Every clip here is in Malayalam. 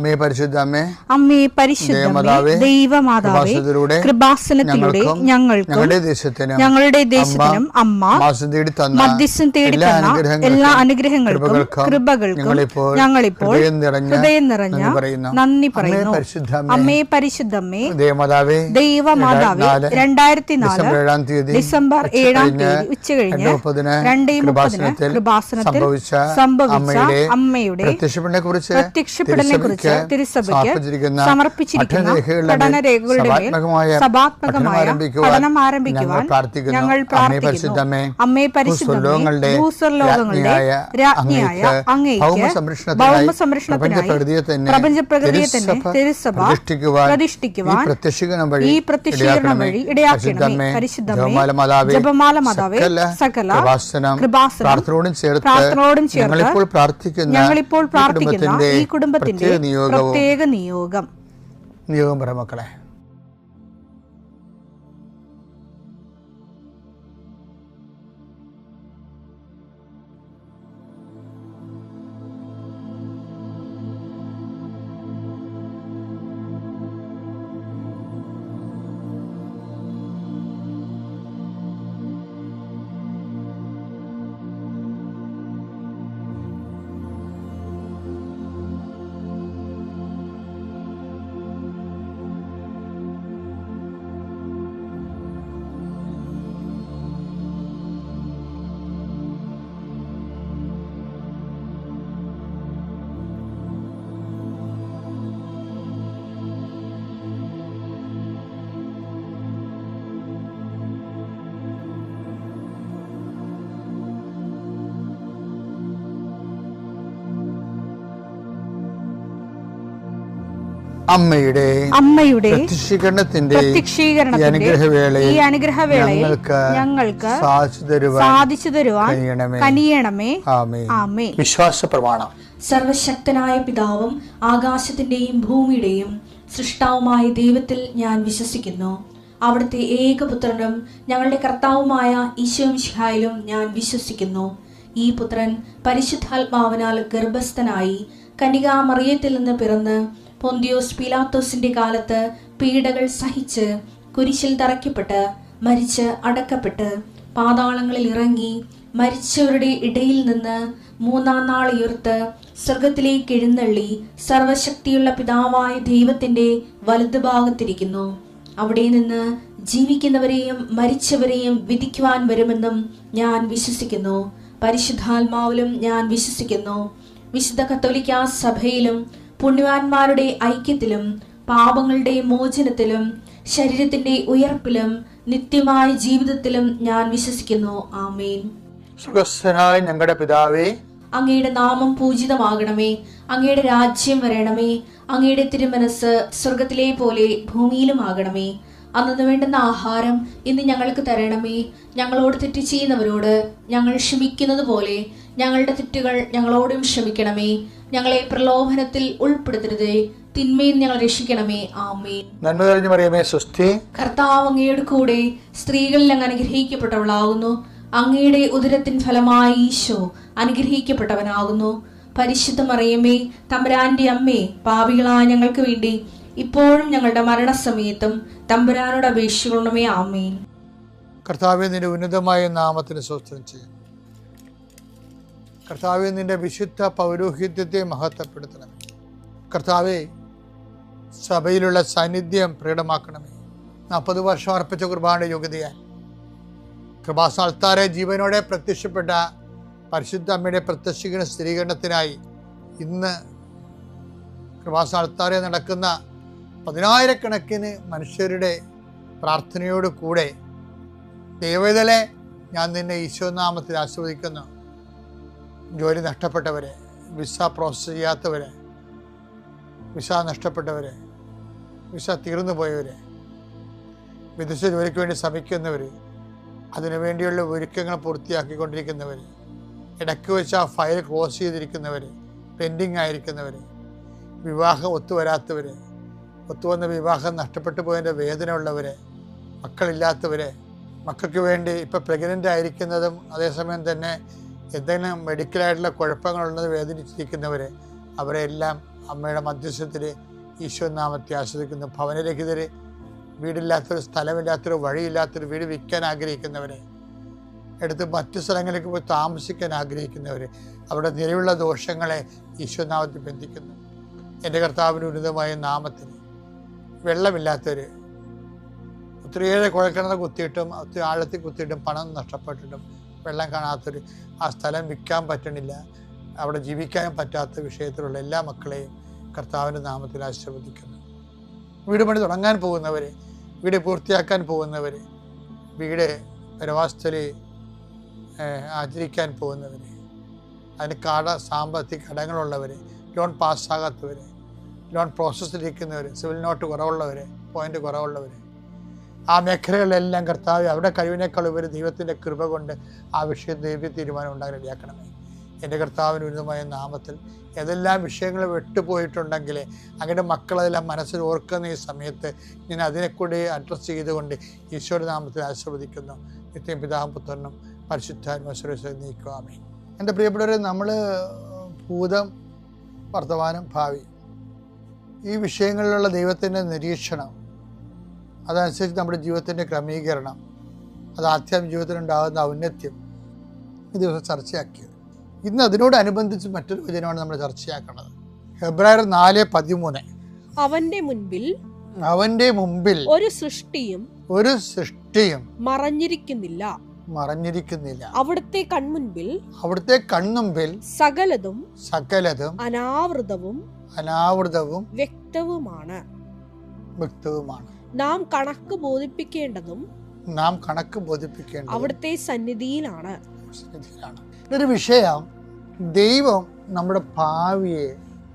അമ്മേ പരിശുദ്ധ അമ്മേ, അമ്മേ പരിശുദ്ധ ദൈവമാതാവേ, കൃപാസനത്തിലൂടെ ഞങ്ങൾക്കും ഞങ്ങളുടെ ദേശത്തിനും അമ്മ മധ്യസ്ഥം തേടി തന്ന എല്ലാ അനുഗ്രഹങ്ങൾക്കും കൃപകൾക്കും ഞങ്ങളിപ്പോൾ ഹൃദയം നിറഞ്ഞ നന്ദി പറയുന്നു. അമ്മേ പരിശുദ്ധമ്മേ ദൈവമാതാവേ, 2004 ഡിസംബർ 7 ഉച്ചകഴിഞ്ഞ് 2:30 കൃപാസനത്തിൽ സംഭവിച്ച അമ്മയുടെ പ്രത്യക്ഷപ്പെടലിനെ കുറിച്ച് തിരുസഭയ്ക്ക് സമർപ്പിച്ചിരിക്കുന്ന പഠനരേഖകളുടെ മേൽ സഭാത്മകമായ പഠനം ആരംഭിക്കുവാൻ ഞങ്ങൾ പ്രാർത്ഥിക്കുന്നു. അമ്മേ പരിശുദ്ധമേ, ഭൂസ്വർലോകങ്ങളുടെ രാജ്ഞിയായ അങ്ങേയ്ക്ക് ഭൗമ സംരക്ഷണത്തിനായി പ്രപഞ്ചപ്രകൃതിയെ തന്നെ തിരുസഭ പ്രതിഷ്ഠിക്കുവാൻ ഈ പ്രത്യക്ഷീകരണം വഴി ഇടയാക്കണമേ. പരിശുദ്ധമേ, ജപമാല മാതാവേ, സകല കൃപാസനം പ്രാർത്ഥനയോടും ചേർത്ത് ഞങ്ങളിപ്പോൾ പ്രാർത്ഥിക്കുന്ന ഈ കുടുംബത്തിന്റെ പ്രത്യേക നിയോഗം പറ മക്കളെ. അമ്മയുടെ പ്രത്യക്ഷീകരണത്തിന്റെ ഈ അനുഗ്രഹവേളയിൽ ഞങ്ങൾക്ക് സാധിച്ചു തരുവാൻ കനിയണമേ. ആമേൻ. വിശ്വാസ പ്രമാണം. സർവശക്തനായ പിതാവും ആകാശത്തിന്റെയും ഭൂമിയുടെയും സൃഷ്ടാവുമായ ദൈവത്തിൽ ഞാൻ വിശ്വസിക്കുന്നു. അവിടുത്തെ ഏകപുത്രനും ഞങ്ങളുടെ കർത്താവുമായ ഈശോമിശിഹായിലും ഞാൻ വിശ്വസിക്കുന്നു. ഈ പുത്രൻ പരിശുദ്ധാത്മാവിനാൽ ഗർഭസ്ഥനായി കന്യകാമറിയത്തിൽ നിന്ന് പിറന്ന് പൊന്തിയോസ് പീലാത്തോസിന്റെ കാലത്ത് പീഡകൾ സഹിച്ച് കുരിശിൽ തറയ്ക്കപ്പെട്ട് മരിച്ച് അടക്കപ്പെട്ട് പാതാളങ്ങളിൽ ഇറങ്ങി മരിച്ചവരുടെ ഇടയിൽ നിന്ന് 3-ാം നാൾ ഉയർത്ത് സ്വർഗത്തിലേക്ക് എഴുന്നള്ളി സർവശക്തിയുള്ള പിതാവായ ദൈവത്തിന്റെ വലതുഭാഗത്തിരിക്കുന്നു. അവിടെ നിന്ന് ജീവിക്കുന്നവരെയും മരിച്ചവരെയും വിധിക്കുവാൻ വരുമെന്നും ഞാൻ വിശ്വസിക്കുന്നു. പരിശുദ്ധാത്മാവിലും ഞാൻ വിശ്വസിക്കുന്നു. വിശുദ്ധ കത്തോലിക്കാ സഭയിലും പുണ്യവാന്മാരുടെ ഐക്യത്തിലും പാപങ്ങളുടെ മോചനത്തിലും ശരീരത്തിന്റെ ഉയർപ്പിലും നിത്യമായ ജീവിതത്തിലും ഞാൻ വിശ്വസിക്കുന്നു. ആമേൻ. സ്വർഗ്ഗസ്ഥനായ ഞങ്ങളുടെ പിതാവേ, അങ്ങയുടെ നാമം പൂജിതമാകണമേ. അങ്ങയുടെ രാജ്യം വരണമേ. അങ്ങയുടെ തിരുമനസ് സ്വർഗത്തിലെ പോലെ ഭൂമിയിലും ആകണമേ. അന്നു വേണ്ടുന്ന ആഹാരം ഇന്ന് ഞങ്ങൾക്ക് തരണമേ. ഞങ്ങളോട് തെറ്റ് ചെയ്യുന്നവരോട് ഞങ്ങൾ ക്ഷമിക്കുന്നത് പോലെ ഞങ്ങളുടെ തെറ്റുകൾ ഞങ്ങളോടും ക്ഷമിക്കണമേ. ഞങ്ങളെ പ്രലോഭനത്തിൽ ഉൾപ്പെടുത്തരുതേ, തിന്മയിൽ ഞങ്ങൾ രക്ഷിക്കണമേ. ആമേൻ. നന്മ നിറഞ്ഞ മറിയമേ, സ്വസ്തി. കർത്താവ് അങ്ങയുടെ കൂടെ സ്ത്രീകളിൽ അങ്ങ് അനുഗ്രഹിക്കപ്പെട്ടവളാകുന്നു. അങ്ങയുടെ ഉദരത്തിൻ ഫലമായി ഈശോ അനുഗ്രഹിക്കപ്പെട്ടവനാകുന്നു. പരിശുദ്ധ മറിയമേ, തമ്പുരാന്റെ അമ്മേ, പാപികളായ ഞങ്ങൾക്ക് വേണ്ടി ഇപ്പോഴും ഞങ്ങളുടെ മരണസമയത്തും തമ്പുരാനോട് അപേക്ഷിക്കണമേ. ആമേൻ. കർത്താവേ, നിന്റെ ഉന്നതമായ നാമത്തിന് സ്തോത്രം ചെയ്യും. കർത്താവേ, നിന്റെ വിശുദ്ധ പൗരോഹിത്യത്തെ മഹത്വപ്പെടുത്തണമേ. കർത്താവേ, സഭയിലുള്ള സാന്നിധ്യം പ്രകടമാക്കണമേ. 40 വർഷം അർപ്പിച്ച കുർബാനയുടെ യോഗ്യതയാൽ കൃപാസ്ഥാനത്താരെ ജീവനോടെ പ്രത്യക്ഷപ്പെട്ട പരിശുദ്ധ അമ്മയുടെ പ്രത്യക്ഷീകരണ സ്ഥിരീകരണത്തിനായി ഇന്ന് കൃപാസ്ഥാനത്താരെ നടക്കുന്ന 10,000-കണക്കിന് മനുഷ്യരുടെ പ്രാർത്ഥനയോട് കൂടെ ദൈവവേദലെ ഞാൻ നിന്നെ ഈശോനാമത്തിൽ ആസ്വദിക്കുന്നു. ജോലി നഷ്ടപ്പെട്ടവരെ, വിസ പ്രോസസ് ചെയ്യാത്തവരെ, വിസ നഷ്ടപ്പെട്ടവരെ, വിസ തീർന്നു പോയവരെ, വിദേശ ജോലിക്ക് വേണ്ടി ശ്രമിക്കുന്നവർ, അതിനുവേണ്ടിയുള്ള ഒരുക്കങ്ങൾ പൂർത്തിയാക്കിക്കൊണ്ടിരിക്കുന്നവർ, ഇടയ്ക്ക് വെച്ച് ആ ഫയൽ ക്ലോസ് ചെയ്തിരിക്കുന്നവർ, പെൻഡിങ് ആയിരിക്കുന്നവർ, വിവാഹം ഒത്തുവരാത്തവർ, ഒത്തുവന്ന വിവാഹം നഷ്ടപ്പെട്ടു പോയതിൻ്റെ വേദന ഉള്ളവർ, മക്കളില്ലാത്തവർ, മക്കൾക്ക് വേണ്ടി ഇപ്പോൾ പ്രഗ്നൻ്റ് ആയിരിക്കുന്നതും അതേസമയം തന്നെ എന്തെങ്കിലും മെഡിക്കലായിട്ടുള്ള കുഴപ്പങ്ങളുള്ളത് വേദനിച്ചിരിക്കുന്നവർ, അവരെല്ലാം അമ്മയുടെ മധ്യസ്ഥത്തിൽ ഈശോ നാമത്തെ ആശ്രയിക്കുന്നു. ഭവനരഹിതര്, വീടില്ലാത്തൊരു, സ്ഥലമില്ലാത്തൊരു, വഴിയില്ലാത്തൊരു വീട് വിൽക്കാൻ ആഗ്രഹിക്കുന്നവരെ, എടുത്ത് മറ്റു സ്ഥലങ്ങളിലേക്ക് പോയി താമസിക്കാൻ ആഗ്രഹിക്കുന്നവർ, അവരുടെ നിലവിലുള്ള ദോഷങ്ങളെ ഈശോ നാമത്തിൽ ബന്ധിക്കുന്നു. എൻ്റെ കർത്താവിന് ഉന്നതമായ നാമത്തിൽ വെള്ളമില്ലാത്തവർ, ഒത്തിരിയേറെ കുഴൽക്കിണർ കുത്തിയിട്ടും ഒത്തിരി ആഴത്തിൽ കുത്തിയിട്ടും പണം നഷ്ടപ്പെട്ടിട്ടും വെള്ളം കാണാത്തൊരു, ആ സ്ഥലം വിൽക്കാൻ പറ്റണില്ല, അവിടെ ജീവിക്കാനും പറ്റാത്ത വിഷയത്തിലുള്ള എല്ലാ മക്കളെയും കർത്താവിൻ്റെ നാമത്തിൽ ആശീർവദിക്കുന്നു. വീട് പണി തുടങ്ങാൻ പോകുന്നവർ, വീട് പൂർത്തിയാക്കാൻ പോകുന്നവർ, വീട് പരവാസ്തൽ ആചരിക്കാൻ പോകുന്നവർ, അതിന് സാമ്പത്തിക കടങ്ങളുള്ളവർ, ലോൺ പാസ്സാകാത്തവർ, ലോൺ പ്രോസസ്സിലിരിക്കുന്നവർ, സിവിൽ നോട്ട് കുറവുള്ളവർ, പോയിന്റ് കുറവുള്ളവർ, ആ മേഖലകളിലെല്ലാം കർത്താവ് അവരുടെ കഴിവിനേക്കാൾ ഉപരി ദൈവത്തിൻ്റെ കൃപ കൊണ്ട് ആ വിഷയം ദൈവ തീരുമാനം ഉണ്ടാകാൻ ഇടയാക്കണമേ. എൻ്റെ കർത്താവിന് ഉന്നതമായ നാമത്തിൽ ഏതെല്ലാം വിഷയങ്ങൾ വിട്ടുപോയിട്ടുണ്ടെങ്കിൽ അങ്ങയുടെ മക്കളതെല്ലാം മനസ്സിൽ ഓർക്കുന്ന ഈ സമയത്ത് ഞാൻ അതിനെക്കൂടി അഡ്രസ്സ് ചെയ്തുകൊണ്ട് ഈശോയുടെ നാമത്തിൽ ആശീർവദിക്കുന്നു. നിത്യം പിതാവും പുത്രനും പരിശുദ്ധാത്മാവിനെ നീക്കുവാമേ. എൻ്റെ പ്രിയപ്പെട്ടവരെ, നമ്മൾ ഭൂതം, വർത്തമാനം, ഭാവി, ഈ വിഷയങ്ങളിലുള്ള ദൈവത്തിൻ്റെ നിരീക്ഷണം, അതനുസരിച്ച് നമ്മുടെ ജീവിതത്തിൻ്റെ ക്രമീകരണം, അത് ആധ്യാത്മിക ജീവിതത്തിലുണ്ടാകുന്ന ഔന്നത്യം ഈ ദിവസം ചർച്ചയാക്കിയത്. ഇന്ന് അതിനോടനുബന്ധിച്ച് മറ്റൊരു വചനമാണ് നമ്മൾ ചർച്ചയാക്കുന്നത്. ഹെബ്രായർ 4:13. അവന്റെ മുമ്പിൽ ഒരു സൃഷ്ടിയും മറഞ്ഞിരിക്കുന്നില്ല. അവിടുത്തെ കൺമുൻപിൽ സകലതും അനാവൃതവും വ്യക്തവുമാണ്. നാം കണക്ക് ബോധിപ്പിക്കേണ്ടതും അവിടുത്തെ സന്നിധിയിലാണ്. ഒരു വിഷയം, ദൈവം നമ്മുടെ ഭാവിയെ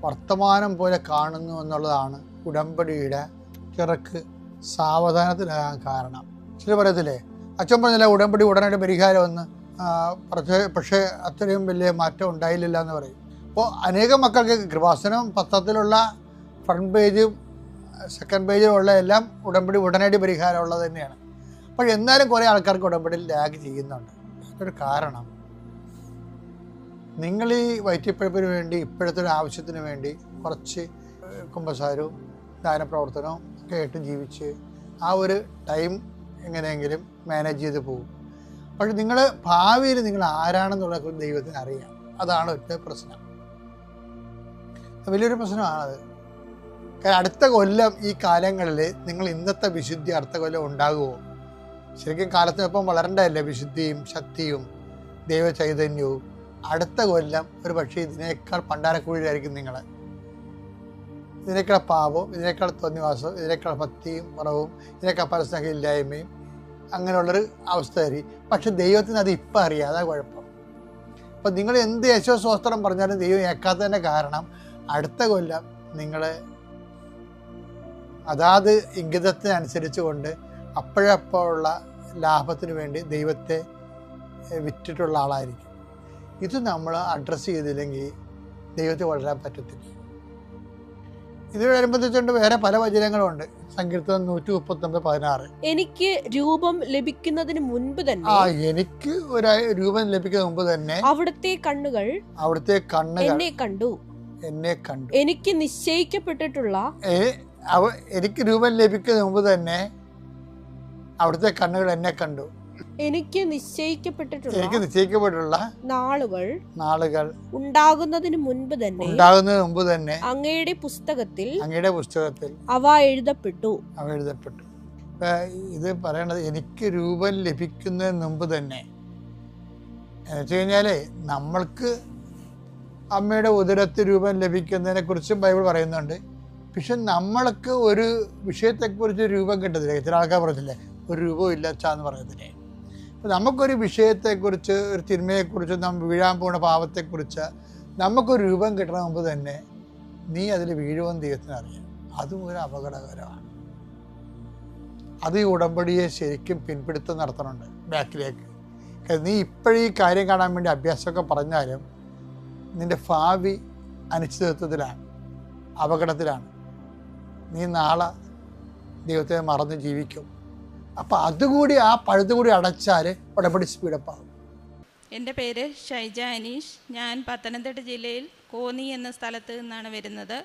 വർത്തമാനം പോലെ കാണുന്നു എന്നുള്ളതാണ് ഉടമ്പടിയുടെ ചിറക്ക് സാവധാനത്തിലാകാൻ കാരണം. ചില പറയത്തില്ലേ, അച്ഛൻ പറഞ്ഞില്ല ഉടമ്പടി ഉടനടി പരിഹാരം ഒന്ന്, പക്ഷേ അത്രയും വലിയ മാറ്റം ഉണ്ടായില്ല എന്ന് പറയും. അപ്പോൾ അനേകം മക്കൾക്ക് കൃപാസനം പത്രത്തിലുള്ള ഫ്രണ്ട് പേജും സെക്കൻഡ് പേജും ഉള്ള എല്ലാം ഉടമ്പടി ഉടനടി പരിഹാരം ഉള്ളത് തന്നെയാണ്. അപ്പോൾ എന്നാലും കുറേ ആൾക്കാർക്ക് ഉടമ്പടിയിൽ ലാഗ് ചെയ്യുന്നുണ്ട്. അതൊരു കാരണം, നിങ്ങൾ ഈ വയറ്റിപ്പഴപ്പിന് വേണ്ടി ഇപ്പോഴത്തെ ഒരു ആവശ്യത്തിന് വേണ്ടി കുറച്ച് കുമ്പസാരവും ദാനപ്രവർത്തനവും ഒക്കെ ആയിട്ട് ജീവിച്ച് ആ ഒരു ടൈം എങ്ങനെയെങ്കിലും മാനേജ് ചെയ്ത് പോകും. പക്ഷെ നിങ്ങൾ ഭാവിയിൽ നിങ്ങൾ ആരാണെന്നുള്ള ദൈവത്തിന് അറിയാം. അതാണ് ഒറ്റ പ്രശ്നം, വലിയൊരു പ്രശ്നമാണത്. കാരണം അടുത്ത കൊല്ലം ഈ കാലങ്ങളിൽ നിങ്ങൾ ഇന്നത്തെ വിശുദ്ധി അടുത്ത കൊല്ലം ഉണ്ടാകുമോ? ശരിക്കും കാലത്തിനൊപ്പം വളരേണ്ടതല്ലേ വിശുദ്ധിയും ശക്തിയും ദൈവചൈതന്യവും. അടുത്ത കൊല്ലം ഒരു പക്ഷേ ഇതിനേക്കാൾ പണ്ടാരക്കുഴിയിലായിരിക്കും നിങ്ങൾ. ഇതിനേക്കാൾ പാപവും, ഇതിനേക്കാൾ തോന്നിവാസവും, ഇതിനേക്കാൾ ഭക്തിയും കുറവും, ഇതിനേക്കാൾ പരസ്നേഹം ഇല്ലായ്മയും അങ്ങനെയുള്ളൊരു അവസ്ഥയായിരിക്കും. പക്ഷെ ദൈവത്തിന് അത് ഇപ്പം അറിയാം, അതാ കുഴപ്പം. അപ്പം നിങ്ങൾ എന്ത് യേശുസ്തോത്രം പറഞ്ഞാലും ദൈവം ഏക്കാത്തതിൻ്റെ കാരണം അടുത്ത കൊല്ലം നിങ്ങൾ അതാത് ഇംഗിതത്തിനനുസരിച്ച് കൊണ്ട് അപ്പോഴപ്പോഴുള്ള ലാഭത്തിന് വേണ്ടി ദൈവത്തെ വിറ്റിട്ടുള്ള ആളായിരിക്കും. ഇത് നമ്മൾ അഡ്രസ്സ് ചെയ്തില്ലെങ്കിൽ ദൈവത്തെ വളരാൻ പറ്റത്തില്ല. ഇതിനോടനുബന്ധിച്ചുകൊണ്ട് വേറെ പല വചനങ്ങളുണ്ട്. സങ്കീർത്തനം 139:16. എനിക്ക് രൂപം ലഭിക്കുന്നതിന് മുൻപ് തന്നെ, എനിക്ക് ഒരു രൂപം ലഭിക്കുന്ന മുമ്പ് തന്നെ അവിടുത്തെ കണ്ണുകൾ എന്നെ കണ്ടു. എനിക്ക് രൂപം ലഭിക്കുന്ന മുമ്പ് തന്നെ അവിടുത്തെ കണ്ണുകൾ എന്നെ കണ്ടു. എനിക്ക് നിശ്ചയിക്കപ്പെട്ടിട്ടുള്ള നാളുകൾ ഉണ്ടാകുന്നതിന് മുൻപ് തന്നെ അങ്ങയുടെ പുസ്തകത്തിൽ അവ എഴുതപ്പെട്ടു. ഇത് പറയണത് എനിക്ക് രൂപം ലഭിക്കുന്നതിന് മുമ്പ് തന്നെ എന്ന് വെച്ച് കഴിഞ്ഞാല് നമ്മൾക്ക് അമ്മയുടെ ഉദരത്തിൽ രൂപം ലഭിക്കുന്നതിനെ കുറിച്ചും ബൈബിൾ പറയുന്നുണ്ട്. പക്ഷെ നമ്മൾക്ക് ഒരു വിഷയത്തെക്കുറിച്ച് രൂപം കിട്ടത്തില്ല. ചില ആൾക്കാർ പറഞ്ഞില്ലേ ഒരു രൂപവും ഇല്ല എന്ന് പറയത്തില്ലേ. അപ്പം നമുക്കൊരു വിഷയത്തെക്കുറിച്ച്, ഒരു തിന്മയെക്കുറിച്ച്, നമ്മൾ വീഴാൻ പോകുന്ന പാപത്തെക്കുറിച്ച് നമുക്കൊരു രൂപം കിട്ടണ മുമ്പ് തന്നെ നീ അതിൽ വീഴുമെന്ന് ദൈവത്തിന് അറിയാം. അതും ഒരു അപകടകരമാണ്. അത് ഈ ഉടമ്പടിയെ ശരിക്കും പിൻപിടുത്തം നടത്തണുണ്ട് ബാക്കിലേക്ക്. നീ ഇപ്പോഴീ കാര്യം കാണാൻ വേണ്ടി അഭ്യാസമൊക്കെ പറഞ്ഞാലും നിൻ്റെ ഭാവി അനിശ്ചിതത്വത്തിലാണ്, അപകടത്തിലാണ്. നീ നാളെ ദൈവത്തെ മറന്ന് ജീവിക്കും. അപ്പം അതുകൂടി ആ പഴുതുകൂടി അടച്ചാൽ ഉടമ്പടി സ്പീഡപ്പാകും. എൻ്റെ പേര് ഷൈജ അനീഷ്. ഞാൻ പത്തനംതിട്ട ജില്ലയിൽ കോന്നി എന്ന സ്ഥലത്ത് നിന്നാണ് വരുന്നത്.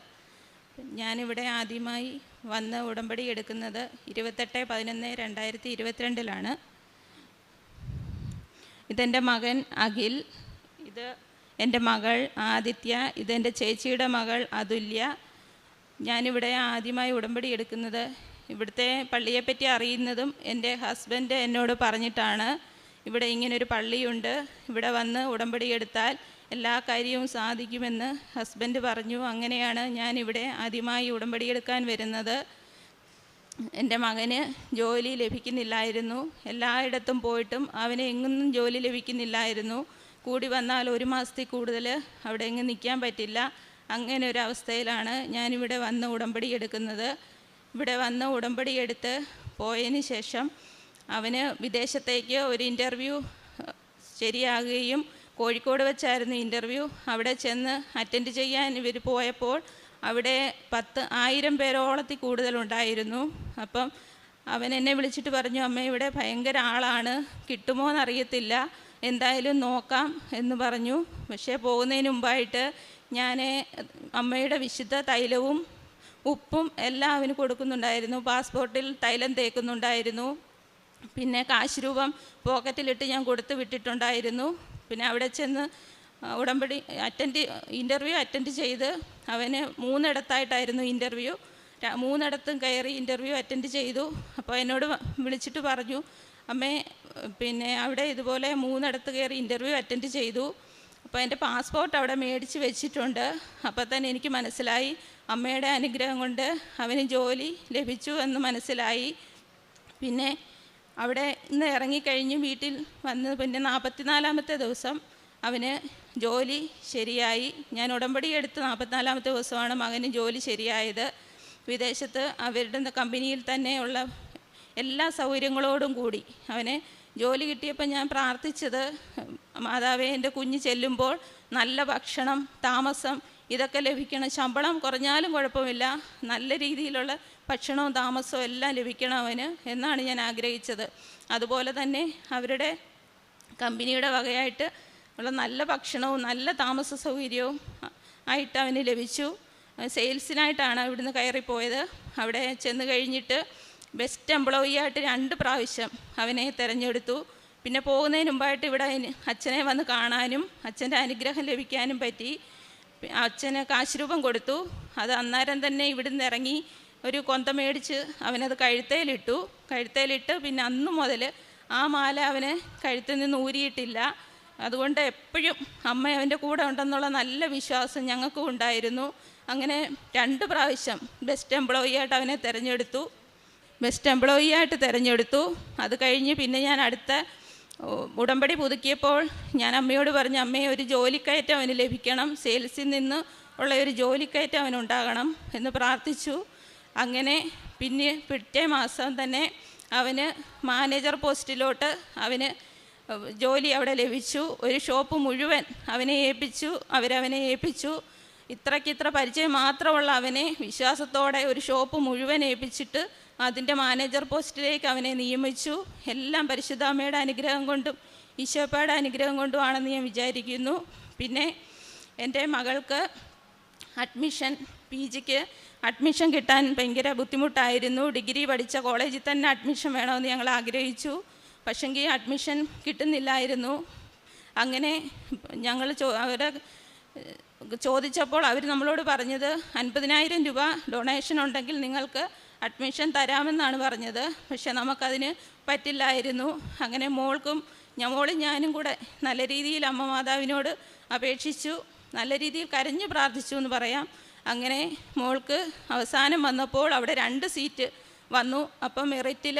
ഞാനിവിടെ ആദ്യമായി വന്ന് ഉടമ്പടി എടുക്കുന്നത് 28/11/2022 ഇതെൻ്റെ മകൻ അഖിൽ, ഇത് എൻ്റെ മകൾ ആദിത്യ, ഇതെൻ്റെ ചേച്ചിയുടെ മകൾ അതുല്യ. ഞാനിവിടെ ആദ്യമായി ഉടമ്പടി എടുക്കുന്നത് ഇവിടുത്തെ പള്ളിയെപ്പറ്റി അറിയുന്നതും എൻ്റെ ഹസ്ബൻഡ് എന്നോട് പറഞ്ഞിട്ടാണ്. ഇവിടെ ഇങ്ങനൊരു പള്ളിയുണ്ട്, ഇവിടെ വന്ന് ഉടമ്പടി എടുത്താൽ എല്ലാ കാര്യവും സാധിക്കുമെന്ന് ഹസ്ബൻഡ് പറഞ്ഞു. അങ്ങനെയാണ് ഞാനിവിടെ ആദ്യമായി ഉടമ്പടി എടുക്കാൻ വരുന്നത്. എൻ്റെ മകന് ജോലി ലഭിക്കുന്നില്ലായിരുന്നു. എല്ലായിടത്തും പോയിട്ടും അവന് എങ്ങൊന്നും ജോലി ലഭിക്കുന്നില്ലായിരുന്നു. കൂടി വന്നാൽ 1 മാസത്തിൽ കൂടുതൽ അവിടെ എങ്ങും നിൽക്കാൻ പറ്റില്ല. അങ്ങനെ ഒരു അവസ്ഥയിലാണ് ഞാനിവിടെ വന്ന് ഉടമ്പടി എടുക്കുന്നത്. ഇവിടെ വന്ന് ഉടമ്പടി എടുത്ത് പോയതിന് ശേഷം അവന് വിദേശത്തേക്ക് ഒരു ഇൻ്റർവ്യൂ ശരിയാകുകയും, കോഴിക്കോട് വെച്ചായിരുന്നു ഇൻ്റർവ്യൂ. അവിടെ ചെന്ന് അറ്റൻഡ് ചെയ്യാൻ ഇവർ പോയപ്പോൾ അവിടെ 10,000 പേരോളത്തിൽ കൂടുതലുണ്ടായിരുന്നു. അപ്പം അവൻ എന്നെ വിളിച്ചിട്ട് പറഞ്ഞു, അമ്മ ഇവിടെ ഭയങ്കര ആളാണ്, കിട്ടുമോ എന്നറിയത്തില്ല, എന്തായാലും നോക്കാം എന്ന് പറഞ്ഞു. പക്ഷേ പോകുന്നതിന് മുമ്പായിട്ട് ഞാൻ അമ്മയുടെ വിശുദ്ധ തൈലവും ഉപ്പും എല്ലാം അവന് കൊടുക്കുന്നുണ്ടായിരുന്നു. പാസ്പോർട്ടിൽ തൈലം തേക്കുന്നുണ്ടായിരുന്നു. പിന്നെ കാശ് രൂപം പോക്കറ്റിലിട്ട് ഞാൻ കൊടുത്തു വിട്ടിട്ടുണ്ടായിരുന്നു. പിന്നെ അവിടെ ചെന്ന് ഉടമ്പടി ഇൻ്റർവ്യൂ അറ്റൻഡ് ചെയ്ത് അവന് 3 ഇടത്തായിട്ടായിരുന്നു ഇൻ്റർവ്യൂ. 3 ഇടത്തും കയറി ഇൻ്റർവ്യൂ അറ്റൻഡ് ചെയ്തു. അപ്പോൾ എന്നോട് വിളിച്ചിട്ട് പറഞ്ഞു, അമ്മേ പിന്നെ അവിടെ ഇതുപോലെ 3 ഇടത്ത് കയറി ഇൻ്റർവ്യൂ അറ്റൻഡ് ചെയ്തു. അപ്പോൾ എൻ്റെ പാസ്പോർട്ട് അവിടെ മേടിച്ച് വെച്ചിട്ടുണ്ട്. അപ്പോൾ തന്നെ എനിക്ക് മനസ്സിലായി അമ്മയുടെ അനുഗ്രഹം കൊണ്ട് അവന് ജോലി ലഭിച്ചു എന്ന് മനസ്സിലായി. പിന്നെ അവിടെ നിന്ന് ഇറങ്ങിക്കഴിഞ്ഞ് വീട്ടിൽ വന്ന് പിന്നെ 44-ാമത്തെ ദിവസം അവന് ജോലി ശരിയായി. ഞാൻ ഉടമ്പടി എടുത്ത് 44-ാമത്തെ ദിവസമാണ് മകന് ജോലി ശരിയായത്. വിദേശത്ത് അവരുടെ കമ്പനിയിൽ തന്നെയുള്ള എല്ലാ സൗകര്യങ്ങളോടും കൂടി അവന് ജോലി കിട്ടിയപ്പോൾ ഞാൻ പ്രാർത്ഥിച്ചത്, മാതാവേ എൻ്റെ കുഞ്ഞ് ചെല്ലുമ്പോൾ നല്ല ഭക്ഷണം, താമസം ഇതൊക്കെ ലഭിക്കണം. ശമ്പളം കുറഞ്ഞാലും കുഴപ്പമില്ല, നല്ല രീതിയിലുള്ള ഭക്ഷണവും താമസവും എല്ലാം ലഭിക്കണം അവന് എന്നാണ് ഞാൻ ആഗ്രഹിച്ചത്. അതുപോലെ തന്നെ അവരുടെ കമ്പനിയുടെ വകയായിട്ട് ഉള്ള നല്ല ഭക്ഷണവും നല്ല താമസ സൗകര്യവും ആയിട്ട് അവന് ലഭിച്ചു. സെയിൽസിനായിട്ടാണ് ഇവിടുന്ന് കയറിപ്പോയത്. അവിടെ ചെന്ന് കഴിഞ്ഞിട്ട് ബെസ്റ്റ് എംപ്ലോയി ആയിട്ട് 2 പ്രാവശ്യം അവനെ തിരഞ്ഞെടുത്തു. പിന്നെ പോകുന്നതിന് മുമ്പായിട്ട് ഇവിടെ അച്ഛനെ വന്ന് കാണാനും അച്ഛൻ്റെ അനുഗ്രഹം ലഭിക്കാനും പറ്റി. അച്ഛന് കാശ് രൂപം കൊടുത്തു. അത് അന്നേരം തന്നെ ഇവിടുന്ന് ഇറങ്ങി ഒരു കൊന്ത മേടിച്ച് അവനത് കഴുത്തേലിട്ട് പിന്നെ അന്ന് മുതൽ ആ മാല അവന് കഴുത്തിൽ നിന്ന് ഊരിയിട്ടില്ല. അതുകൊണ്ട് എപ്പോഴും അമ്മ അവൻ്റെ കൂടെ ഉണ്ടെന്നുള്ള നല്ല വിശ്വാസം ഞങ്ങൾക്കും ഉണ്ടായിരുന്നു. അങ്ങനെ 2 പ്രാവശ്യം ബെസ്റ്റ് എംപ്ലോയി ആയിട്ട് അവനെ തിരഞ്ഞെടുത്തു. അത് കഴിഞ്ഞ് പിന്നെ ഞാൻ അടുത്ത ഉടമ്പടി പുതുക്കിയപ്പോൾ ഞാൻ അമ്മയോട് പറഞ്ഞു, അമ്മയെ ഒരു ജോലിക്കയറ്റം അവന് ലഭിക്കണം, സെയിൽസിൽ നിന്ന് ഉള്ള ഒരു ജോലിക്കയറ്റം അവനുണ്ടാകണം എന്ന് പ്രാർത്ഥിച്ചു. അങ്ങനെ പിന്നെ പിറ്റേ മാസം തന്നെ അവന് മാനേജർ പോസ്റ്റിലോട്ട് അവന് ജോലി അവിടെ ലഭിച്ചു. ഒരു ഷോപ്പ് മുഴുവൻ അവനെ ഏൽപ്പിച്ചു. ഇത്ര പരിചയം മാത്രമുള്ള അവനെ വിശ്വാസത്തോടെ ഒരു ഷോപ്പ് മുഴുവൻ ഏൽപ്പിച്ചിട്ട് അതിൻ്റെ മാനേജർ പോസ്റ്റിലേക്ക് അവനെ നിയമിച്ചു. എല്ലാം പരിശുദ്ധാമ്മയുടെ അനുഗ്രഹം കൊണ്ടും ഈശോപ്പയുടെ അനുഗ്രഹം കൊണ്ടുമാണെന്ന് ഞാൻ വിചാരിക്കുന്നു. പിന്നെ എൻ്റെ മകൾക്ക് PGക്ക് അഡ്മിഷൻ കിട്ടാൻ ഭയങ്കര ബുദ്ധിമുട്ടായിരുന്നു. ഡിഗ്രി പഠിച്ച കോളേജിൽ തന്നെ അഡ്മിഷൻ വേണമെന്ന് ഞങ്ങൾ ആഗ്രഹിച്ചു. പക്ഷെങ്കിൽ അഡ്മിഷൻ കിട്ടുന്നില്ലായിരുന്നു. അങ്ങനെ ഞങ്ങൾ അവരെ ചോദിച്ചപ്പോൾ അവർ നമ്മളോട് പറഞ്ഞത് 50,000 രൂപ ഡൊണേഷൻ ഉണ്ടെങ്കിൽ നിങ്ങൾക്ക് അഡ്മിഷൻ തരാമെന്നാണ് പറഞ്ഞത്. പക്ഷെ നമുക്കതിന് പറ്റില്ലായിരുന്നു. അങ്ങനെ മോളും ഞാനും കൂടെ നല്ല രീതിയിൽ അമ്മ മാതാവിനോട് അപേക്ഷിച്ചു, നല്ല രീതിയിൽ കരഞ്ഞു പ്രാർത്ഥിച്ചു എന്ന് പറയാം. അങ്ങനെ മോൾക്ക് അവസാനം വന്നപ്പോൾ അവിടെ 2 സീറ്റ് വന്നു. അപ്പം മെറിറ്റിൽ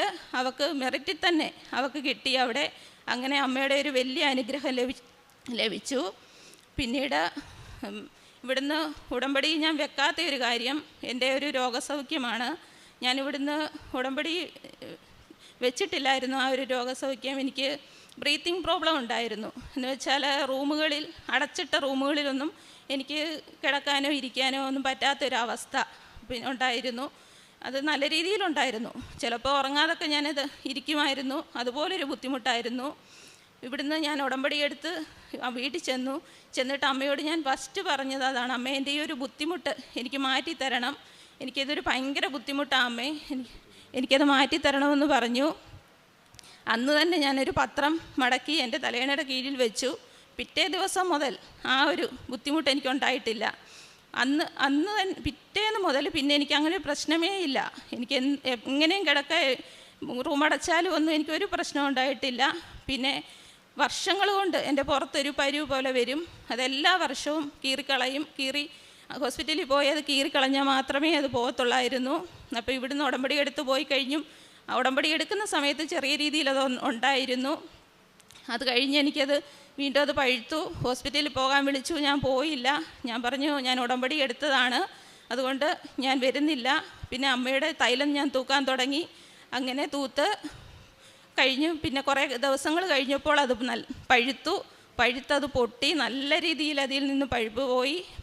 തന്നെ അവൾക്ക് കിട്ടി അവിടെ. അങ്ങനെ അമ്മയുടെ ഒരു വലിയ അനുഗ്രഹം ലഭിച്ചു. പിന്നീട് ഇവിടുന്ന് ഉടമ്പടി ഞാൻ വെക്കാത്ത ഒരു കാര്യം എൻ്റെ ഒരു രോഗസൗഖ്യമാണ്. ഞാൻ ഇവിടുന്ന് ഉടമ്പടി വെച്ചിട്ടില്ലായിരുന്നു. ആ ഒരു രോഗസൗഖ്യം എനിക്ക് ബ്രീത്തിങ് പ്രോബ്ലം ഉണ്ടായിരുന്നു. എന്ന് വെച്ചാൽ അടച്ചിട്ട റൂമുകളിലൊന്നും എനിക്ക് കിടക്കാനോ ഇരിക്കാനോ ഒന്നും പറ്റാത്തൊരവസ്ഥ ഉണ്ടായിരുന്നു. അത് നല്ല രീതിയിലുണ്ടായിരുന്നു. ചിലപ്പോൾ ഉറങ്ങാതൊക്കെ ഞാനത് ഇരിക്കുമായിരുന്നു. അതുപോലൊരു ബുദ്ധിമുട്ടായിരുന്നു. ഇവിടുന്ന് ഞാൻ ഉടമ്പടി എടുത്ത് വീട്ടിൽ ചെന്നിട്ട് അമ്മയോട് ഞാൻ ഫസ്റ്റ് പറഞ്ഞത് അതാണ്, അമ്മ എൻ്റെ ഈ ഒരു ബുദ്ധിമുട്ട് എനിക്ക് മാറ്റിത്തരണം, എനിക്കിതൊരു ഭയങ്കര ബുദ്ധിമുട്ടാണ് അമ്മേ, എനിക്കത് മാറ്റിത്തരണമെന്ന് പറഞ്ഞു. അന്ന് തന്നെ ഞാനൊരു പത്രം മടക്കി എൻ്റെ തലയണയുടെ കീഴിൽ വെച്ചു. പിറ്റേ ദിവസം മുതൽ ആ ഒരു ബുദ്ധിമുട്ട് എനിക്കുണ്ടായിട്ടില്ല. അന്ന് തന്നെ പിറ്റേന്ന് മുതൽ പിന്നെ എനിക്ക് അങ്ങനെ ഒരു പ്രശ്നമേ ഇല്ല. എനിക്ക് എങ്ങനെയും റൂമടച്ചാലും ഒന്നും എനിക്കൊരു പ്രശ്നം ഉണ്ടായിട്ടില്ല. പിന്നെ വർഷങ്ങൾ കൊണ്ട് എൻ്റെ പുറത്തൊരു പരുവ് പോലെ വരും, അതെല്ലാ വർഷവും കീറിക്കളയും. ഹോസ്പിറ്റലിൽ പോയി അത് കീറിക്കളഞ്ഞാൽ മാത്രമേ അത് പോകത്തുള്ളായിരുന്നു. അപ്പോൾ ഇവിടുന്ന് ഉടമ്പടി എടുത്ത് പോയി കഴിഞ്ഞും ഉടമ്പടി എടുക്കുന്ന സമയത്ത് ചെറിയ രീതിയിൽ അത് ഉണ്ടായിരുന്നു. അത് കഴിഞ്ഞ് എനിക്കത് വീണ്ടും അത് പഴുത്തു. ഹോസ്പിറ്റലിൽ പോകാൻ വിളിച്ചു, ഞാൻ പോയില്ല. ഞാൻ പറഞ്ഞു ഞാൻ ഉടമ്പടി എടുത്തതാണ്, അതുകൊണ്ട് ഞാൻ വരുന്നില്ല. പിന്നെ അമ്മയുടെ തൈലം ഞാൻ തൂക്കാൻ തുടങ്ങി. അങ്ങനെ തൂത്ത് കഴിഞ്ഞു. പിന്നെ കുറേ ദിവസങ്ങൾ കഴിഞ്ഞപ്പോൾ അത് പഴുത്തത് പൊട്ടി, നല്ല രീതിയിൽ അതിൽ നിന്ന് പഴുപ്പ്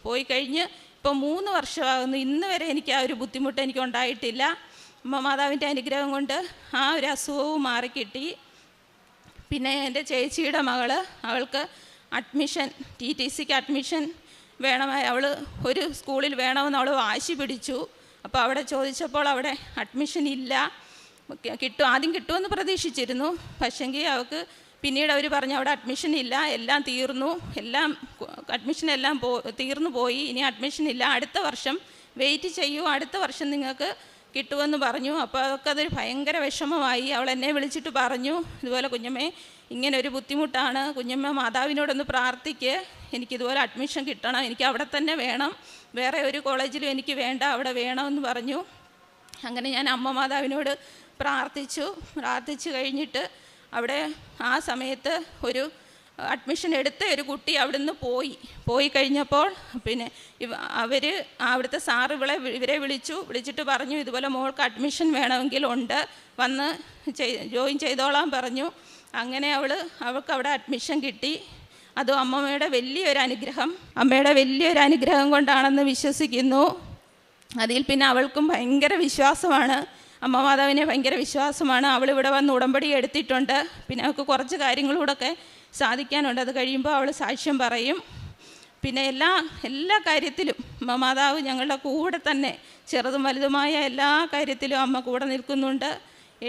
പോയി കഴിഞ്ഞ് ഇപ്പോൾ 3 വർഷമാകുന്നു. ഇന്ന് വരെ എനിക്ക് ആ ഒരു ബുദ്ധിമുട്ട് എനിക്ക് ഉണ്ടായിട്ടില്ല. അമ്മ മാതാവിൻ്റെ അനുഗ്രഹം കൊണ്ട് ആ ഒരു അസുഖവും മാറിക്കിട്ടി. പിന്നെ എൻ്റെ ചേച്ചിയുടെ മകൾ, അവൾക്ക് അഡ്മിഷൻ TTCക്ക് അഡ്മിഷൻ വേണമായി, അവൾ ഒരു സ്കൂളിൽ വേണമെന്ന് അവൾ വാശി പിടിച്ചു. അപ്പോൾ അവിടെ ചോദിച്ചപ്പോൾ അവിടെ അഡ്മിഷൻ ഇല്ല, ആദ്യം കിട്ടുമെന്ന് പ്രതീക്ഷിച്ചിരുന്നു. പക്ഷേങ്കിൽ അവൾക്ക് പിന്നീട് അവർ പറഞ്ഞു അവിടെ അഡ്മിഷൻ ഇല്ല, എല്ലാം തീർന്നു, അഡ്മിഷനെല്ലാം തീർന്നു പോയി, ഇനി അഡ്മിഷൻ ഇല്ല, അടുത്ത വർഷം വെയിറ്റ് ചെയ്യൂ, അടുത്ത വർഷം നിങ്ങൾക്ക് കിട്ടുമെന്ന് പറഞ്ഞു. അപ്പോൾ അതൊരു ഭയങ്കര വിഷമമായി. അവൾ എന്നെ വിളിച്ചിട്ട് പറഞ്ഞു, ഇതുപോലെ കുഞ്ഞമ്മേ ഇങ്ങനെ ഒരു ബുദ്ധിമുട്ടാണ്, കുഞ്ഞമ്മ മാതാവിനോടൊന്ന് പ്രാർത്ഥിക്ക്, എനിക്കിതുപോലെ അഡ്മിഷൻ കിട്ടണം, എനിക്ക് അവിടെ തന്നെ വേണം, വേറെ ഒരു കോളേജിലും എനിക്ക് വേണ്ട, അവിടെ വേണമെന്ന് പറഞ്ഞു. അങ്ങനെ ഞാൻ അമ്മ മാതാവിനോട് പ്രാർത്ഥിച്ചു കഴിഞ്ഞിട്ട് അവിടെ ആ സമയത്ത് ഒരു അഡ്മിഷൻ എടുത്ത ഒരു കുട്ടി അവിടുന്ന് പോയി കഴിഞ്ഞപ്പോൾ പിന്നെ അവിടുത്തെ സാറ് ഇവരെ വിളിച്ചിട്ട് പറഞ്ഞു, ഇതുപോലെ മോൾക്ക് അഡ്മിഷൻ വേണമെങ്കിൽ ഉണ്ട്, വന്ന് ജോയിൻ ചെയ്തോളാൻ പറഞ്ഞു. അങ്ങനെ അവൾക്ക് അവിടെ അഡ്മിഷൻ കിട്ടി. അതും അമ്മയുടെ വലിയൊരു അനുഗ്രഹം കൊണ്ടാണെന്ന് വിശ്വസിക്കുന്നു. അതിൽ പിന്നെ അവൾക്കും ഭയങ്കര വിശ്വാസമാണ്, അമ്മ മാതാവിനെ ഭയങ്കര വിശ്വാസമാണ്. അവളിവിടെ വന്ന് ഉടമ്പടി എടുത്തിട്ടുണ്ട്. പിന്നെ അവൾക്ക് കുറച്ച് കാര്യങ്ങളൂടൊക്കെ സാധിക്കാനുണ്ട്, അത് കഴിയുമ്പോൾ അവൾ സാക്ഷ്യം പറയും. പിന്നെ എല്ലാ കാര്യത്തിലും അമ്മ മാതാവ് ഞങ്ങളുടെ കൂടെ തന്നെ, ചെറുതും വലുതുമായ എല്ലാ കാര്യത്തിലും അമ്മ കൂടെ നിൽക്കുന്നുണ്ട്.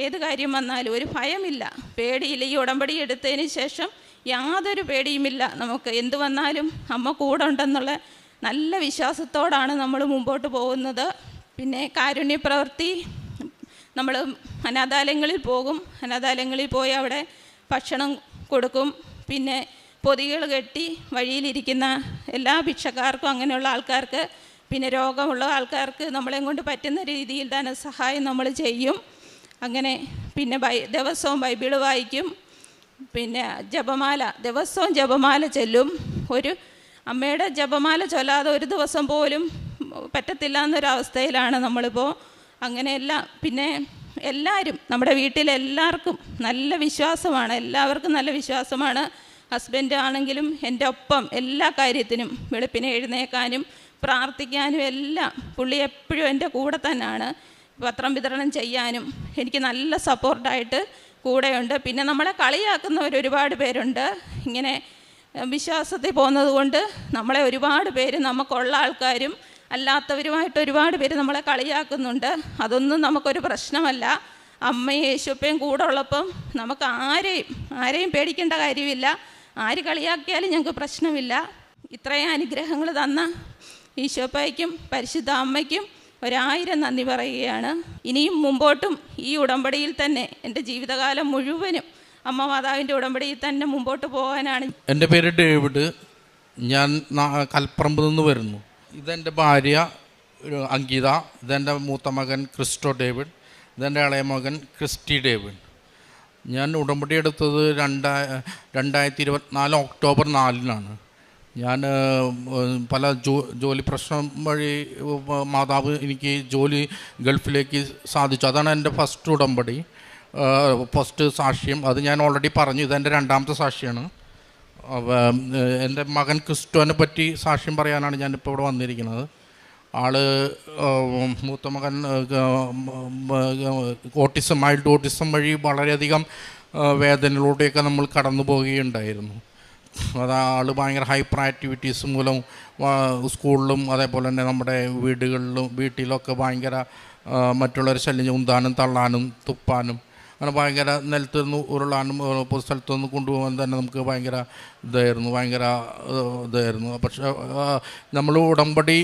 ഏത് കാര്യം വന്നാലും ഒരു ഭയമില്ല, പേടിയില്ല. ഈ ഉടമ്പടി എടുത്തതിന് ശേഷം യാതൊരു പേടിയുമില്ല. നമുക്ക് എന്ത് വന്നാലും അമ്മ കൂടെ ഉണ്ടെന്നുള്ള നല്ല വിശ്വാസത്തോടാണ് നമ്മൾ മുമ്പോട്ട് പോകുന്നത്. പിന്നെ കാരുണ്യപ്രവൃത്തി, നമ്മൾ അനാഥാലയങ്ങളിൽ പോകും, അനാഥാലയങ്ങളിൽ പോയി അവിടെ ഭക്ഷണം കൊടുക്കും. പിന്നെ പൊതികൾ കെട്ടി വഴിയിലിരിക്കുന്ന എല്ലാ ഭിക്ഷക്കാർക്കും, അങ്ങനെയുള്ള ആൾക്കാർക്ക്, പിന്നെ രോഗമുള്ള ആൾക്കാർക്ക് നമ്മളെ കൊണ്ട് പറ്റുന്ന രീതിയിൽ ധനസഹായം നമ്മൾ ചെയ്യും. അങ്ങനെ പിന്നെ ദിവസവും ബൈബിള് വായിക്കും. പിന്നെ ദിവസവും ജപമാല ചൊല്ലും. ഒരു അമ്മയുടെ ജപമാല ചൊല്ലാതെ ഒരു ദിവസം പോലും പറ്റത്തില്ല എന്നൊരവസ്ഥയിലാണ് നമ്മളിപ്പോൾ. അങ്ങനെയെല്ലാം പിന്നെ എല്ലാവരും, നമ്മുടെ വീട്ടിലെല്ലാവർക്കും നല്ല വിശ്വാസമാണ്, എല്ലാവർക്കും നല്ല വിശ്വാസമാണ്. ഹസ്ബൻഡ് ആണെങ്കിലും എൻ്റെ ഒപ്പം എല്ലാ കാര്യത്തിനും, വെളുപ്പിനെ എഴുന്നേക്കാനും പ്രാർത്ഥിക്കാനും എല്ലാം പുള്ളി എപ്പോഴും എൻ്റെ കൂടെ തന്നെയാണ്. പത്രം വിതരണം ചെയ്യാനും എനിക്ക് നല്ല സപ്പോർട്ടായിട്ട് കൂടെയുണ്ട്. പിന്നെ നമ്മളെ കളിയാക്കുന്നവർ ഒരുപാട് പേരുണ്ട്. ഇങ്ങനെ വിശ്വാസത്തിൽ പോകുന്നത് കൊണ്ട് നമ്മളെ ഒരുപാട് പേര്, നമുക്കുള്ള ആൾക്കാരും അല്ലാത്തവരുമായിട്ട് ഒരുപാട് പേര് നമ്മളെ കളിയാക്കുന്നുണ്ട്. അതൊന്നും നമുക്കൊരു പ്രശ്നമല്ല. അമ്മയും യേശുപ്പയും കൂടെ ഉള്ളപ്പം നമുക്ക് ആരെയും പേടിക്കേണ്ട കാര്യമില്ല. ആര് കളിയാക്കിയാലും ഞങ്ങൾക്ക് പ്രശ്നമില്ല. ഇത്രയും അനുഗ്രഹങ്ങൾ തന്ന ഈശോപ്പയ്ക്കും പരിശുദ്ധ അമ്മയ്ക്കും 1000 നന്ദി പറയുകയാണ്. ഇനിയും മുമ്പോട്ടും ഈ ഉടമ്പടിയിൽ തന്നെ എൻ്റെ ജീവിതകാലം മുഴുവനും അമ്മ മാതാവിൻ്റെ ഉടമ്പടിയിൽ തന്നെ മുമ്പോട്ട് പോകാനാണ്. എൻ്റെ പേര് ഡേവിഡ്, ഞാൻ കൽപ്പറമ്പിൽ നിന്ന് വരുന്നു. ഇതെൻ്റെ ഭാര്യ അങ്കിത, ഇതെൻ്റെ മൂത്ത മകൻ ക്രിസ്റ്റോ ഡേവിഡ്, ഇതെൻ്റെ ഇളയ മകൻ ക്രിസ്റ്റി ഡേവിഡ്. ഞാൻ ഉടമ്പടി എടുത്തത് 2024 ഒക്ടോബർ 4-നാണ്. ഞാൻ പല ജോലി പ്രശ്നം വഴി മാതാവ് എനിക്ക് ജോലി ഗൾഫിലേക്ക് സാധിച്ചു. അതാണ് എൻ്റെ ഫസ്റ്റ് ഉടമ്പടി, ഫസ്റ്റ് സാക്ഷ്യം. അത് ഞാൻ ഓൾറെഡി പറഞ്ഞു, ഇതെൻ്റെ 2ാമത്തെ സാക്ഷിയാണ്. എൻ്റെ മകൻ ക്രിസ്റ്റോനെ പറ്റി സാക്ഷ്യം പറയാനാണ് ഞാനിപ്പോൾ ഇവിടെ വന്നിരിക്കുന്നത്. മൂത്ത മകൻ മൈൽഡ് ഓട്ടിസം വഴി വളരെയധികം വേദനയിലൂടെയൊക്കെ നമ്മൾ കടന്നു പോവുകയുണ്ടായിരുന്നു. അത് ആൾ ഭയങ്കര ഹൈപ്പർ ആക്ടിവിറ്റീസ് മൂലം സ്കൂളിലും അതേപോലെ തന്നെ നമ്മുടെ വീട്ടിലൊക്കെ ഭയങ്കര മറ്റുള്ളവരെ ശല്യം, ഉന്താനും തള്ളാനും തുപ്പാനും അങ്ങനെ ഭയങ്കര നിലത്ത് നിന്ന് ഉരുളാനും സ്ഥലത്തു നിന്ന് കൊണ്ടുപോകാൻ തന്നെ നമുക്ക് ഭയങ്കര ഇതായിരുന്നു. പക്ഷേ നമ്മൾ ഉടമ്പടി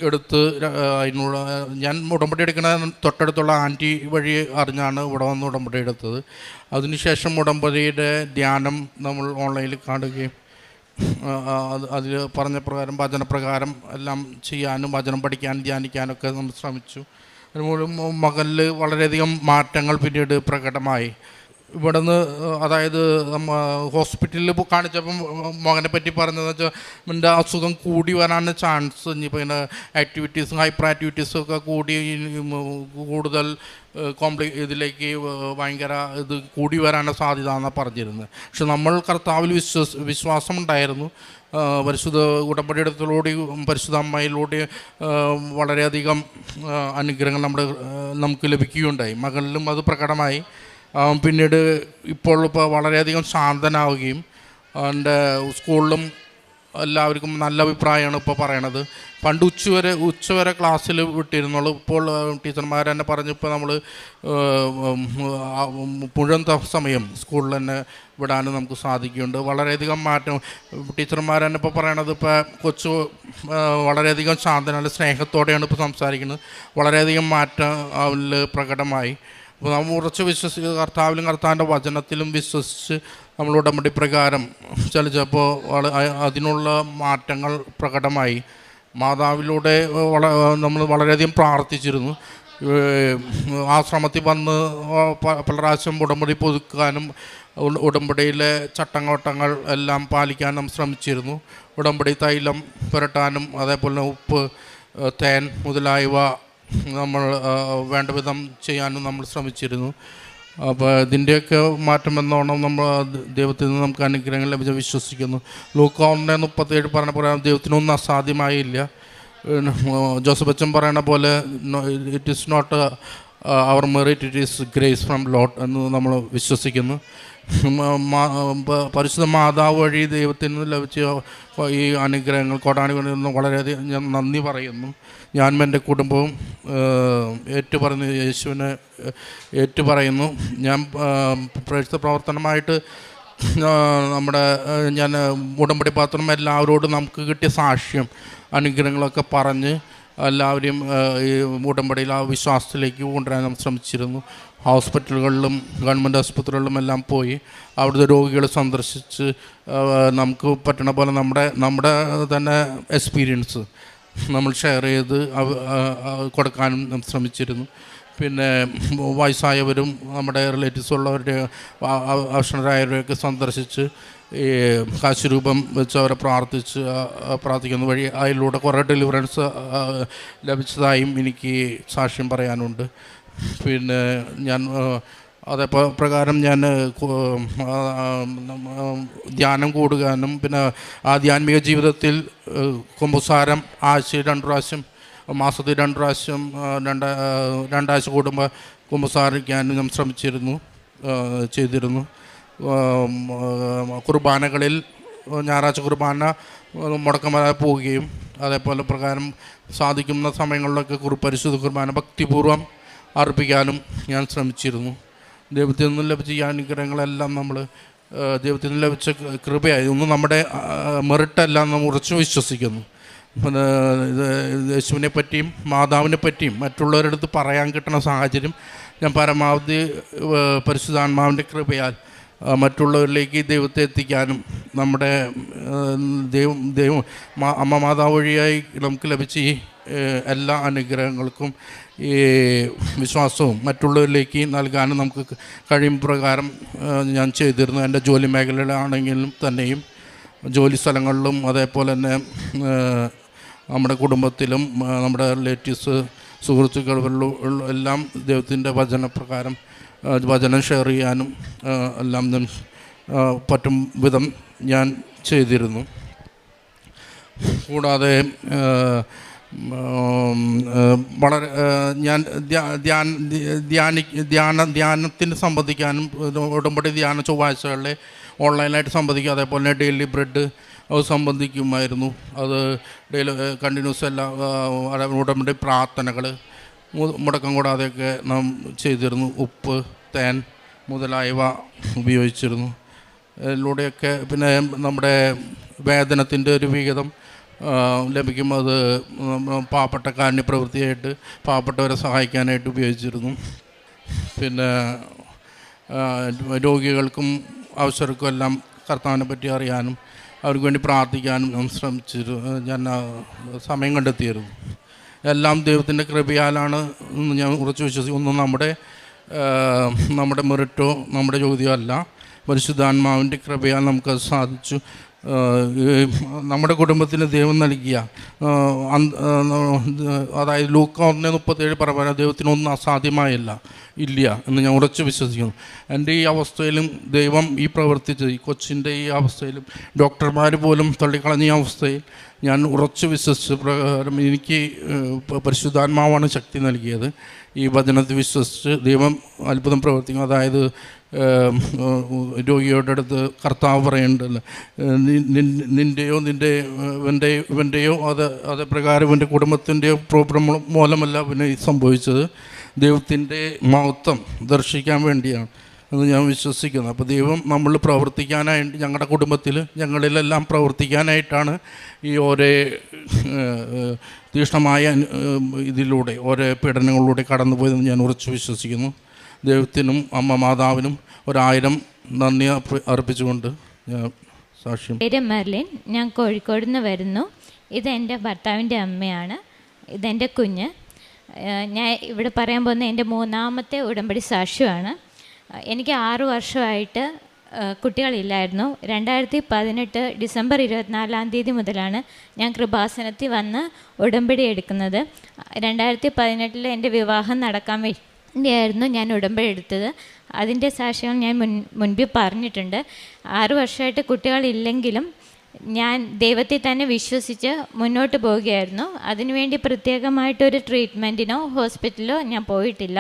എടുത്ത് അതിനുള്ള ഞാൻ ഉടമ്പടി എടുക്കുന്ന തൊട്ടടുത്തുള്ള ആൻറ്റി വഴി അറിഞ്ഞാണ് ഇവിടെ വന്ന് ഉടമ്പടി എടുത്തത്. അതിനുശേഷം ഉടമ്പടിയുടെ ധ്യാനം നമ്മൾ ഓൺലൈനിൽ കാണുകയും അതിൽ പറഞ്ഞ പ്രകാരം വചനപ്രകാരം എല്ലാം ചെയ്യാനും വചനം പഠിക്കാനും ധ്യാനിക്കാനൊക്കെ നമ്മൾ ശ്രമിച്ചു. അതുമൂലം മകനിൽ വളരെയധികം മാറ്റങ്ങൾ പിന്നീട് പ്രകടമായി. ഇവിടെ നിന്ന് അതായത് ഹോസ്പിറ്റലിൽ കാണിച്ചപ്പം മകനെ പറ്റി പറഞ്ഞതെന്ന് വെച്ചാൽ എൻ്റെ അസുഖം കൂടി വരാൻ ചാൻസ്, ഇനിയിപ്പോൾ ഇങ്ങനെ ആക്ടിവിറ്റീസും ഹൈപ്പർ ആക്ടിവിറ്റീസും ഒക്കെ കൂടുതൽ ഇതിലേക്ക് ഭയങ്കര ഇത് കൂടി വരാനുള്ള സാധ്യത എന്നാണ് പറഞ്ഞിരുന്നത്. പക്ഷെ നമ്മൾ കർത്താവിൽ വിശ്വാസമുണ്ടായിരുന്നു. പരിശുദ്ധ ഉടമ്പടിയെടുത്തലോടെ പരിശുദ്ധ അമ്മയിലൂടെ വളരെയധികം അനുഗ്രഹങ്ങൾ നമുക്ക് ലഭിക്കുകയുണ്ടായി. മകളിലും അത് പ്രകടമായി. പിന്നീട് ഇപ്പോൾ വളരെയധികം ശാന്തനാവുകയും എൻ്റെ സ്കൂളിലും എല്ലാവർക്കും നല്ല അഭിപ്രായമാണ് ഇപ്പോൾ പറയണത്. പണ്ട് ഉച്ചവരെ ക്ലാസ്സിൽ വിട്ടിരുന്നുള്ളൂ. ഇപ്പോൾ ടീച്ചർമാർ തന്നെ പറഞ്ഞപ്പോൾ നമ്മൾ മുഴുവൻ സമയം സ്കൂളിൽ തന്നെ വിടാനും നമുക്ക് സാധിക്കുന്നുണ്ട്. വളരെയധികം മാറ്റം ടീച്ചർമാർ തന്നെ ഇപ്പോൾ പറയണത്, ഇപ്പോൾ വളരെയധികം ശാന്തനാണ്, സ്നേഹത്തോടെയാണ് ഇപ്പോൾ സംസാരിക്കുന്നത്. വളരെയധികം മാറ്റം അതിൽ പ്രകടമായി. അപ്പോൾ നമ്മൾ ഉറച്ച് കർത്താവിലും കർത്താവിൻ്റെ വചനത്തിലും വിശ്വസിച്ച് നമ്മൾ ഉടമ്പടി പ്രകാരം ചലിച്ചപ്പോൾ അതിനുള്ള മാറ്റങ്ങൾ പ്രകടമായി. മാതാവിലൂടെ നമ്മൾ വളരെയധികം പ്രാർത്ഥിച്ചിരുന്നു. ആശ്രമത്തിൽ വന്ന് പല പ്രാവശ്യം ഉടമ്പടി പുതുക്കാനും ഉടമ്പടിയിലെ ചട്ടങ്ങൾ എല്ലാം പാലിക്കാൻ നാം ശ്രമിച്ചിരുന്നു. ഉടമ്പടി തൈലം പുരട്ടാനും അതേപോലെ ഉപ്പ്, തേൻ മുതലായവ നമ്മൾ വേണ്ട വിധം ചെയ്യാനും നമ്മൾ ശ്രമിച്ചിരുന്നു. അപ്പോൾ ഇതിൻ്റെയൊക്കെ മാറ്റം എന്നോണം നമ്മൾ ദൈവത്തിൽ നിന്ന് നമുക്ക് അനുഗ്രഹങ്ങൾ ലഭിച്ച വിശ്വസിക്കുന്നു. ലൂക്ക 1:37 പറഞ്ഞ പ്രകാരം ദൈവത്തിനൊന്നും അസാധ്യമായില്ല. ജോസഫ് അച്ഛൻ പറയണ പോലെ it is not our merit, it is grace from Lord എന്ന് നമ്മൾ വിശ്വസിക്കുന്നു. പരിശുദ്ധ മാതാവ് വഴി ദൈവത്തിൽ നിന്ന് ലഭിച്ച ഈ അനുഗ്രഹങ്ങൾ കൊടാനുകൊണ്ട് വളരെയധികം ഞാൻ നന്ദി പറയുന്നു. ഞാനും എൻ്റെ കുടുംബവും ഏറ്റുപറയുന്നു, യേശുവിനെ ഏറ്റുപറയുന്നു. ഞാൻ പ്രേക്ഷിത പ്രവർത്തനമായിട്ട് ഞാൻ ഉടമ്പടി പാത്രം എല്ലാവരോടും നമുക്ക് കിട്ടിയ സാക്ഷ്യം അനുഗ്രഹങ്ങളൊക്കെ പറഞ്ഞ് എല്ലാവരെയും ഈ ഉടമ്പടിയിൽ ആ വിശ്വാസത്തിലേക്ക് കൊണ്ടുവരാൻ നമ്മൾ ശ്രമിച്ചിരുന്നു. ഹോസ്പിറ്റലുകളിലും ഗവൺമെൻറ് ആശുപത്രികളിലും എല്ലാം പോയി അവിടുത്തെ രോഗികളെ സന്ദർശിച്ച് നമുക്ക് പറ്റണ പോലെ നമ്മുടെ തന്നെ എക്സ്പീരിയൻസ് നമ്മൾ ഷെയർ ചെയ്ത് കൊടുക്കാനും നമ്മൾ ശ്രമിച്ചിരുന്നു. പിന്നെ വയസ്സായവരും നമ്മുടെ റിലേറ്റീവ്സ് ഉള്ളവരുടെ അവശരായവരെയൊക്കെ സന്ദർശിച്ച് ഈ കാശുരൂപം വെച്ച് അവരെ പ്രാർത്ഥിക്കുന്ന വഴി അതിലൂടെ കുറേ ഡെലിവറൻസ് ലഭിച്ചതായും എനിക്ക് സാക്ഷ്യം പറയാനുണ്ട്. പിന്നെ ഞാൻ അതേ പ്രകാരം ഞാൻ ധ്യാനം കൂടുവാനും പിന്നെ ആധ്യാത്മിക ജീവിതത്തിൽ കുമ്പസാരം ആഴ്ചയിൽ 2 പ്രാവശ്യം, മാസത്തിൽ 2 പ്രാവശ്യം, രണ്ടാഴ്ച കൂടുമ്പോൾ കുമ്പസാരിക്കാനും ഞാൻ ചെയ്തിരുന്നു. കുർബാനകളിൽ ഞായറാഴ്ച കുർബാന മുടക്കമാതെ പോവുകയും അതേപോലെ പ്രകാരം സാധിക്കുന്ന സമയങ്ങളിലൊക്കെ പരിശുദ്ധ കുർബാന ഭക്തിപൂർവ്വം അർപ്പിക്കാനും ഞാൻ ശ്രമിച്ചിരുന്നു. ദൈവത്തിൽ നിന്ന് ലഭിച്ച ഈ അനുഗ്രഹങ്ങളെല്ലാം നമ്മൾ ദൈവത്തിൽ നിന്ന് ലഭിച്ച കൃപയായി. ഒന്നും നമ്മുടെ മെറിറ്റല്ല എന്ന് ഉറച്ചു വിശ്വസിക്കുന്നു. പിന്നെ യേശുവിനെ പറ്റിയും മാതാവിനെ പറ്റിയും മറ്റുള്ളവരുടെ അടുത്ത് പറയാൻ കിട്ടുന്ന സാഹചര്യം ഞാൻ പരമാവധി പരിശുദ്ധാത്മാവിൻ്റെ കൃപയാൽ മറ്റുള്ളവരിലേക്ക് ദൈവത്തെ എത്തിക്കാനും നമ്മുടെ അമ്മ മാതാവ് വഴിയായി നമുക്ക് ലഭിച്ച ഈ എല്ലാ അനുഗ്രഹങ്ങൾക്കും ഈ വിശ്വാസവും മറ്റുള്ളവരിലേക്ക് നൽകാനും നമുക്ക് കഴിയും പ്രകാരം ഞാൻ ചെയ്തിരുന്നു. എൻ്റെ ജോലി മേഖലയിലാണെങ്കിലും തന്നെയും ജോലി സ്ഥലങ്ങളിലും അതേപോലെ തന്നെ നമ്മുടെ കുടുംബത്തിലും നമ്മുടെ റിലേറ്റീവ്സ് സുഹൃത്തുക്കളിലും എല്ലാം ദൈവത്തിൻ്റെ വചനപ്രകാരം വചനം ഷെയർ ചെയ്യാനും എല്ലാം പറ്റും വിധം ഞാൻ ചെയ്തിരുന്നു. കൂടാതെ വളരെ ഞാൻ ധ്യാനത്തിന് സംബന്ധിക്കാനും ഉടമ്പടി ധ്യാന ചൊവ്വാഴ്ചകളിൽ ഓൺലൈനായിട്ട് സംബന്ധിക്കും. അതേപോലെ തന്നെ ഡെയിലി ബ്രെഡ് അത് സംബന്ധിക്കുമായിരുന്നു. അത് ഡെയിലി കണ്ടിന്യൂസ് എല്ലാം ഉടമ്പടി പ്രാർത്ഥനകൾ മുടക്കം കൂടാതെയൊക്കെ നാം ചെയ്തിരുന്നു. ഉപ്പ്, തേൻ മുതലായവ ഉപയോഗിച്ചിരുന്നു. ഇതിലൂടെയൊക്കെ പിന്നെ നമ്മുടെ വേതനത്തിൻ്റെ ഒരു വിഹിതം ലഭിക്കുമ്പോൾ അത് പാവപ്പെട്ട കാരുണ്യപ്രവൃത്തിയായിട്ട് പാവപ്പെട്ടവരെ സഹായിക്കാനായിട്ട് ഉപയോഗിച്ചിരുന്നു. പിന്നെ രോഗികൾക്കും അവസരക്കും എല്ലാം കർത്താവിനെ പറ്റി അറിയാനും അവർക്ക് വേണ്ടി പ്രാർത്ഥിക്കാനും ഞാൻ സമയം കണ്ടെത്തിയിരുന്നു. എല്ലാം ദൈവത്തിൻ്റെ കൃപയാലാണ് എന്ന് ഞാൻ ഉറച്ചു വിശ്വസിക്കുന്നു. ഒന്നും നമ്മുടെ മെറിറ്റോ നമ്മുടെ യോഗ്യതയോ അല്ല, പരിശുദ്ധാത്മാവിൻ്റെ കൃപയാൽ നമുക്കത് സാധിച്ചു. നമ്മുടെ കുടുംബത്തിന് ദൈവം നൽകിയ അതായത് ലൂക്ക 1:37 പറയുന്നത് ദൈവത്തിനൊന്നും അസാധ്യമായില്ല ഇല്ല എന്ന് ഞാൻ ഉറച്ചു വിശ്വസിക്കുന്നു. എൻ്റെ ഈ അവസ്ഥയിലും ദൈവം ഈ പ്രവർത്തിച്ചത്, ഈ കൊച്ചിൻ്റെ ഈ അവസ്ഥയിലും ഡോക്ടർമാർ പോലും തള്ളിക്കളഞ്ഞ ഈ അവസ്ഥയിൽ ഞാൻ ഉറച്ചു വിശ്വസിച്ച പ്രകാരം എനിക്ക് പരിശുദ്ധാത്മാവാണ് ശക്തി നൽകിയത്. ഈ വചനത്തിൽ വിശ്വസിച്ച് ദൈവം അത്ഭുതം പ്രവർത്തിക്കും. അതായത് രോഗിയുടെ അടുത്ത് കർത്താവ് പറയേണ്ടല്ലോ, നിൻ്റെയോ ഇവൻ്റെയോ അത് പ്രകാരം ഇവൻ്റെ കുടുംബത്തിൻ്റെയോ പ്രോബ്ലം മൂലമല്ല പിന്നെ സംഭവിച്ചത്, ദൈവത്തിൻ്റെ മഹത്വം ദർശിക്കാൻ വേണ്ടിയാണ് എന്ന് ഞാൻ വിശ്വസിക്കുന്നു. അപ്പോൾ ദൈവം നമ്മൾ പ്രവർത്തിക്കാനായിട്ട് ഞങ്ങളുടെ കുടുംബത്തിൽ ഞങ്ങളിലെല്ലാം പ്രവർത്തിക്കാനായിട്ടാണ് ഈ ഓരോ തീക്ഷ്ണമായ ഇതിലൂടെ ഓരോ പീഡനങ്ങളിലൂടെ കടന്നുപോയതെന്ന് ഞാൻ ഉറച്ചു വിശ്വസിക്കുന്നു. ദൈവത്തിനും അമ്മ മാതാവിനും 1000 നന്ദി അർപ്പിച്ചുകൊണ്ട് ഞാൻ സാക്ഷ്യം. പേര് മെർലിൻ, ഞാൻ കോഴിക്കോട് നിന്ന് വരുന്നു. ഇതെൻ്റെ ഭർത്താവിൻ്റെ അമ്മയാണ്, ഇതെൻ്റെ കുഞ്ഞ്. ഞാൻ ഇവിടെ പറയാൻ പോകുന്ന എൻ്റെ 3ാമത്തെ ഉടമ്പടി സാക്ഷ്യമാണ്. എനിക്ക് 6 വർഷമായിട്ട് കുട്ടികളില്ലായിരുന്നു. 2018 ഡിസംബർ 24 മുതലാണ് ഞാൻ കൃപാസനത്തിൽ വന്ന് ഉടമ്പടി എടുക്കുന്നത്. 2018 എൻ്റെ വിവാഹം നടക്കാൻ വേണ്ടിയായിരുന്നു ഞാൻ ഉടമ്പടി എടുത്തത്. അതിൻ്റെ സാക്ഷ്യങ്ങൾ ഞാൻ മുൻപിൽ പറഞ്ഞിട്ടുണ്ട്. 6 വർഷമായിട്ട് കുട്ടികളില്ലെങ്കിലും ഞാൻ ദൈവത്തിൽ തന്നെ വിശ്വസിച്ച് മുന്നോട്ട് പോവുകയായിരുന്നു. അതിനുവേണ്ടി പ്രത്യേകമായിട്ടൊരു ട്രീറ്റ്മെൻറ്റിനോ ഹോസ്പിറ്റലിലോ ഞാൻ പോയിട്ടില്ല.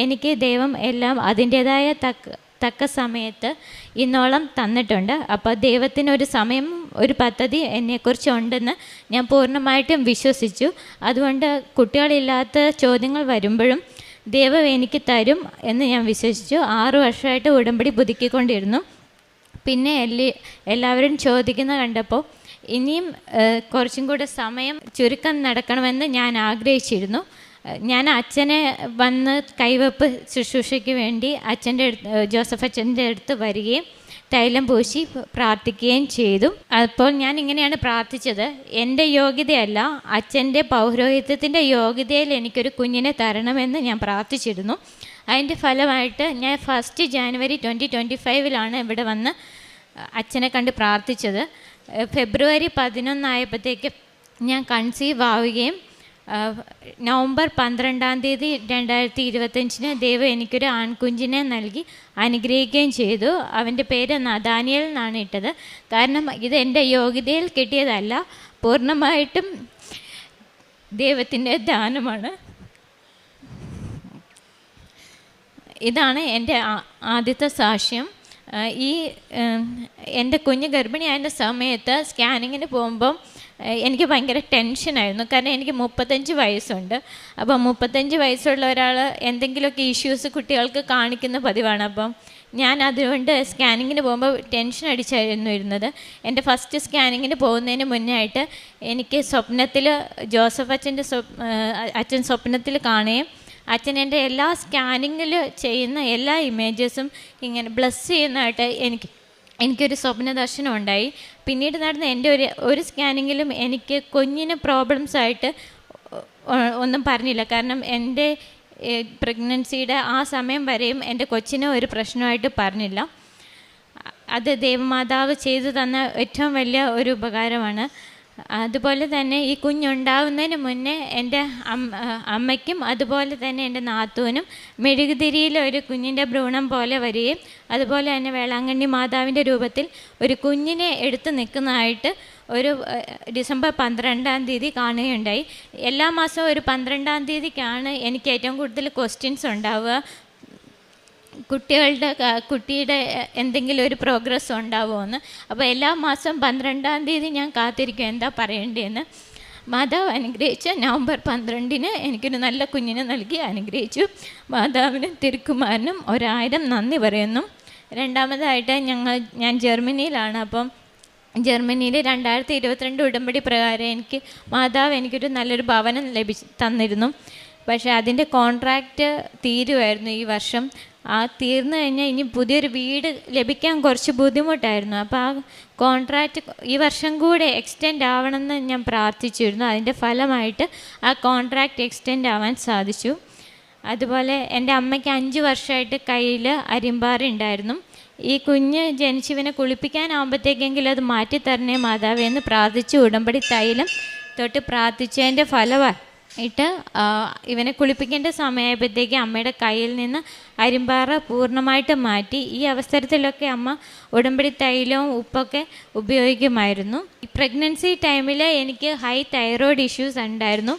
എനിക്ക് ദൈവം എല്ലാം അതിൻ്റേതായ തക്ക സമയത്ത് ഇന്നോളം തന്നിട്ടുണ്ട്. അപ്പോൾ ദൈവത്തിനൊരു സമയം, ഒരു പദ്ധതി എന്നെക്കുറിച്ച് ഉണ്ടെന്ന് ഞാൻ പൂർണ്ണമായിട്ടും വിശ്വസിച്ചു. അതുകൊണ്ട് കുട്ടികളില്ലാത്ത ചോദ്യങ്ങൾ വരുമ്പോഴും ദൈവം എനിക്ക് തരും എന്ന് ഞാൻ വിശ്വസിച്ചു. 6 വർഷമായിട്ട് ഉടമ്പടി പുതുക്കിക്കൊണ്ടിരുന്നു. പിന്നെ എല്ലാവരും ചോദിക്കുന്ന കണ്ടപ്പോൾ ഇനിയും കുറച്ചും കൂടെ സമയം ചുരുക്കം നടക്കണമെന്ന് ഞാൻ ആഗ്രഹിച്ചിരുന്നു. ഞാൻ അച്ഛനെ വന്ന് കൈവെപ്പ് ശുശ്രൂഷയ്ക്ക് വേണ്ടി ജോസഫ് അച്ഛൻ്റെ അടുത്ത് വരികയും തൈലം പൂശി പ്രാർത്ഥിക്കുകയും ചെയ്തു. അപ്പോൾ ഞാൻ ഇങ്ങനെയാണ് പ്രാർത്ഥിച്ചത്: എൻ്റെ യോഗ്യതയല്ല, അച്ഛൻ്റെ പൗരോഹിത്യത്തിൻ്റെ യോഗ്യതയിൽ എനിക്കൊരു കുഞ്ഞിനെ തരണമെന്ന് ഞാൻ പ്രാർത്ഥിച്ചിരുന്നു. അതിൻ്റെ ഫലമായിട്ട് ഞാൻ 1 ജാനുവരി 2025 ഇവിടെ വന്ന് അച്ഛനെ കണ്ട് പ്രാർത്ഥിച്ചത്. ഫെബ്രുവരി 11 ആയപ്പോഴത്തേക്ക് ഞാൻ കൺസീവ് ആവുകയും നവംബർ 12 2025 ദൈവം എനിക്കൊരു ആൺകുഞ്ഞിനെ നൽകി അനുഗ്രഹിക്കുകയും ചെയ്തു. അവൻ്റെ പേര് നഥാനിയേൽ എന്നാണ് ഇട്ടത്. കാരണം ഇത് എൻ്റെ യോഗ്യതയിൽ കിട്ടിയതല്ല, പൂർണ്ണമായിട്ടും ദൈവത്തിൻ്റെ ദാനമാണ്. ഇതാണ് എൻ്റെ ആദ്യത്തെ സാക്ഷ്യം. എൻ്റെ കുഞ്ഞ് ഗർഭിണിയായ സമയത്ത് സ്കാനിങ്ങിന് പോകുമ്പം എനിക്ക് ഭയങ്കര ടെൻഷനായിരുന്നു. കാരണം എനിക്ക് 35 വയസ്സുണ്ട്. അപ്പോൾ 35 വയസ്സുള്ള ഒരാൾ എന്തെങ്കിലുമൊക്കെ ഇഷ്യൂസ് കുട്ടികൾക്ക് കാണിക്കുന്ന പതിവാണ്. അപ്പം ഞാൻ അതുകൊണ്ട് സ്കാനിങ്ങിന് പോകുമ്പോൾ ടെൻഷൻ അടിച്ചായിരുന്നു ഇരുന്നത്. എൻ്റെ ഫസ്റ്റ് സ്കാനിങ്ങിന് പോകുന്നതിന് മുന്നേ ആയിട്ട് എനിക്ക് സ്വപ്നത്തിൽ ജോസഫ് അച്ഛൻ സ്വപ്നത്തിൽ കാണുകയും അച്ഛൻ എൻ്റെ എല്ലാ സ്കാനിങ്ങിൽ ചെയ്യുന്ന എല്ലാ ഇമേജസും ഇങ്ങനെ ബ്ലസ് ചെയ്യുന്നതായിട്ട് എനിക്കൊരു സ്വപ്ന ദർശനം ഉണ്ടായി. പിന്നീട് നടന്ന എൻ്റെ ഒരു സ്കാനിങ്ങിലും എനിക്ക് കുഞ്ഞിന് പ്രോബ്ലംസ് ആയിട്ട് ഒന്നും പറഞ്ഞില്ല. കാരണം എൻ്റെ പ്രഗ്നൻസിയുടെ ആ സമയം വരെയും എൻ്റെ കൊച്ചിന് ഒരു പ്രശ്നമായിട്ട് പറഞ്ഞില്ല. അത് ദേവമാതാവ് ചെയ്തു തന്ന ഏറ്റവും വലിയ ഒരു ഉപകാരമാണ്. അതുപോലെ തന്നെ ഈ കുഞ്ഞുണ്ടാവുന്നതിന് മുന്നേ എൻ്റെ അമ്മയ്ക്കും അതുപോലെ തന്നെ എൻ്റെ നാത്തൂനും മെഴുകുതിരിയിൽ ഒരു കുഞ്ഞിൻ്റെ ഭ്രൂണം പോലെ വരികയും അതുപോലെ തന്നെ വേളാങ്കണ്ണി മാതാവിൻ്റെ രൂപത്തിൽ ഒരു കുഞ്ഞിനെ എടുത്ത് നിൽക്കുന്നതായിട്ട് ഒരു ഡിസംബർ 12-ാം തീയതി കാണുകയുണ്ടായി. എല്ലാ മാസവും ഒരു 12-ാം തീയതിക്കാണ് എനിക്ക് ഏറ്റവും കൂടുതൽ ക്വസ്റ്റ്യൻസ് ഉണ്ടാവുക. കുട്ടിയുടെ എന്തെങ്കിലും ഒരു പ്രോഗ്രസ് ഉണ്ടാവുമെന്ന്. അപ്പോൾ എല്ലാ മാസവും 12-ാം തീയതി ഞാൻ കാത്തിരിക്കും എന്താ പറയേണ്ടതെന്ന്. മാതാവ് അനുഗ്രഹിച്ച നവംബർ 12-ന് എനിക്കൊരു നല്ല കുഞ്ഞിനെ നൽകി അനുഗ്രഹിച്ചു. മാതാവിനും തിരുക്കുമാരനും 1000 നന്ദി പറയുന്നു. രണ്ടാമതായിട്ട് ഞാൻ ജർമ്മനിയിലാണ്. അപ്പം ജർമ്മനിയിൽ 2022 ഉടമ്പടി പ്രകാരം എനിക്കൊരു നല്ലൊരു ഭവനം തന്നിരുന്നു. പക്ഷേ അതിൻ്റെ കോൺട്രാക്റ്റ് തീരുമായിരുന്നു ഈ വർഷം. തീർന്നു കഴിഞ്ഞാൽ ഇനി പുതിയൊരു വീട് ലഭിക്കാൻ കുറച്ച് ബുദ്ധിമുട്ടായിരുന്നു. അപ്പോൾ ആ കോൺട്രാക്റ്റ് ഈ വർഷം കൂടെ എക്സ്റ്റെൻഡ് ആവണമെന്ന് ഞാൻ പ്രാർത്ഥിച്ചിരുന്നു. അതിൻ്റെ ഫലമായിട്ട് ആ കോൺട്രാക്റ്റ് എക്സ്റ്റെൻഡ് ആവാൻ സാധിച്ചു. അതുപോലെ എൻ്റെ അമ്മയ്ക്ക് 5 വർഷമായിട്ട് കയ്യിൽ അരിമ്പാറ ഉണ്ടായിരുന്നു. ഈ കുഞ്ഞ് ജനിച്ചവനെ കുളിപ്പിക്കാനാകുമ്പോഴത്തേക്കെങ്കിലും അത് മാറ്റിത്തരണേ മാതാവേ എന്ന് പ്രാർത്ഥിച്ചു. ഉടമ്പടി തൈലം തൊട്ട് പ്രാർത്ഥിച്ചതിൻ്റെ ഫലമായിട്ട് ഇവനെ കുളിപ്പിക്കേണ്ട സമയമായപ്പോഴത്തേക്ക് അമ്മയുടെ കയ്യിൽ നിന്ന് അരിമ്പാറ പൂർണ്ണമായിട്ട് മാറ്റി. ഈ അവസരത്തിലൊക്കെ അമ്മ ഉടമ്പടി തൈലവും ഉപ്പൊക്കെ ഉപയോഗിക്കുമായിരുന്നു. ഈ പ്രഗ്നൻസി ടൈമിൽ എനിക്ക് ഹൈ തൈറോയ്ഡ് ഇഷ്യൂസ് ഉണ്ടായിരുന്നു.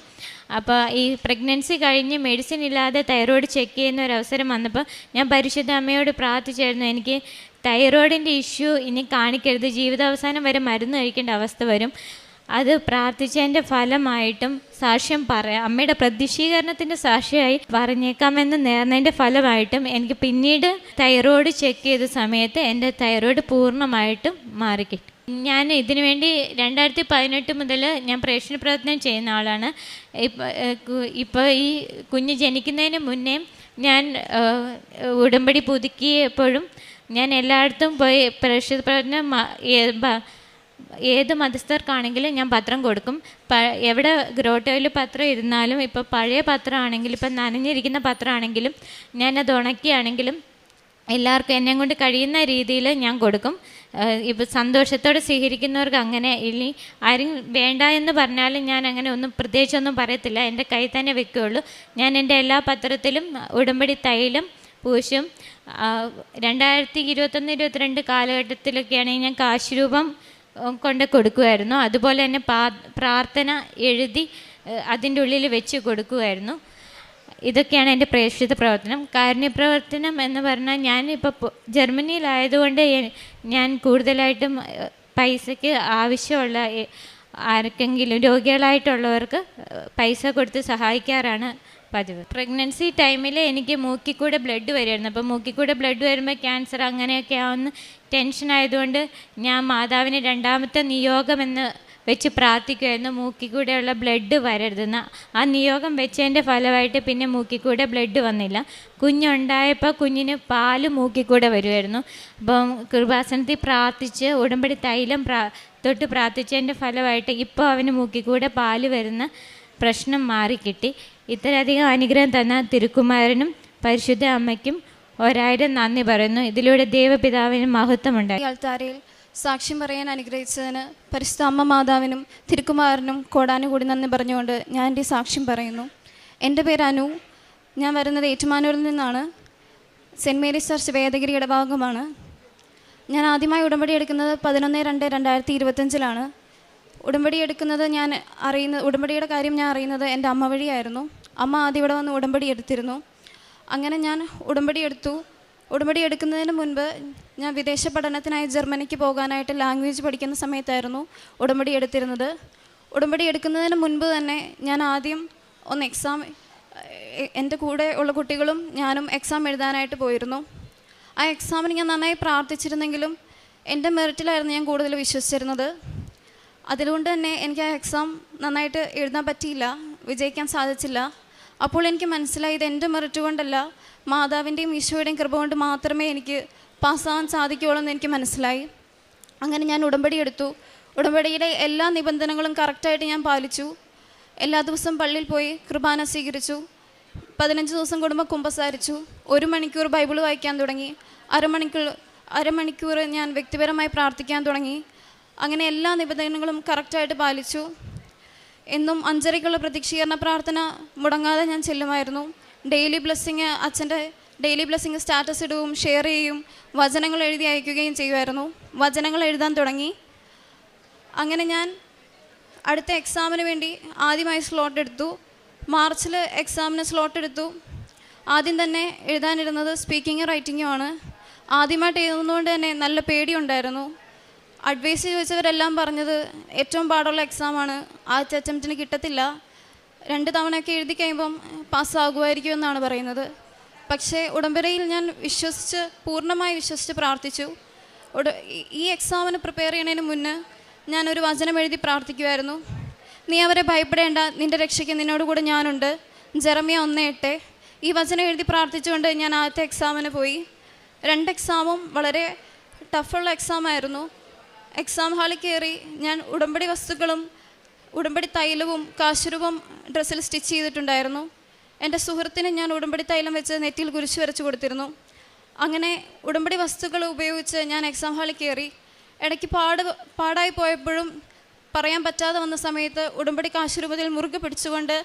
അപ്പോൾ ഈ പ്രഗ്നൻസി കഴിഞ്ഞ് മെഡിസിൻ ഇല്ലാതെ തൈറോയ്ഡ് ചെക്ക് ചെയ്യുന്ന ഒരു അവസരം വന്നപ്പോൾ ഞാൻ പരിശുദ്ധ അമ്മയോട് പ്രാർത്ഥിച്ചായിരുന്നു, എനിക്ക് തൈറോയ്ഡിൻ്റെ ഇഷ്യൂ ഇനി കാണിക്കരുത്, ജീവിതാവസാനം വരെ മരുന്ന് കഴിക്കേണ്ട അവസ്ഥ വരും. അത് പ്രാർത്ഥിച്ചതിൻ്റെ ഫലമായിട്ടും സാക്ഷ്യം അമ്മയുടെ പ്രതിഷ്ഠീകരണത്തിൻ്റെ സാക്ഷിയായി പറഞ്ഞേക്കാമെന്ന് നേർന്നതിൻ്റെ ഫലമായിട്ടും എനിക്ക് പിന്നീട് തൈറോയ്ഡ് ചെക്ക് ചെയ്ത സമയത്ത് എൻ്റെ തൈറോയ്ഡ് പൂർണ്ണമായിട്ടും മാറിക്കിട്ടി. ഞാൻ ഇതിനു വേണ്ടി 2018 മുതൽ ഞാൻ പ്രേക്ഷണ പ്രവർത്തനം ചെയ്യുന്ന ആളാണ്. ഇപ്പോൾ ഈ കുഞ്ഞ് ജനിക്കുന്നതിന് മുന്നേ ഞാൻ ഉടമ്പടി പുതുക്കിയപ്പോഴും ഞാൻ എല്ലായിടത്തും പോയി പ്രേക്ഷണ പ്രവർത്തനം ഏത് മതസ്ഥർക്കാണെങ്കിലും ഞാൻ പത്രം കൊടുക്കും. എവിടെ ഗ്രോട്ടോയിൽ പത്രം ഇരുന്നാലും, ഇപ്പോൾ പഴയ പത്രമാണെങ്കിലും ഇപ്പം നനഞ്ഞിരിക്കുന്ന പത്രമാണെങ്കിലും ഞാനത് ഉണക്കിയാണെങ്കിലും എല്ലാവർക്കും എന്നെ കൊണ്ട് കഴിയുന്ന രീതിയിൽ ഞാൻ കൊടുക്കും. ഇപ്പോൾ സന്തോഷത്തോടെ സ്വീകരിക്കുന്നവർക്ക് അങ്ങനെ. ഇനി ആരും വേണ്ട എന്ന് പറഞ്ഞാലും ഞാൻ അങ്ങനെ ഒന്നും പ്രത്യേകിച്ചൊന്നും പറയത്തില്ല, എൻ്റെ കയ്യിൽ തന്നെ വെക്കുകയുള്ളൂ. ഞാൻ എൻ്റെ എല്ലാ പത്രത്തിലും ഉടമ്പടി തൈലം പൂശും. 2021-22 കാലഘട്ടത്തിലൊക്കെയാണെങ്കിൽ ഞാൻ കാശുരൂപം കൊണ്ട് കൊടുക്കുമായിരുന്നു. അതുപോലെ തന്നെ പ്രാർത്ഥന എഴുതി അതിൻ്റെ ഉള്ളിൽ വെച്ച് കൊടുക്കുമായിരുന്നു. ഇതൊക്കെയാണ് എൻ്റെ പ്രേക്ഷിത പ്രവർത്തനം. കാരുണ്യപ്രവർത്തനം എന്ന് പറഞ്ഞാൽ ഞാനിപ്പോൾ ജർമ്മനിയിലായതുകൊണ്ട് ഞാൻ കൂടുതലായിട്ടും പൈസയ്ക്ക് ആവശ്യമുള്ള ആർക്കെങ്കിലും രോഗികളായിട്ടുള്ളവർക്ക് പൈസ കൊടുത്ത് സഹായിക്കാറാണ് പതിവ്. പ്രഗ്നൻസി ടൈമിൽ എനിക്ക് മൂക്കിക്കൂടെ ബ്ലഡ് വരുമായിരുന്നു. അപ്പോൾ മൂക്കിക്കൂടെ ബ്ലഡ് വരുമ്പോൾ ക്യാൻസർ അങ്ങനെയൊക്കെ ആവുന്ന ടെൻഷനായതുകൊണ്ട് ഞാൻ മാതാവിന് 2ാമത്തെ നിയോഗമെന്ന് വെച്ച് പ്രാർത്ഥിക്കുമായിരുന്നു, മൂക്കിക്കൂടെയുള്ള ബ്ലഡ് വരരുതെന്ന്. ആ നിയോഗം വെച്ചതിൻ്റെ ഫലമായിട്ട് പിന്നെ മൂക്കിക്കൂടെ ബ്ലഡ് വന്നില്ല. കുഞ്ഞുണ്ടായപ്പോൾ കുഞ്ഞിന് പാല് മൂക്കിക്കൂടെ വരുമായിരുന്നു. അപ്പം കൃപാസനത്തിൽ പ്രാർത്ഥിച്ച് ഉടമ്പടി തൈലം തൊട്ട് പ്രാർത്ഥിച്ചതിൻ്റെ ഫലമായിട്ട് ഇപ്പോൾ അവന് മൂക്കിക്കൂടെ പാല് വരുന്ന പ്രശ്നം മാറിക്കിട്ടി. ഇത്രയധികം അനുഗ്രഹം തന്ന തിരുക്കുമാരനും പരിശുദ്ധ അമ്മയ്ക്കും 1000 നന്ദി പറയുന്നു. ഇതിലൂടെ ദൈവപിതാവിനും മഹത്വമുണ്ടായി. അൾത്താരയിൽ സാക്ഷ്യം പറയാൻ അനുഗ്രഹിച്ചതിന് പരിശുദ്ധ അമ്മ മാതാവിനും തിരുക്കുമാരനും കോടാനുകൂടി നന്ദി പറഞ്ഞുകൊണ്ട് ഞാൻ എൻ്റെ സാക്ഷ്യം പറയുന്നു. എൻ്റെ പേര് അനു. ഞാൻ വരുന്നത് ഏറ്റുമാനൂരിൽ നിന്നാണ്. സെൻറ്റ് മേരീസ് ചർച്ച് വേദഗിരി ഇടഭാഗമാണ്. ഞാൻ ആദ്യമായി ഉടമ്പടി എടുക്കുന്നത് 11/2/2025 ഉടമ്പടി എടുക്കുന്നത് ഉടമ്പടിയുടെ കാര്യം ഞാൻ അറിയുന്നത് എൻ്റെ അമ്മ വഴിയായിരുന്നു. അമ്മ ആദ്യം ഇവിടെ വന്ന് ഉടമ്പടി എടുത്തിരുന്നു. അങ്ങനെ ഞാൻ ഉടമ്പടി എടുത്തു. ഉടമ്പടി എടുക്കുന്നതിന് മുൻപ് ഞാൻ വിദേശ പഠനത്തിനായി ജർമ്മനിക്ക് പോകാനായിട്ട് ലാംഗ്വേജ് പഠിക്കുന്ന സമയത്തായിരുന്നു ഉടമ്പടി എടുത്തിരുന്നത്. ഉടമ്പടി എടുക്കുന്നതിന് മുൻപ് തന്നെ ഞാൻ ആദ്യം ഒന്ന് എക്സാം, എൻ്റെ കൂടെ ഉള്ള കുട്ടികളും ഞാനും എക്സാം എഴുതാനായിട്ട് പോയിരുന്നു. ആ എക്സാമിന് ഞാൻ നന്നായി പ്രാർത്ഥിച്ചിരുന്നെങ്കിലും എൻ്റെ മെറിറ്റിലായിരുന്നു ഞാൻ കൂടുതൽ വിശ്വസിച്ചിരുന്നത്. അതുകൊണ്ട് തന്നെ എനിക്ക് ആ എക്സാം നന്നായിട്ട് എഴുതാൻ പറ്റിയില്ല, വിജയിക്കാൻ സാധിച്ചില്ല. അപ്പോൾ എനിക്ക് മനസ്സിലായി ഇത് എൻ്റെ മെറിറ്റ് കൊണ്ടല്ല, മാതാവിൻ്റെയും ഈശോയുടെയും കൃപ കൊണ്ട് മാത്രമേ എനിക്ക് പാസ്സാവാൻ സാധിക്കുകയുള്ളൂ എന്ന് എനിക്ക് മനസ്സിലായി. അങ്ങനെ ഞാൻ ഉടമ്പടി എടുത്തു. ഉടമ്പടിയുടെ എല്ലാ നിബന്ധനകളും കറക്റ്റായിട്ട് ഞാൻ പാലിച്ചു. എല്ലാ ദിവസവും പള്ളിയിൽ പോയി കുർബാന സ്വീകരിച്ചു. 15 ദിവസം കൂടുമ്പോൾ കുമ്പസാരിച്ചു. 1 മണിക്കൂർ ബൈബിൾ വായിക്കാൻ തുടങ്ങി. അരമണിക്കൂർ ഞാൻ വ്യക്തിപരമായി പ്രാർത്ഥിക്കാൻ തുടങ്ങി. അങ്ങനെ എല്ലാ നിബന്ധനകളും കറക്റ്റായിട്ട് പാലിച്ചു. എന്നും 5:30-ക്കുള്ള പ്രതീക്ഷീകരണ പ്രാർത്ഥന മുടങ്ങാതെ ഞാൻ ചെല്ലുമായിരുന്നു. ഡെയിലി ബ്ലെസ്സിങ്, അച്ഛൻ്റെ ഡെയിലി ബ്ലെസ്സിങ് സ്റ്റാറ്റസ് ഇടുകയും ഷെയർ ചെയ്യുകയും വചനങ്ങൾ എഴുതി അയക്കുകയും ചെയ്യുമായിരുന്നു. വചനങ്ങൾ എഴുതാൻ തുടങ്ങി. അങ്ങനെ ഞാൻ അടുത്ത എക്സാമിന് വേണ്ടി ആദ്യമായി സ്ലോട്ട് എടുത്തു. മാർച്ചിൽ എക്സാമിന് സ്ലോട്ട് എടുത്തു. ആദ്യം തന്നെ എഴുതാനിരുന്നത് സ്പീക്കിങ്ങും റൈറ്റിങ്ങും ആണ്. ആദ്യമായിട്ട് എഴുതുന്നതുകൊണ്ട് തന്നെ നല്ല പേടിയുണ്ടായിരുന്നു. അഡ്വൈസ് ചോദിച്ചവരെല്ലാം പറഞ്ഞത് ഏറ്റവും പാടുള്ള എക്സാമാണ്, ആദ്യത്തെ അറ്റംപ്റ്റിന് കിട്ടത്തില്ല, 2 തവണയൊക്കെ എഴുതി കഴിയുമ്പം പാസ്സാകുമായിരിക്കും എന്നാണ് പറയുന്നത്. പക്ഷേ ഉടമ്പടിയിൽ ഞാൻ പൂർണ്ണമായി വിശ്വസിച്ച് പ്രാർത്ഥിച്ചു. ഈ എക്സാമിന് പ്രിപ്പയർ ചെയ്യുന്നതിന് മുന്നേ ഞാനൊരു വചനം എഴുതി പ്രാർത്ഥിക്കുമായിരുന്നു. നീ അവരെ ഭയപ്പെടേണ്ട, നിൻ്റെ രക്ഷയ്ക്ക് നിന്നോട് കൂടെ ഞാനുണ്ട്, ജെറമ്യ 1:8. ഈ വചനം എഴുതി പ്രാർത്ഥിച്ചുകൊണ്ട് ഞാൻ ആദ്യത്തെ എക്സാമിന് പോയി. 2 എക്സാമും വളരെ ടഫുള്ള എക്സാമായിരുന്നു. എക്സാം ഹാളിൽ കയറി ഞാൻ ഉടമ്പടി വസ്തുക്കളും ഉടമ്പടി തൈലവും കാശുരൂപം ഡ്രസ്സിൽ സ്റ്റിച്ച് ചെയ്തിട്ടുണ്ടായിരുന്നു. എൻ്റെ സുഹൃത്തിന് ഞാൻ ഉടമ്പടി തൈലം വെച്ച് നെറ്റിയിൽ കുരിശ് വരച്ചു കൊടുത്തിരുന്നു. അങ്ങനെ ഉടമ്പടി വസ്തുക്കൾ ഉപയോഗിച്ച് ഞാൻ എക്സാം ഹാളിൽ കയറി. ഇടയ്ക്ക് പാടായി പോയപ്പോഴും പറയാൻ പറ്റാതെ വന്ന സമയത്ത് ഉടമ്പടി കാശുരൂപത്തിൽ മുറുകെ പിടിച്ചുകൊണ്ട്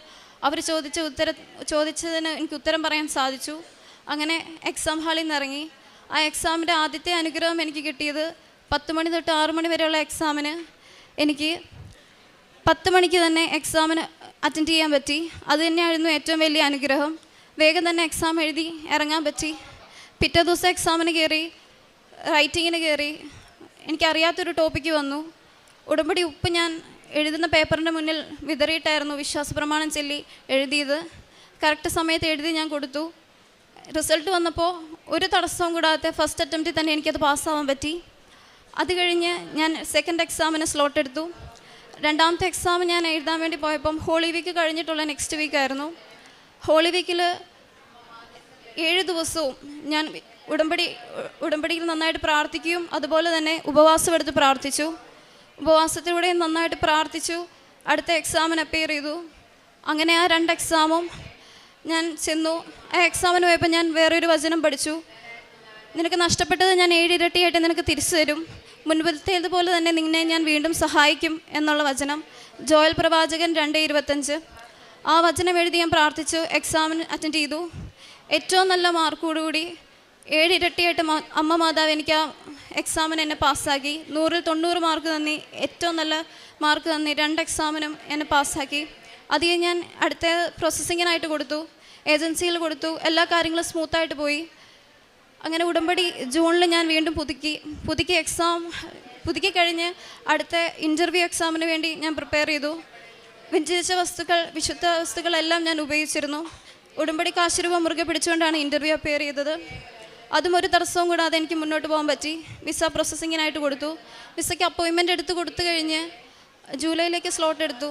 അവർ ചോദിച്ചതിന് എനിക്ക് ഉത്തരം പറയാൻ സാധിച്ചു. അങ്ങനെ എക്സാം ഹാളിൽ നിന്ന് ഇറങ്ങി. ആ എക്സാമിൻ്റെ ആദ്യത്തെ അനുഗ്രഹം എനിക്ക് കിട്ടിയത് 10 മണി തൊട്ട് 6 മണി വരെയുള്ള എക്സാമിന് എനിക്ക് 10 മണിക്ക് തന്നെ എക്സാമിന് അറ്റൻഡ് ചെയ്യാൻ പറ്റി. അത് തന്നെയായിരുന്നു ഏറ്റവും വലിയ അനുഗ്രഹം. വേഗം തന്നെ എക്സാം എഴുതി ഇറങ്ങാൻ പറ്റി. പിറ്റേ ദിവസം എക്സാമിന് കയറി, റൈറ്റിങ്ങിന് കയറി. എനിക്കറിയാത്തൊരു ടോപ്പിക്ക് വന്നു. ഉടമ്പടി ഉപ്പ് ഞാൻ എഴുതുന്ന പേപ്പറിൻ്റെ മുന്നിൽ വിതറിയിട്ടായിരുന്നു വിശ്വാസപ്രമാണം ചൊല്ലി എഴുതിയത്. കറക്റ്റ് സമയത്ത് എഴുതി ഞാൻ കൊടുത്തു. റിസൾട്ട് വന്നപ്പോൾ ഒരു തടസ്സവും കൂടാതെ ഫസ്റ്റ് അറ്റംപ്റ്റിൽ തന്നെ എനിക്കത് പാസ്സാവാൻ പറ്റി. അത് കഴിഞ്ഞ് ഞാൻ സെക്കൻഡ് എക്സാമിന് സ്ലോട്ട് എടുത്തു. 2ാമത്തെ എക്സാം ഞാൻ എഴുതാൻ വേണ്ടി പോയപ്പം ഹോളി വീക്ക് കഴിഞ്ഞിട്ടുള്ള നെക്സ്റ്റ് വീക്കായിരുന്നു. ഹോളി വീക്കിൽ 7 ദിവസവും ഞാൻ ഉടമ്പടിയിൽ നന്നായിട്ട് പ്രാർത്ഥിക്കുകയും അതുപോലെ തന്നെ ഉപവാസം എടുത്ത് പ്രാർത്ഥിച്ചു. ഉപവാസത്തിലൂടെയും നന്നായിട്ട് പ്രാർത്ഥിച്ചു. അടുത്ത എക്സാമിന് അപ്പിയർ ചെയ്തു. അങ്ങനെ ആ 2 എക്സാമും ഞാൻ ചെന്നു. ആ എക്സാമിന് പോയപ്പോൾ ഞാൻ വേറൊരു വചനം പഠിച്ചു. നിനക്ക് നഷ്ടപ്പെട്ടത് ഞാൻ 7 ഇരട്ടിയായിട്ട് നിനക്ക് തിരിച്ചു തരും, മുൻപത്തേതുപോലെ തന്നെ നിന്നെ ഞാൻ വീണ്ടും സഹായിക്കും എന്നുള്ള വചനം. ജോയൽ പ്രവാചകൻ 2:25. ആ വചനം എഴുതി ഞാൻ പ്രാർത്ഥിച്ചു. എക്സാമിന് അറ്റൻഡ് ചെയ്തു. ഏറ്റവും നല്ല മാർക്കോടുകൂടി 7 ഇരട്ടിയായിട്ട് അമ്മ മാതാവ് എനിക്ക് ആ എക്സാമിന് എന്നെ പാസ്സാക്കി. 100-ൽ 90 മാർക്ക് തന്നി, ഏറ്റവും നല്ല മാർക്ക് തന്നി. 2 എക്സാമിനും എന്നെ പാസ്സാക്കി. അധികം ഞാൻ അടുത്ത പ്രോസസ്സിങ്ങിനായിട്ട് കൊടുത്തു, ഏജൻസിയിൽ കൊടുത്തു. എല്ലാ കാര്യങ്ങളും സ്മൂത്തായിട്ട് പോയി. അങ്ങനെ ഉടമ്പടി ജൂണിൽ ഞാൻ വീണ്ടും പുതുക്കി കഴിഞ്ഞ് അടുത്ത ഇൻ്റർവ്യൂ എക്സാമിന് വേണ്ടി ഞാൻ പ്രിപ്പയർ ചെയ്തു. വിശുദ്ധ വസ്തുക്കളെല്ലാം ഞാൻ ഉപയോഗിച്ചിരുന്നു. ഉടമ്പടി കാശുരൂപം മുറുകെ പിടിച്ചുകൊണ്ടാണ് ഇൻ്റർവ്യൂ അപ്പിയർ ചെയ്തത്. അതും ഒരു തടസ്സവും കൂടാതെ എനിക്ക് മുന്നോട്ട് പോകാൻ പറ്റി. വിസ പ്രോസസ്സിങ്ങിനായിട്ട് കൊടുത്തു. വിസയ്ക്ക് അപ്പോയിൻമെൻ്റ് കൊടുത്തു കഴിഞ്ഞ് ജൂലൈയിലേക്ക് സ്ലോട്ട് എടുത്തു.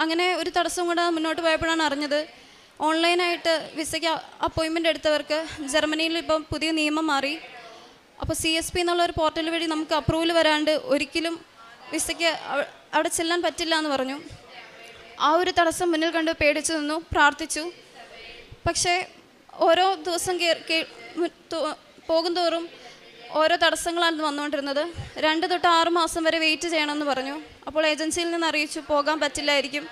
അങ്ങനെ ഒരു തടസ്സവും കൂടാതെ മുന്നോട്ട് പോയപ്പോഴാണ് അറിഞ്ഞത് ഓൺലൈനായിട്ട് വിസയ്ക്ക് അപ്പോയിൻമെൻ്റ് എടുത്തവർക്ക് ജർമ്മനിയിൽ ഇപ്പം പുതിയ നിയമം മാറി. അപ്പോൾ CSP എന്നുള്ള ഒരു പോർട്ടൽ വഴി നമുക്ക് അപ്രൂവൽ വരാണ്ട് ഒരിക്കലും വിസയ്ക്ക് അവിടെ ചെല്ലാൻ പറ്റില്ല എന്ന് പറഞ്ഞു. ആ ഒരു തടസ്സം മുന്നിൽ കണ്ട് പേടിച്ചു നിന്നു, പ്രാർത്ഥിച്ചു. പക്ഷേ ഓരോ ദിവസം പോകുന്തോറും ഓരോ തടസ്സങ്ങളാണ് വന്നുകൊണ്ടിരുന്നത്. 2 തൊട്ട് 6 മാസം വരെ വെയിറ്റ് ചെയ്യണമെന്ന് പറഞ്ഞു. അപ്പോൾ ഏജൻസിയിൽ നിന്ന് അറിയിച്ചു പോകാൻ പറ്റില്ലായിരിക്കും,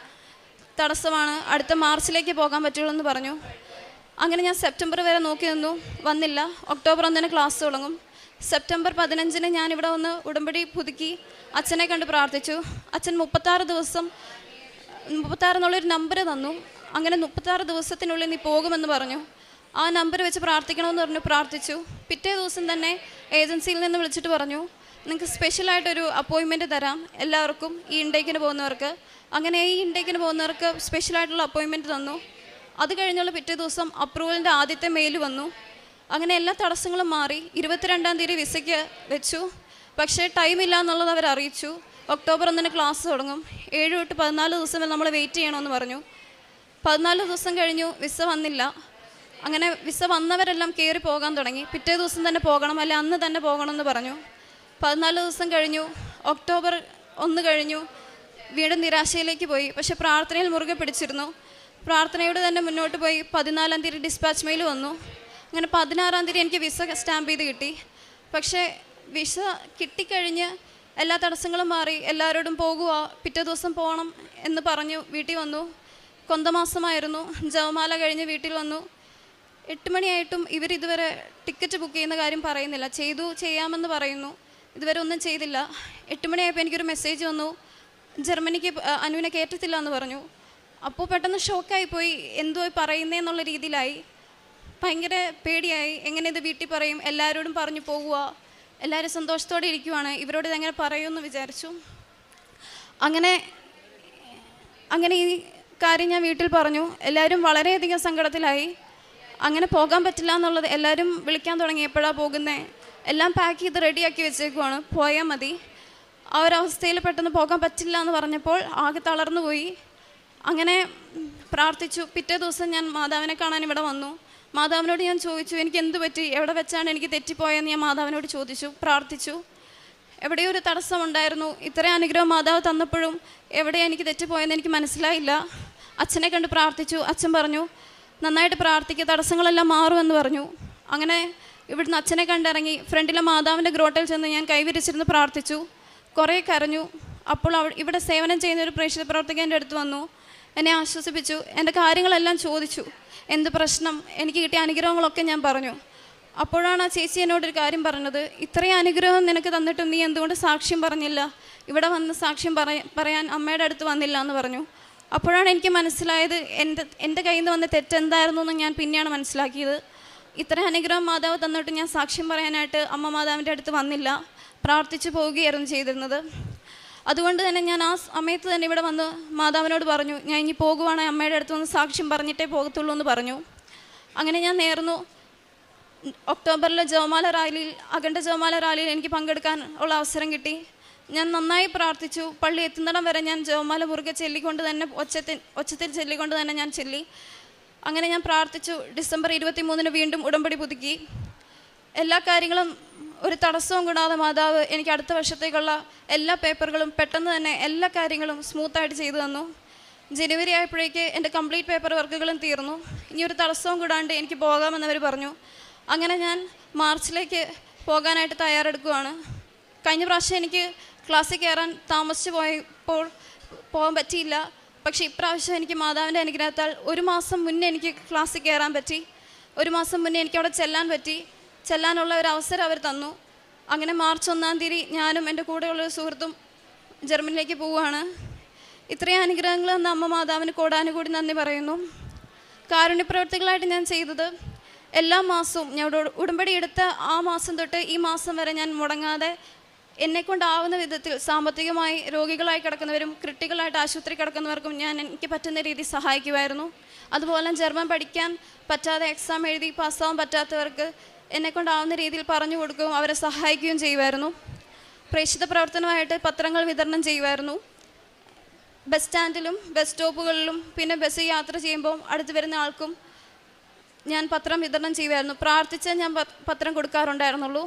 തടസ്സമാണ്, അടുത്ത മാർച്ചിലേക്ക് പോകാൻ പറ്റുള്ളൂ എന്ന് പറഞ്ഞു. അങ്ങനെ ഞാൻ സെപ്റ്റംബർ വരെ നോക്കി നിന്നു, വന്നില്ല. ഒക്ടോബർ 1 ക്ലാസ് തുടങ്ങും. സെപ്റ്റംബർ 15 ഞാനിവിടെ വന്ന് ഉടമ്പടി പുതുക്കി അച്ഛനെ കണ്ട് പ്രാർത്ഥിച്ചു. അച്ഛൻ 36 എന്നുള്ളൊരു നമ്പർ തന്നു. അങ്ങനെ 36 ദിവസത്തിനുള്ളിൽ നീ പോകുമെന്ന് പറഞ്ഞു. ആ നമ്പർ വെച്ച് പ്രാർത്ഥിക്കണമെന്ന് പറഞ്ഞു. പ്രാർത്ഥിച്ചു. പിറ്റേ ദിവസം തന്നെ ഏജൻസിയിൽ നിന്ന് വിളിച്ചിട്ട് പറഞ്ഞു നിങ്ങൾക്ക് സ്പെഷ്യലായിട്ടൊരു അപ്പോയിൻമെൻറ്റ് തരാം എല്ലാവർക്കും, ഈ ഇൻടേക്കിന് പോകുന്നവർക്ക്. അങ്ങനെ ഈ ഇൻടേക്കിന് പോകുന്നവർക്ക് സ്പെഷ്യലായിട്ടുള്ള അപ്പോയിൻമെൻറ്റ് തന്നു. അത് കഴിഞ്ഞുള്ള പിറ്റേ ദിവസം അപ്രൂവലിൻ്റെ ആദ്യത്തെ മെയിൽ വന്നു. അങ്ങനെ എല്ലാ തടസ്സങ്ങളും മാറി. 22-ാം തീയതി വിസയ്ക്ക് വെച്ചു. പക്ഷേ ടൈമില്ല എന്നുള്ളത് അവർ അറിയിച്ചു. ഒക്ടോബർ 1 ക്ലാസ് തുടങ്ങും. 7 തൊട്ട് 14 ദിവസം വരെ നമ്മൾ വെയിറ്റ് ചെയ്യണമെന്ന് പറഞ്ഞു. 14 ദിവസം കഴിഞ്ഞു, വിസ വന്നില്ല. അങ്ങനെ വിസ വന്നവരെല്ലാം കയറി പോകാൻ തുടങ്ങി. പിറ്റേ ദിവസം തന്നെ പോകണം, അല്ലെ അന്ന് തന്നെ പോകണമെന്ന് പറഞ്ഞു. 14 ദിവസം കഴിഞ്ഞു. ഒക്ടോബർ 1 കഴിഞ്ഞു. വീണ്ടും നിരാശയിലേക്ക് പോയി. പക്ഷെ പ്രാർത്ഥനയിൽ മുറുകെ പിടിച്ചിരുന്നു. പ്രാർത്ഥനയോട് തന്നെ മുന്നോട്ട് പോയി. 14-ാം തീയതി ഡിസ്പാച്ച് മെയിൽ വന്നു. അങ്ങനെ 16-ാം തീയതി എനിക്ക് വിസ സ്റ്റാമ്പ് ചെയ്ത് കിട്ടി. പക്ഷേ വിസ കിട്ടിക്കഴിഞ്ഞ് എല്ലാ തടസ്സങ്ങളും മാറി എല്ലാവരോടും പോകുക, പിറ്റേ ദിവസം പോകണം എന്ന് പറഞ്ഞു വീട്ടിൽ വന്നു. കൊന്തമാസമായിരുന്നു. ജപമാല കഴിഞ്ഞ് വീട്ടിൽ വന്നു. 8 മണിയായിട്ടും ഇവരിതുവരെ ടിക്കറ്റ് ബുക്ക് ചെയ്യുന്ന കാര്യം പറയുന്നില്ല. ചെയ്യാമെന്ന് പറയുന്നു, ഇതുവരെ ഒന്നും ചെയ്തില്ല. 8 മണിയായപ്പോൾ എനിക്കൊരു മെസ്സേജ് വന്നു, ജർമ്മനിക്ക് അനുവിനെ കയറ്റത്തില്ല എന്ന് പറഞ്ഞു. അപ്പോൾ പെട്ടെന്ന് ഷോക്കായിപ്പോയി, എന്തോ പറയുന്നതെന്നുള്ള രീതിയിലായി. ഭയങ്കര പേടിയായി. എങ്ങനെ ഇത് വീട്ടിൽ പറയും? എല്ലാവരോടും പറഞ്ഞു പോകുക, എല്ലാവരും സന്തോഷത്തോടെ ഇരിക്കുവാണ്, ഇവരോട് ഇതെങ്ങനെ പറയുമെന്ന് വിചാരിച്ചു. അങ്ങനെ ഈ കാര്യം ഞാൻ വീട്ടിൽ പറഞ്ഞു. എല്ലാവരും വളരെയധികം സങ്കടത്തിലായി. അങ്ങനെ പോകാൻ പറ്റില്ല എന്നുള്ളത് എല്ലാവരും വിളിക്കാൻ തുടങ്ങി. എപ്പോഴാണ് പോകുന്നത്? എല്ലാം പാക്ക് ചെയ്ത് റെഡിയാക്കി വെച്ചേക്കുവാണ്, പോയാൽ മതി. ആ ഒരവസ്ഥയിൽ പെട്ടെന്ന് പോകാൻ പറ്റില്ല എന്ന് പറഞ്ഞപ്പോൾ ആകെ തളർന്നു പോയി. അങ്ങനെ പ്രാർത്ഥിച്ചു. പിറ്റേ ദിവസം ഞാൻ മാതാവിനെ കാണാൻ ഇവിടെ വന്നു. മാതാവിനോട് ഞാൻ ചോദിച്ചു, എനിക്ക് എന്ത് പറ്റി, എവിടെ വെച്ചാണ് എനിക്ക് തെറ്റിപ്പോയെന്ന് ഞാൻ മാതാവിനോട് ചോദിച്ചു, പ്രാർത്ഥിച്ചു. എവിടെയോ ഒരു തടസ്സമുണ്ടായിരുന്നു. ഇത്രയും അനുഗ്രഹം മാതാവ് തന്നപ്പോഴും എവിടെയാണ് എനിക്ക് തെറ്റിപ്പോയെന്ന് എനിക്ക് മനസ്സിലായില്ല. അച്ഛനെ കണ്ട് പ്രാർത്ഥിച്ചു. അച്ഛൻ പറഞ്ഞു, നന്നായിട്ട് പ്രാർത്ഥിക്കുക, തടസ്സങ്ങളെല്ലാം മാറുമെന്ന് പറഞ്ഞു. അങ്ങനെ ഇവിടുന്ന് അച്ഛനെ കണ്ടിറങ്ങി ഫ്രണ്ടിലെ മാതാവിൻ്റെ ഗ്രോട്ടയിൽ ചെന്ന് ഞാൻ കൈവിരിച്ചിരുന്ന് പ്രാർത്ഥിച്ചു. കുറേ കരഞ്ഞു. അപ്പോൾ ഇവിടെ സേവനം ചെയ്യുന്ന ഒരു പ്രേക്ഷിത പ്രവർത്തകൻ എൻ്റെ അടുത്ത് വന്നു, എന്നെ ആശ്വസിപ്പിച്ചു. എൻ്റെ കാര്യങ്ങളെല്ലാം ചോദിച്ചു, എന്ത് പ്രശ്നം, എനിക്ക് കിട്ടിയ അനുഗ്രഹങ്ങളൊക്കെ ഞാൻ പറഞ്ഞു. അപ്പോഴാണ് ആ ചേച്ചി എന്നോടൊരു കാര്യം പറഞ്ഞത്, ഇത്രയും അനുഗ്രഹം നിനക്ക് തന്നിട്ടും നീ എന്തുകൊണ്ട് സാക്ഷ്യം പറഞ്ഞില്ല, ഇവിടെ വന്ന് സാക്ഷ്യം പറയാൻ അമ്മയുടെ അടുത്ത് വന്നില്ല എന്ന് പറഞ്ഞു. അപ്പോഴാണ് എനിക്ക് മനസ്സിലായത് എൻ്റെ കയ്യിൽ നിന്ന് വന്ന തെറ്റെന്തായിരുന്നു എന്ന് ഞാൻ പിന്നെയാണ് മനസ്സിലാക്കിയത്. ഇത്രയും അനുഗ്രഹം മാതാവ് തന്നിട്ട് ഞാൻ സാക്ഷ്യം പറയാനായിട്ട് അമ്മ മാതാവിൻ്റെ അടുത്ത് വന്നില്ല, പ്രാർത്ഥിച്ചു പോവുകയായിരുന്നു ചെയ്തിരുന്നത്. അതുകൊണ്ട് തന്നെ ഞാൻ ആ സമയത്ത് തന്നെ ഇവിടെ വന്ന് മാതാവിനോട് പറഞ്ഞു, ഞാൻ ഇനി പോകുവാണെങ്കിൽ അമ്മയുടെ അടുത്ത് വന്ന് സാക്ഷ്യം പറഞ്ഞിട്ടേ പോകത്തുള്ളൂ എന്ന് പറഞ്ഞു. അങ്ങനെ ഞാൻ നേർന്നു. ഒക്ടോബറിലെ ജപമാല റാലിയിൽ, അഖണ്ഡ ജപമാല റാലിയിൽ എനിക്ക് പങ്കെടുക്കാൻ ഉള്ള അവസരം കിട്ടി. ഞാൻ നന്നായി പ്രാർത്ഥിച്ചു. പള്ളി എത്തുന്നിടം വരെ ഞാൻ ജപമാല മുറുകെ ചൊല്ലിക്കൊണ്ട് തന്നെ ഒച്ചത്തിൽ ചൊല്ലിക്കൊണ്ട് തന്നെ ഞാൻ ചൊല്ലി. അങ്ങനെ ഞാൻ പ്രാർത്ഥിച്ചു. ഡിസംബർ 23 വീണ്ടും ഉടമ്പടി പുതുക്കി. എല്ലാ കാര്യങ്ങളും ഒരു തടസ്സവും കൂടാതെ മാതാവ് എനിക്ക് അടുത്ത വർഷത്തേക്കുള്ള എല്ലാ പേപ്പറുകളും പെട്ടെന്ന് തന്നെ എല്ലാ കാര്യങ്ങളും സ്മൂത്തായിട്ട് ചെയ്തു തന്നു. ജനുവരി ആയപ്പോഴേക്ക് എൻ്റെ കംപ്ലീറ്റ് പേപ്പർ വർക്കുകളും തീർന്നു. ഇനി ഒരു തടസ്സവും കൂടാണ്ട് എനിക്ക് പോകാമെന്നവർ പറഞ്ഞു. അങ്ങനെ ഞാൻ മാർച്ചിലേക്ക് പോകാനായിട്ട് തയ്യാറെടുക്കുകയാണ്. കഴിഞ്ഞ പ്രാവശ്യം എനിക്ക് ക്ലാസ്സിൽ കയറാൻ താമസിച്ച് പോയപ്പോൾ പോകാൻ പറ്റിയില്ല. പക്ഷേ ഇപ്രാവശ്യം എനിക്ക് മാതാവിൻ്റെ അനുഗ്രഹത്താൽ 1 മാസം മുന്നേ എനിക്ക് ക്ലാസ്സിൽ കയറാൻ പറ്റി. 1 മാസം മുന്നേ എനിക്ക് അവിടെ ചെല്ലാൻ പറ്റി. ചെല്ലാനുള്ള ഒരു അവസരം അവർ തന്നു. അങ്ങനെ മാർച്ച് 1-ാം തീയതി ഞാനും എൻ്റെ കൂടെയുള്ളൊരു സുഹൃത്തും ജർമ്മനിലേക്ക് പോവുകയാണ്. ഇത്രയും അനുഗ്രഹങ്ങൾ തന്ന അമ്മ മാതാവിന് കോടാനുകൂടി നന്ദി പറയുന്നു. കാരുണ്യപ്രവർത്തികളായിട്ട് ഞാൻ ചെയ്തത് എല്ലാ മാസവും ഞാൻ ഉടമ്പടി എടുത്ത ആ മാസം തൊട്ട് ഈ മാസം വരെ ഞാൻ മുടങ്ങാതെ എന്നെക്കൊണ്ടാവുന്ന വിധത്തിൽ സാമ്പത്തികമായി രോഗികളായി കിടക്കുന്നവരും ക്രിട്ടിക്കലായിട്ട് ആശുപത്രി കിടക്കുന്നവർക്കും ഞാൻ എനിക്ക് പറ്റുന്ന രീതിയിൽ സഹായിക്കുമായിരുന്നു. അതുപോലെ ജർമ്മൻ പഠിക്കാൻ പറ്റാതെ എക്സാം എഴുതി പാസ്സാവാൻ പറ്റാത്തവർക്ക് എന്നെക്കൊണ്ടാവുന്ന രീതിയിൽ പറഞ്ഞു കൊടുക്കുകയും അവരെ സഹായിക്കുകയും ചെയ്യുമായിരുന്നു. പ്രേക്ഷിത പ്രവർത്തനമായിട്ട് പത്രങ്ങൾ വിതരണം ചെയ്യുമായിരുന്നു. ബസ് സ്റ്റാൻഡിലും ബസ് സ്റ്റോപ്പുകളിലും പിന്നെ ബസ് യാത്ര ചെയ്യുമ്പോൾ അടുത്ത് വരുന്ന ആൾക്കും ഞാൻ പത്രം വിതരണം ചെയ്യുമായിരുന്നു. പ്രാർത്ഥിച്ച് ഞാൻ പത്രം കൊടുക്കാറുണ്ടായിരുന്നുള്ളൂ.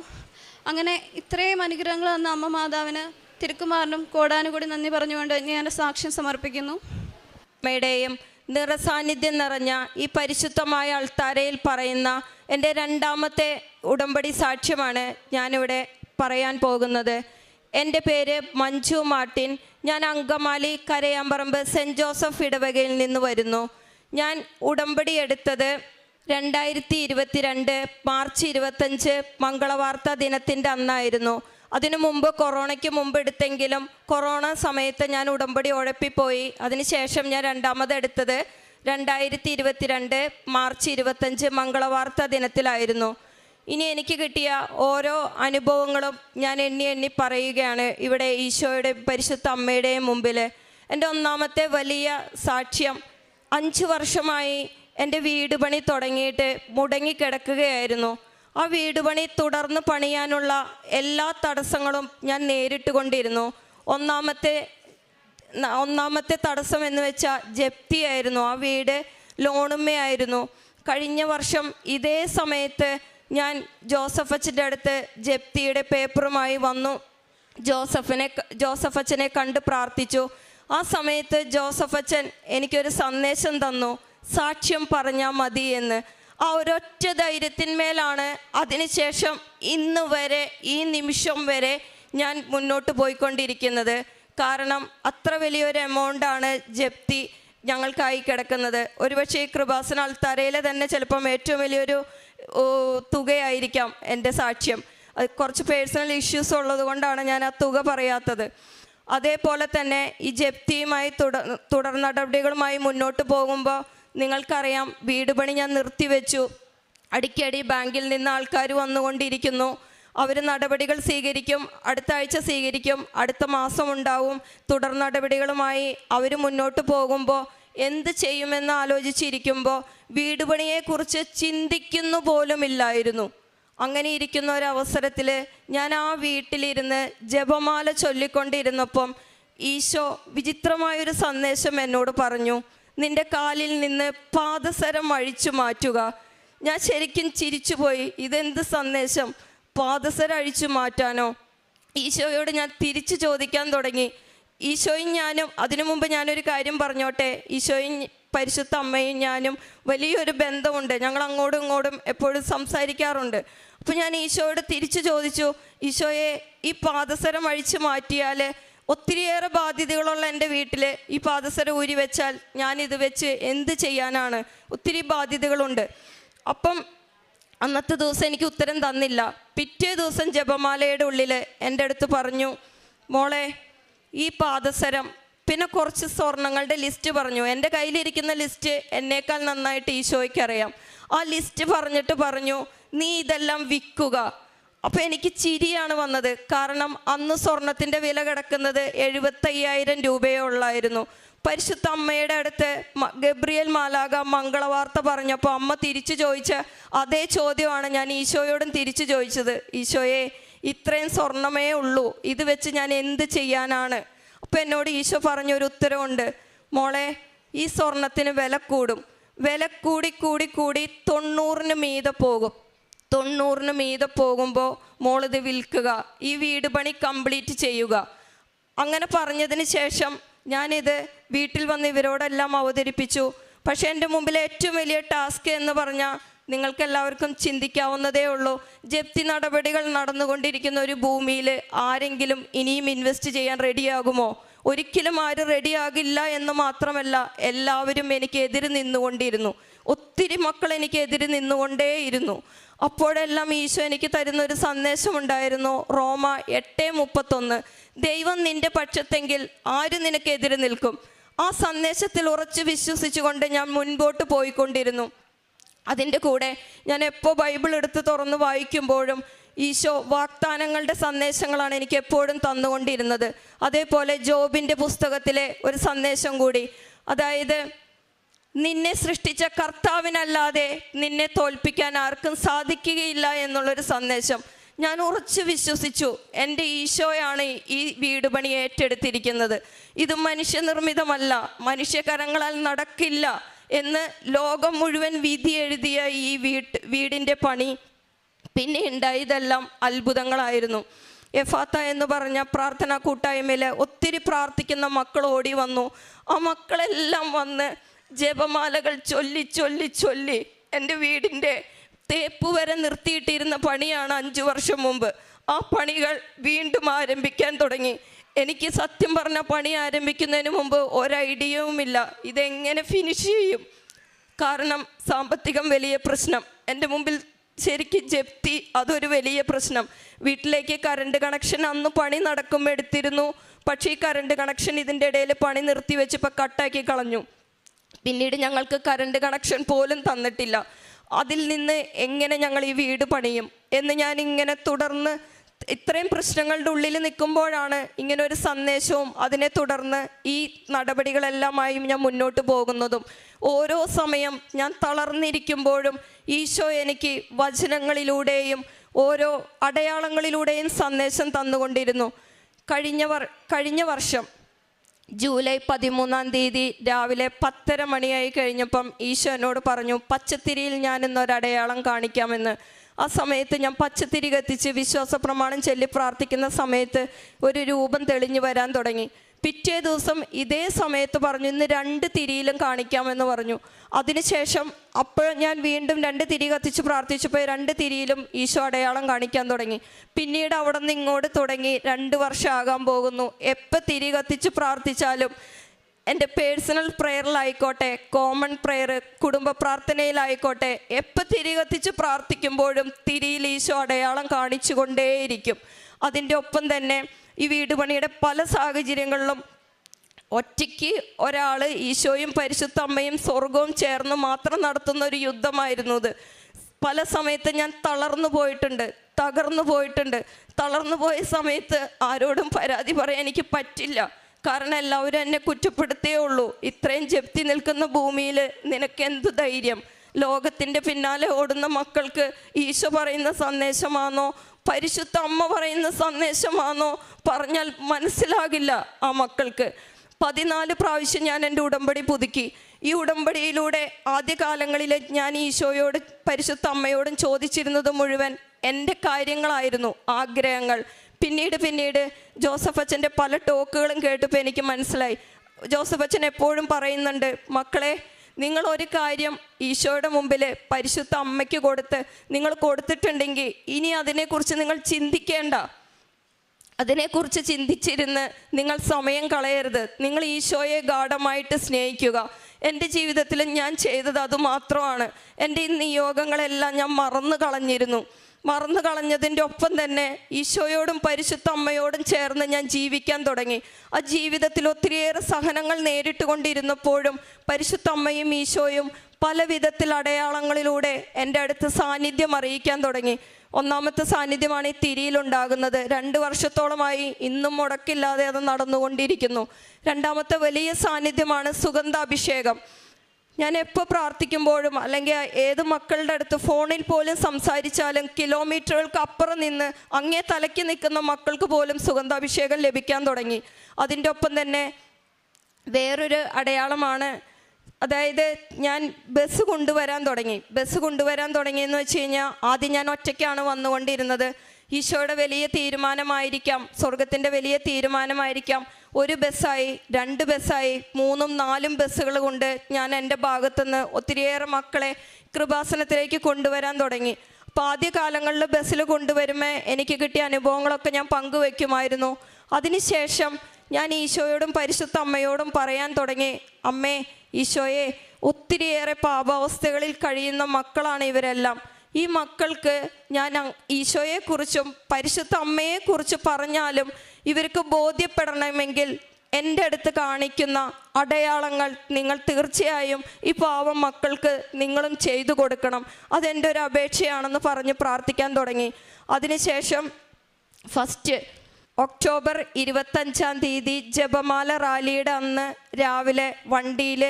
അങ്ങനെ ഇത്രയും അനുഗ്രഹങ്ങൾ തന്ന അമ്മ മാതാവിന് തിരുക്കുമാറിനും കോടാനുകൂടി നന്ദി പറഞ്ഞുകൊണ്ട് ഞാൻ എൻ്റെ സാക്ഷ്യം സമർപ്പിക്കുന്നു. അമ്മയുടെയും നിറസാന്നിധ്യം നിറഞ്ഞ ഈ പരിശുദ്ധമായ അൾത്താരയിൽ പറയുന്ന എൻ്റെ 2ാമത്തെ ഉടമ്പടി സാക്ഷ്യമാണ് ഞാനിവിടെ പറയാൻ പോകുന്നത്. എൻ്റെ പേര് മഞ്ജു മാർട്ടിൻ. ഞാൻ അങ്കമാലി കരയാമ്പറമ്പ് സെൻറ്റ് ജോസഫ് ഇടവകയിൽ നിന്ന് വരുന്നു. ഞാൻ ഉടമ്പടി എടുത്തത് 2022 മാർച്ച് 25 മംഗളവാർത്ത ദിനത്തിൻ്റെ അന്നായിരുന്നു. അതിനു മുമ്പ് കൊറോണയ്ക്ക് മുമ്പ് എടുത്തെങ്കിലും കൊറോണ സമയത്ത് ഞാൻ ഉടമ്പടി ഉഴപ്പിപ്പോയി. അതിനുശേഷം ഞാൻ 2ാമത് എടുത്തത് 2022 മാർച്ച് 25 മംഗളവാർത്ത ദിനത്തിലായിരുന്നു. ഇനി എനിക്ക് കിട്ടിയ ഓരോ അനുഭവങ്ങളും ഞാൻ എണ്ണി പറയുകയാണ് ഇവിടെ ഈശോയുടെ പരിശുദ്ധ അമ്മയുടെയും മുമ്പിൽ. എൻ്റെ 1ാമത്തെ വലിയ സാക്ഷ്യം, 5 വർഷമായി എൻ്റെ വീട് പണി തുടങ്ങിയിട്ട് മുടങ്ങിക്കിടക്കുകയായിരുന്നു. ആ വീട് പണി തുടർന്ന് പണിയാനുള്ള എല്ലാ തടസ്സങ്ങളും ഞാൻ നേരിട്ട് കൊണ്ടിരുന്നു. ഒന്നാമത്തെ തടസ്സം എന്ന് വെച്ചാൽ ജപ്തിയായിരുന്നു. ആ വീട് ലോണുമ്മയായിരുന്നു. കഴിഞ്ഞ വർഷം ഇതേ സമയത്ത് ഞാൻ ജോസഫച്ചൻ്റെ അടുത്ത് ജപ്തിയുടെ പേപ്പറുമായി വന്നു. ജോസഫച്ചനെ കണ്ട് പ്രാർത്ഥിച്ചു. ആ സമയത്ത് ജോസഫച്ചൻ എനിക്കൊരു സന്ദേശം തന്നു, സാക്ഷ്യം പറഞ്ഞാൽ മതി എന്ന്. ആ ഒരൊറ്റ ധൈര്യത്തിന്മേലാണ് അതിനുശേഷം ഇന്ന് വരെ ഈ നിമിഷം വരെ ഞാൻ മുന്നോട്ട് പോയിക്കൊണ്ടിരിക്കുന്നത്. കാരണം അത്ര വലിയൊരു എമൗണ്ടാണ് ജപ്തി ഞങ്ങൾക്കായി കിടക്കുന്നത്. ഒരുപക്ഷെ ഈ കൃപാസന അൾത്താരയിലെ തന്നെ ചിലപ്പം ഏറ്റവും വലിയൊരു തുകയായിരിക്കാം എൻ്റെ സാക്ഷ്യം. കുറച്ച് പേഴ്സണൽ ഇഷ്യൂസ് ഉള്ളത് കൊണ്ടാണ് ഞാൻ ആ തുക പറയാത്തത്. അതേപോലെ തന്നെ ഈ ജപ്തിയുമായി തുടർ നടപടികളുമായി മുന്നോട്ട് പോകുമ്പോൾ നിങ്ങൾക്കറിയാം, വീട് പണി ഞാൻ നിർത്തിവെച്ചു. അടിക്കടി ബാങ്കിൽ നിന്ന് ആൾക്കാർ വന്നുകൊണ്ടിരിക്കുന്നു. അവർ നടപടികൾ സ്വീകരിക്കും, അടുത്ത ആഴ്ച സ്വീകരിക്കും, അടുത്ത മാസം ഉണ്ടാവും. തുടർ നടപടികളുമായി അവർ മുന്നോട്ട് പോകുമ്പോൾ എന്ത് ചെയ്യുമെന്ന് ആലോചിച്ചിരിക്കുമ്പോൾ വീട് പണിയെക്കുറിച്ച് ചിന്തിക്കുന്നു പോലുമില്ലായിരുന്നു. അങ്ങനെ ഇരിക്കുന്ന ഒരവസരത്തിൽ ഞാൻ ആ വീട്ടിലിരുന്ന് ജപമാല ചൊല്ലിക്കൊണ്ടിരുന്നപ്പം ഈശോ വിചിത്രമായൊരു സന്ദേശം എന്നോട് പറഞ്ഞു, നിൻ്റെ കാലിൽ നിന്ന് പാദസരം അഴിച്ചു മാറ്റുക. ഞാൻ ശരിക്കും ചിരിച്ചുപോയി. ഇതെന്ത് സന്ദേശം? പാദസരം അഴിച്ചു മാറ്റാനോ? ഈശോയോട് ഞാൻ തിരിച്ചു ചോദിക്കാൻ തുടങ്ങി. ഈശോയും ഞാനും, അതിനു മുമ്പ് ഞാനൊരു കാര്യം പറഞ്ഞോട്ടെ, ഈശോയും പരിശുദ്ധ അമ്മയും ഞാനും വലിയൊരു ബന്ധമുണ്ട്. ഞങ്ങൾ അങ്ങോട്ടും ഇങ്ങോട്ടും എപ്പോഴും സംസാരിക്കാറുണ്ട്. അപ്പോൾ ഞാൻ ഈശോയോട് തിരിച്ചു ചോദിച്ചു, ഈശോയെ, ഈ പാദസരം അഴിച്ചു മാറ്റിയാൽ ഒത്തിരിയേറെ ബാധ്യതകളുള്ള എൻ്റെ വീട്ടിൽ ഈ പാദസരം ഊരി വെച്ചാൽ ഞാനിത് വെച്ച് എന്ത് ചെയ്യാനാണ്? ഒത്തിരി ബാധ്യതകളുണ്ട്. അപ്പം അന്നത്തെ ദിവസം എനിക്ക് ഉത്തരം തന്നില്ല. പിറ്റേ ദിവസം ജപമാലയുടെ ഉള്ളിൽ എൻ്റെ അടുത്ത് പറഞ്ഞു, മോളെ, ഈ പാദസരം പിന്നെ കുറച്ച് സ്വർണങ്ങളുടെ ലിസ്റ്റ് പറഞ്ഞു. എൻ്റെ കയ്യിലിരിക്കുന്ന ലിസ്റ്റ് എന്നേക്കാൾ നന്നായിട്ട് ഈശോയ്ക്കറിയാം. ആ ലിസ്റ്റ് പറഞ്ഞിട്ട് പറഞ്ഞു, നീ ഇതെല്ലാം വിൽക്കുക. അപ്പോൾ എനിക്ക് ചിരിയാണ് വന്നത്. കാരണം അന്ന് സ്വർണത്തിൻ്റെ വില കിടക്കുന്നത് 75,000 രൂപയേ ഉള്ളായിരുന്നു. പരിശുദ്ധ അമ്മയുടെ അടുത്ത് ഗബ്രിയേൽ മാലാഖ മംഗളവാർത്ത പറഞ്ഞപ്പോൾ അമ്മ തിരിച്ചു ചോദിച്ച അതേ ചോദ്യമാണ് ഞാൻ ഈശോയോടും തിരിച്ചു ചോദിച്ചത്. ഈശോയെ, ഇത്രയും സ്വർണമേ ഉള്ളൂ, ഇത് വെച്ച് ഞാൻ എന്ത് ചെയ്യാനാണ്? അപ്പോൾ എന്നോട് ഈശോ പറഞ്ഞൊരു ഉത്തരവുണ്ട്, മോളെ, ഈ സ്വർണത്തിന് വില കൂടും. വില കൂടി 90-ന് മീതെ പോകും. 90-ന് മീതെ പോകുമ്പോൾ മോളിത് വിൽക്കുക, ഈ വീട് പണി കംപ്ലീറ്റ് ചെയ്യുക. അങ്ങനെ പറഞ്ഞതിന് ശേഷം ഞാനിത് വീട്ടിൽ വന്ന് ഇവരോടെല്ലാം അവതരിപ്പിച്ചു. പക്ഷേ എൻ്റെ മുമ്പിൽ ഏറ്റവും വലിയ ടാസ്ക് എന്ന് പറഞ്ഞാൽ നിങ്ങൾക്കെല്ലാവർക്കും ചിന്തിക്കാവുന്നതേ ഉള്ളൂ. ജപ്തി നടപടികൾ നടന്നുകൊണ്ടിരിക്കുന്ന ഒരു ഭൂമിയിൽ ആരെങ്കിലും ഇനിയും ഇൻവെസ്റ്റ് ചെയ്യാൻ റെഡിയാകുമോ? ഒരിക്കലും ആരും റെഡിയാകില്ല എന്ന് മാത്രമല്ല, എല്ലാവരും എനിക്ക് എതിര് നിന്നുകൊണ്ടിരുന്നു. ഒത്തിരി മക്കൾ എനിക്ക് എതിര് നിന്നുകൊണ്ടേയിരുന്നു. അപ്പോഴെല്ലാം ഈശോ എനിക്ക് തരുന്നൊരു സന്ദേശമുണ്ടായിരുന്നു. റോമ 8:31, ദൈവം നിൻ്റെ പക്ഷത്തെങ്കിൽ ആര് നിനക്കെതിരെ നിൽക്കും? ആ സന്ദേശത്തിൽ ഉറച്ചു വിശ്വസിച്ചുകൊണ്ട് ഞാൻ മുൻപോട്ട് പോയിക്കൊണ്ടിരുന്നു. അതിൻ്റെ കൂടെ ഞാൻ എപ്പോൾ ബൈബിൾ എടുത്ത് തുറന്ന് വായിക്കുമ്പോഴും ഈശോ വാഗ്ദാനങ്ങളുടെ സന്ദേശങ്ങളാണ് എനിക്ക് എപ്പോഴും തന്നുകൊണ്ടിരുന്നത്. അതേപോലെ ജോബിൻ്റെ പുസ്തകത്തിലെ ഒരു സന്ദേശം കൂടി, അതായത് നിന്നെ സൃഷ്ടിച്ച കർത്താവിനല്ലാതെ നിന്നെ തോൽപ്പിക്കാൻ ആർക്കും സാധിക്കുകയില്ല എന്നുള്ളൊരു സന്ദേശം ഞാൻ ഉറച്ചു വിശ്വസിച്ചു. എൻ്റെ ഈശോയാണ് ഈ വീട് പണി ഏറ്റെടുത്തിരിക്കുന്നത്. ഇത് മനുഷ്യനിർമ്മിതമല്ല, മനുഷ്യകരങ്ങളാൽ നടക്കില്ല എന്ന് ലോകം മുഴുവൻ വിധി എഴുതിയ ഈ വീടിൻ്റെ പണി പിന്നെ ഉണ്ടായതെല്ലാം അത്ഭുതങ്ങളായിരുന്നു. എഫാത്ത എന്ന് പറഞ്ഞ പ്രാർത്ഥനാ കൂട്ടായ്മയിൽ ഒത്തിരി പ്രാർത്ഥിക്കുന്ന മക്കൾ ഓടി വന്നു. ആ മക്കളെല്ലാം വന്ന് ജപമാലകൾ ചൊല്ലി ചൊല്ലി ചൊല്ലി എൻ്റെ വീടിൻ്റെ തേപ്പ് വരെ നിർത്തിയിട്ടിരുന്ന പണിയാണ് 5 വർഷം മുമ്പ്. ആ പണികൾ വീണ്ടും ആരംഭിക്കാൻ തുടങ്ങി. എനിക്ക് സത്യം പറഞ്ഞ പണി ആരംഭിക്കുന്നതിന് മുമ്പ് ഒരൈഡിയവുമില്ല ഇതെങ്ങനെ ഫിനിഷ് ചെയ്യും. കാരണം സാമ്പത്തികം വലിയ പ്രശ്നം, എൻ്റെ മുമ്പിൽ ശരിക്കും ജപ്തി, അതൊരു വലിയ പ്രശ്നം. വീട്ടിലേക്ക് കറണ്ട് കണക്ഷൻ അന്ന് പണി നടക്കുമ്പോൾ എടുത്തിരുന്നു. പക്ഷേ ഈ കറണ്ട് കണക്ഷൻ ഇതിൻ്റെ ഇടയിൽ പണി നിർത്തി വെച്ചപ്പോൾ കട്ടാക്കി കളഞ്ഞു. പിന്നീട് ഞങ്ങൾക്ക് കറണ്ട് കണക്ഷൻ പോലും തന്നിട്ടില്ല. അതിൽ നിന്ന് എങ്ങനെ ഞങ്ങൾ ഈ വീട് പണിയും എന്ന് ഞാനിങ്ങനെ തുടർന്ന് ഇത്രയും പ്രശ്നങ്ങളുടെ ഉള്ളിൽ നിൽക്കുമ്പോഴാണ് ഇങ്ങനെ ഒരു സന്ദേശവും അതിനെ തുടർന്ന് ഈ നടപടികളെല്ലാമായി ഞാൻ മുന്നോട്ട് പോകുന്നതും. ഓരോ സമയം ഞാൻ തളർന്നിരിക്കുമ്പോഴും ഈശോ എനിക്ക് വചനങ്ങളിലൂടെയും ഓരോ അടയാളങ്ങളിലൂടെയും സന്ദേശം തന്നുകൊണ്ടിരുന്നു. കഴിഞ്ഞ വർഷം ജൂലൈ 13-ാം തീയതി രാവിലെ 10:30 മണിയായി കഴിഞ്ഞപ്പം ഈശോ എന്നോട് പറഞ്ഞു, പച്ചത്തിരിയിൽ ഞാൻ ഇന്നൊരടയാളം കാണിക്കാമെന്ന്. ആ സമയത്ത് ഞാൻ പച്ചത്തിരി കത്തിച്ച് വിശ്വാസ പ്രമാണം ചൊല്ലി പ്രാർത്ഥിക്കുന്ന സമയത്ത് ഒരു രൂപം തെളിഞ്ഞു വരാൻ തുടങ്ങി. പിറ്റേ ദിവസം ഇതേ സമയത്ത് പറഞ്ഞു ഇന്ന് 2 തിരിയിലും കാണിക്കാമെന്ന് പറഞ്ഞു. അതിനുശേഷം അപ്പോൾ ഞാൻ വീണ്ടും 2 തിരി കത്തിച്ച് പ്രാർത്ഥിച്ചപ്പോൾ 2 തിരിയിലും ഈശോ അടയാളം കാണിക്കാൻ തുടങ്ങി. പിന്നീട് അവിടെ നിന്ന് ഇങ്ങോട്ട് തുടങ്ങി. 2 വർഷം ആകാൻ പോകുന്നു. എപ്പോൾ തിരി കത്തിച്ച് പ്രാർത്ഥിച്ചാലും എൻ്റെ പേഴ്സണൽ പ്രെയറിലായിക്കോട്ടെ, കോമൺ പ്രെയർ, കുടുംബ പ്രാർത്ഥനയിലായിക്കോട്ടെ, എപ്പോൾ തിരി കത്തിച്ച് പ്രാർത്ഥിക്കുമ്പോഴും തിരിയിൽ ഈശോ അടയാളം കാണിച്ചു കൊണ്ടേയിരിക്കും. അതിൻ്റെ ഒപ്പം തന്നെ ഈ വീട് പണിയുടെ പല സാഹചര്യങ്ങളിലും ഒറ്റയ്ക്ക് ഒരാൾ ഈശോയും പരിശുദ്ധ അമ്മയും സ്വർഗവും ചേർന്ന് മാത്രം നടത്തുന്ന ഒരു യുദ്ധമായിരുന്നു ഇത്. പല സമയത്ത് ഞാൻ തളർന്നു പോയിട്ടുണ്ട്, തകർന്നു പോയിട്ടുണ്ട്. തളർന്നു പോയ സമയത്ത് ആരോടും പരാതി പറയാൻ എനിക്ക് പറ്റില്ല. കാരണം എല്ലാവരും എന്നെ കുറ്റപ്പെടുത്തേ ഉള്ളൂ. ഇത്രയും ജപ്തി നിൽക്കുന്ന ഭൂമിയിൽ നിനക്കെന്ത് ധൈര്യം? ലോകത്തിൻ്റെ പിന്നാലെ ഓടുന്ന മക്കൾക്ക് ഈശോ പറയുന്ന സന്ദേശമാണോ പരിശുദ്ധ അമ്മ പറയുന്ന സന്ദേശമാണോ പറഞ്ഞാൽ മനസ്സിലാകില്ല ആ മക്കൾക്ക്. 14 പ്രാവശ്യം ഞാൻ എൻ്റെ ഉടമ്പടി പുതുക്കി. ഈ ഉടമ്പടിയിലൂടെ ആദ്യകാലങ്ങളിൽ ഞാൻ ഈശോയോട് പരിശുദ്ധ അമ്മയോടും ചോദിച്ചിരുന്നത് മുഴുവൻ എൻ്റെ കാര്യങ്ങളായിരുന്നു, ആഗ്രഹങ്ങൾ. പിന്നീട് ജോസഫ് അച്ഛൻ്റെ പല ടോക്കുകളും കേട്ടപ്പോൾ എനിക്ക് മനസ്സിലായി. ജോസഫ് അച്ഛൻ എപ്പോഴും പറയുന്നുണ്ട്, മക്കളെ നിങ്ങൾ ഒരു കാര്യം ഈശോയുടെ മുമ്പിൽ പരിശുദ്ധ അമ്മയ്ക്ക് നിങ്ങൾ കൊടുത്തിട്ടുണ്ടെങ്കിൽ ഇനി അതിനെക്കുറിച്ച് നിങ്ങൾ ചിന്തിക്കേണ്ട. അതിനെക്കുറിച്ച് ചിന്തിച്ചിരുന്ന് നിങ്ങൾ സമയം കളയരുത്. നിങ്ങൾ ഈശോയെ ഗാഢമായിട്ട് സ്നേഹിക്കുക. എൻ്റെ ജീവിതത്തിൽ ഞാൻ ചെയ്തത് അതുമാത്രമാണ്. എൻ്റെ ഈ നിയോഗങ്ങളെല്ലാം ഞാൻ മറന്നു കളഞ്ഞതിൻ്റെ ഒപ്പം തന്നെ ഈശോയോടും പരിശുദ്ധ അമ്മയോടും ചേർന്ന് ഞാൻ ജീവിക്കാൻ തുടങ്ങി. ആ ജീവിതത്തിൽ ഒത്തിരിയേറെ സഹനങ്ങൾ നേരിട്ട് കൊണ്ടിരുന്നപ്പോഴും പരിശുദ്ധ അമ്മയും ഈശോയും പല വിധത്തിൽ അടയാളങ്ങളിലൂടെ എൻ്റെ അടുത്ത് സാന്നിധ്യം അറിയിക്കാൻ തുടങ്ങി. ഒന്നാമത്തെ സാന്നിധ്യമാണ് ഈ തിരിയിലുണ്ടാകുന്നത്. 2 വർഷത്തോളമായി ഇന്നും മുടക്കില്ലാതെ അത് നടന്നുകൊണ്ടിരിക്കുന്നു. രണ്ടാമത്തെ വലിയ സാന്നിധ്യമാണ് സുഗന്ധാഭിഷേകം. ഞാൻ എപ്പോൾ പ്രാർത്ഥിക്കുമ്പോഴും അല്ലെങ്കിൽ ഏത് മക്കളുടെ അടുത്ത് ഫോണിൽ പോലും സംസാരിച്ചാലും കിലോമീറ്ററുകൾക്ക് അപ്പുറം നിന്ന് അങ്ങേ തലയ്ക്ക് നിൽക്കുന്ന മക്കൾക്ക് പോലും സുഗന്ധാഭിഷേകം ലഭിക്കാൻ തുടങ്ങി. അതിൻ്റെ ഒപ്പം തന്നെ വേറൊരു അടയാളമാണ്, അതായത് ഞാൻ ബസ് കൊണ്ടുവരാൻ തുടങ്ങിയെന്ന് വെച്ച് കഴിഞ്ഞാൽ ആദ്യം ഞാൻ ഒറ്റയ്ക്കാണ് വന്നുകൊണ്ടിരുന്നത്. ഈശോയുടെ വലിയ തീരുമാനമായിരിക്കാം, സ്വർഗത്തിൻ്റെ വലിയ തീരുമാനമായിരിക്കാം. 1 ബസ്സായി, 2 ബസ്സായി, 3ഉം 4ഉം ബസ്സുകൾ കൊണ്ട് ഞാൻ എൻ്റെ ഭാഗത്തുനിന്ന് ഒത്തിരിയേറെ മക്കളെ കൃപാസനത്തിലേക്ക് കൊണ്ടുവരാൻ തുടങ്ങി. അപ്പോൾ ആദ്യകാലങ്ങളിൽ ബസ്സിൽ കൊണ്ടുവരുമ്പോൾ എനിക്ക് കിട്ടിയ അനുഭവങ്ങളൊക്കെ ഞാൻ പങ്കുവയ്ക്കുമായിരുന്നു. അതിനുശേഷം ഞാൻ ഈശോയോടും പരിശുദ്ധ അമ്മയോടും പറയാൻ തുടങ്ങി, അമ്മേ ഈശോയെ, ഒത്തിരിയേറെ പാപാവസ്ഥകളിൽ കഴിയുന്ന മക്കളാണ് ഇവരെല്ലാം. ഈ മക്കൾക്ക് ഞാൻ ഈശോയെക്കുറിച്ചും പരിശുദ്ധ അമ്മയെക്കുറിച്ച് പറഞ്ഞാലും ഇവർക്ക് ബോധ്യപ്പെടണമെങ്കിൽ എൻ്റെ അടുത്ത് കാണിക്കുന്ന അടയാളങ്ങൾ നിങ്ങൾ തീർച്ചയായും ഈ പാവം മക്കൾക്ക് നിങ്ങളും ചെയ്തു കൊടുക്കണം. അതെൻ്റെ ഒരു അപേക്ഷയാണെന്ന് പറഞ്ഞ് പ്രാർത്ഥിക്കാൻ തുടങ്ങി. അതിനുശേഷം ഒക്ടോബർ 25-ാം തീയതി ജപമാല റാലിയുടെ അന്ന് രാവിലെ വണ്ടിയിൽ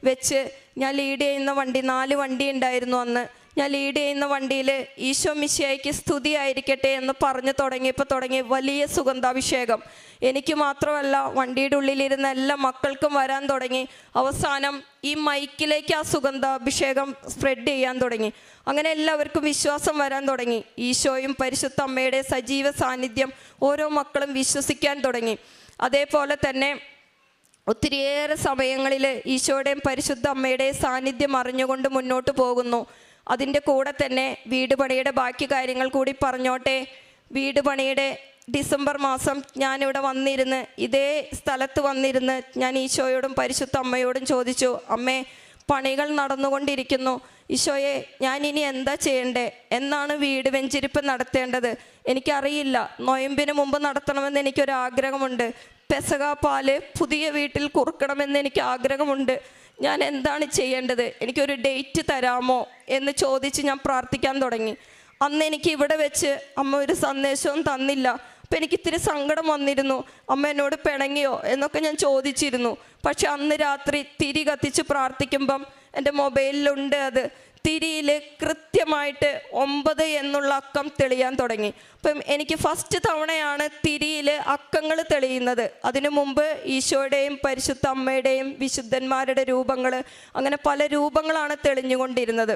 വെച്ച് ഞാൻ ലീഡ് ചെയ്യുന്ന 4 വണ്ടി ഉണ്ടായിരുന്നു അന്ന്. ഞാൻ ലീഡ് ചെയ്യുന്ന വണ്ടിയിൽ ഈശോ മിശിഹായ്ക്ക് സ്തുതിയായിരിക്കട്ടെ എന്ന് പറഞ്ഞു തുടങ്ങിയ വലിയ സുഗന്ധാഭിഷേകം എനിക്ക് മാത്രമല്ല വണ്ടിയുടെ ഉള്ളിലിരുന്ന എല്ലാ മക്കൾക്കും വരാൻ തുടങ്ങി. അവസാനം ഈ മൈക്കിലേക്ക് ആ സുഗന്ധാഭിഷേകം സ്പ്രെഡ് ചെയ്യാൻ തുടങ്ങി. അങ്ങനെ എല്ലാവർക്കും വിശ്വാസം വരാൻ തുടങ്ങി. ഈശോയും പരിശുദ്ധ അമ്മയുടെ സജീവ സാന്നിധ്യം ഓരോ മക്കളും വിശ്വസിക്കാൻ തുടങ്ങി. അതേപോലെ തന്നെ ഒത്തിരിയേറെ സമയങ്ങളിൽ ഈശോയുടെയും പരിശുദ്ധ അമ്മയുടെയും സാന്നിധ്യം അറിഞ്ഞുകൊണ്ട് മുന്നോട്ട് പോകുന്നു. അതിൻ്റെ കൂടെ തന്നെ വീട് പണിയുടെ ബാക്കി കാര്യങ്ങൾ കൂടി പറഞ്ഞോട്ടെ. വീട് പണിയുടെ ഡിസംബർ മാസം ഞാനിവിടെ വന്നിരുന്ന് ഇതേ സ്ഥലത്ത് വന്നിരുന്ന് ഞാൻ ഈശോയോടും പരിശുദ്ധ അമ്മയോടും ചോദിച്ചു, അമ്മേ പണികൾ നടന്നുകൊണ്ടിരിക്കുന്നു, ഈശോയെ ഞാനിനി എന്താ ചെയ്യണ്ടേ? എന്നാണ് വീട് വെഞ്ചിരിപ്പ് നടത്തേണ്ടത്? എനിക്കറിയില്ല. നൊയമ്പിന് മുമ്പ് നടത്തണമെന്ന് എനിക്കൊരാഗ്രഹമുണ്ട്. പെസക പാല് പുതിയ വീട്ടിൽ കുറുക്കണമെന്ന് എനിക്ക് ആഗ്രഹമുണ്ട്. ഞാൻ എന്താണ് ചെയ്യേണ്ടത്? എനിക്കൊരു ഡേറ്റ് തരാമോ എന്ന് ചോദിച്ച് ഞാൻ പ്രാർത്ഥിക്കാൻ തുടങ്ങി. അന്ന് എനിക്ക് ഇവിടെ വെച്ച് അമ്മ ഒരു സന്ദേശവും തന്നില്ല. അപ്പം എനിക്ക് ഇത്തിരി സങ്കടം വന്നിരുന്നു. അമ്മ എന്നോട് പിണങ്ങിയോ എന്നൊക്കെ ഞാൻ ചോദിച്ചിരുന്നു. പക്ഷെ അന്ന് രാത്രി തിരി കത്തിച്ച് പ്രാർത്ഥിക്കുമ്പം എൻ്റെ മൊബൈലിലുണ്ട് അത്. തിരിയിൽ കൃത്യമായിട്ട് 9 എന്നുള്ള അക്കം തെളിയാൻ തുടങ്ങി. അപ്പം എനിക്ക് ഫസ്റ്റ് തവണയാണ് തിരിയിൽ അക്കങ്ങൾ തെളിയുന്നത്. അതിനു മുമ്പ് ഈശോയുടെയും പരിശുദ്ധ അമ്മയുടെയും വിശുദ്ധന്മാരുടെ രൂപങ്ങൾ, അങ്ങനെ പല രൂപങ്ങളാണ് തെളിഞ്ഞുകൊണ്ടിരുന്നത്.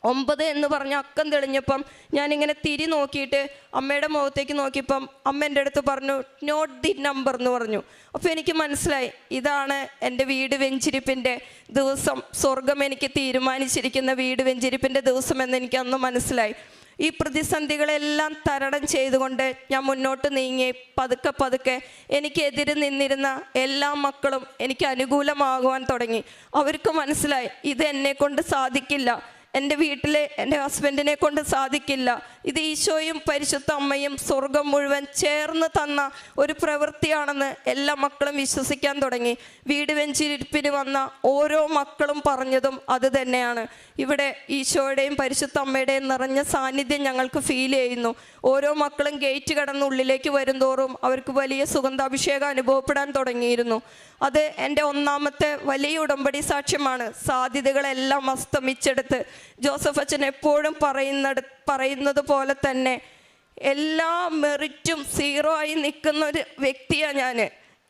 9 എന്ന് പറഞ്ഞ അക്കം തെളിഞ്ഞപ്പം ഞാനിങ്ങനെ തിരി നോക്കിയിട്ട് അമ്മയുടെ മുഖത്തേക്ക് നോക്കിയപ്പം അമ്മ എൻ്റെ അടുത്ത് പറഞ്ഞു നോട്ട് ദി നമ്പർ എന്ന് പറഞ്ഞു. അപ്പോൾ എനിക്ക് മനസ്സിലായി, ഇതാണ് എൻ്റെ വീട് വെഞ്ചിരിപ്പിൻ്റെ ദിവസം, സ്വർഗം എനിക്ക് തീരുമാനിച്ചിരിക്കുന്ന വീട് വെഞ്ചിരിപ്പിൻ്റെ ദിവസം എന്ന് എനിക്ക് അന്ന് മനസ്സിലായി. ഈ പ്രതിസന്ധികളെല്ലാം തരണം ചെയ്തുകൊണ്ട് ഞാൻ മുന്നോട്ട് നീങ്ങി പതുക്കെ പതുക്കെ എനിക്കെതിരെ നിന്നിരുന്ന എല്ലാ മക്കളും എനിക്ക് അനുകൂലമാകുവാൻ തുടങ്ങി. അവർക്ക് മനസ്സിലായി ഇത് എന്നെക്കൊണ്ട് സാധിക്കില്ല, എൻ്റെ വീട്ടിലെ എൻ്റെ ഹസ്ബൻഡിനെ കൊണ്ട് സാധിക്കില്ല, ഇത് ഈശോയും പരിശുദ്ധ അമ്മയും സ്വർഗം മുഴുവൻ ചേർന്ന് തന്ന ഒരു പ്രവൃത്തിയാണെന്ന് എല്ലാ മക്കളും വിശ്വസിക്കാൻ തുടങ്ങി. വീട് വെഞ്ചിരിപ്പിന് വന്ന ഓരോ മക്കളും പറഞ്ഞതും അത് തന്നെയാണ്. ഇവിടെ ഈശോയുടെയും പരിശുദ്ധ അമ്മയുടെയും നിറഞ്ഞ സാന്നിധ്യം ഞങ്ങൾക്ക് ഫീൽ ചെയ്യുന്നു. ഓരോ മക്കളും ഗേറ്റ് കടന്ന് ഉള്ളിലേക്ക് വരുന്തോറും അവർക്ക് വലിയ സുഗന്ധാഭിഷേകം അനുഭവപ്പെടാൻ തുടങ്ങിയിരുന്നു. അത് എൻ്റെ ഒന്നാമത്തെ വലിയ ഉടമ്പടി സാക്ഷ്യമാണ്. സാധ്യതകളെല്ലാം അസ്തമിച്ചെടുത്ത് ജോസഫ് അച്ഛൻ എപ്പോഴും പറയുന്നത് പോലെ തന്നെ എല്ലാ മെറിറ്റും 0 ആയി നിൽക്കുന്ന ഒരു വ്യക്തിയാണ് ഞാൻ.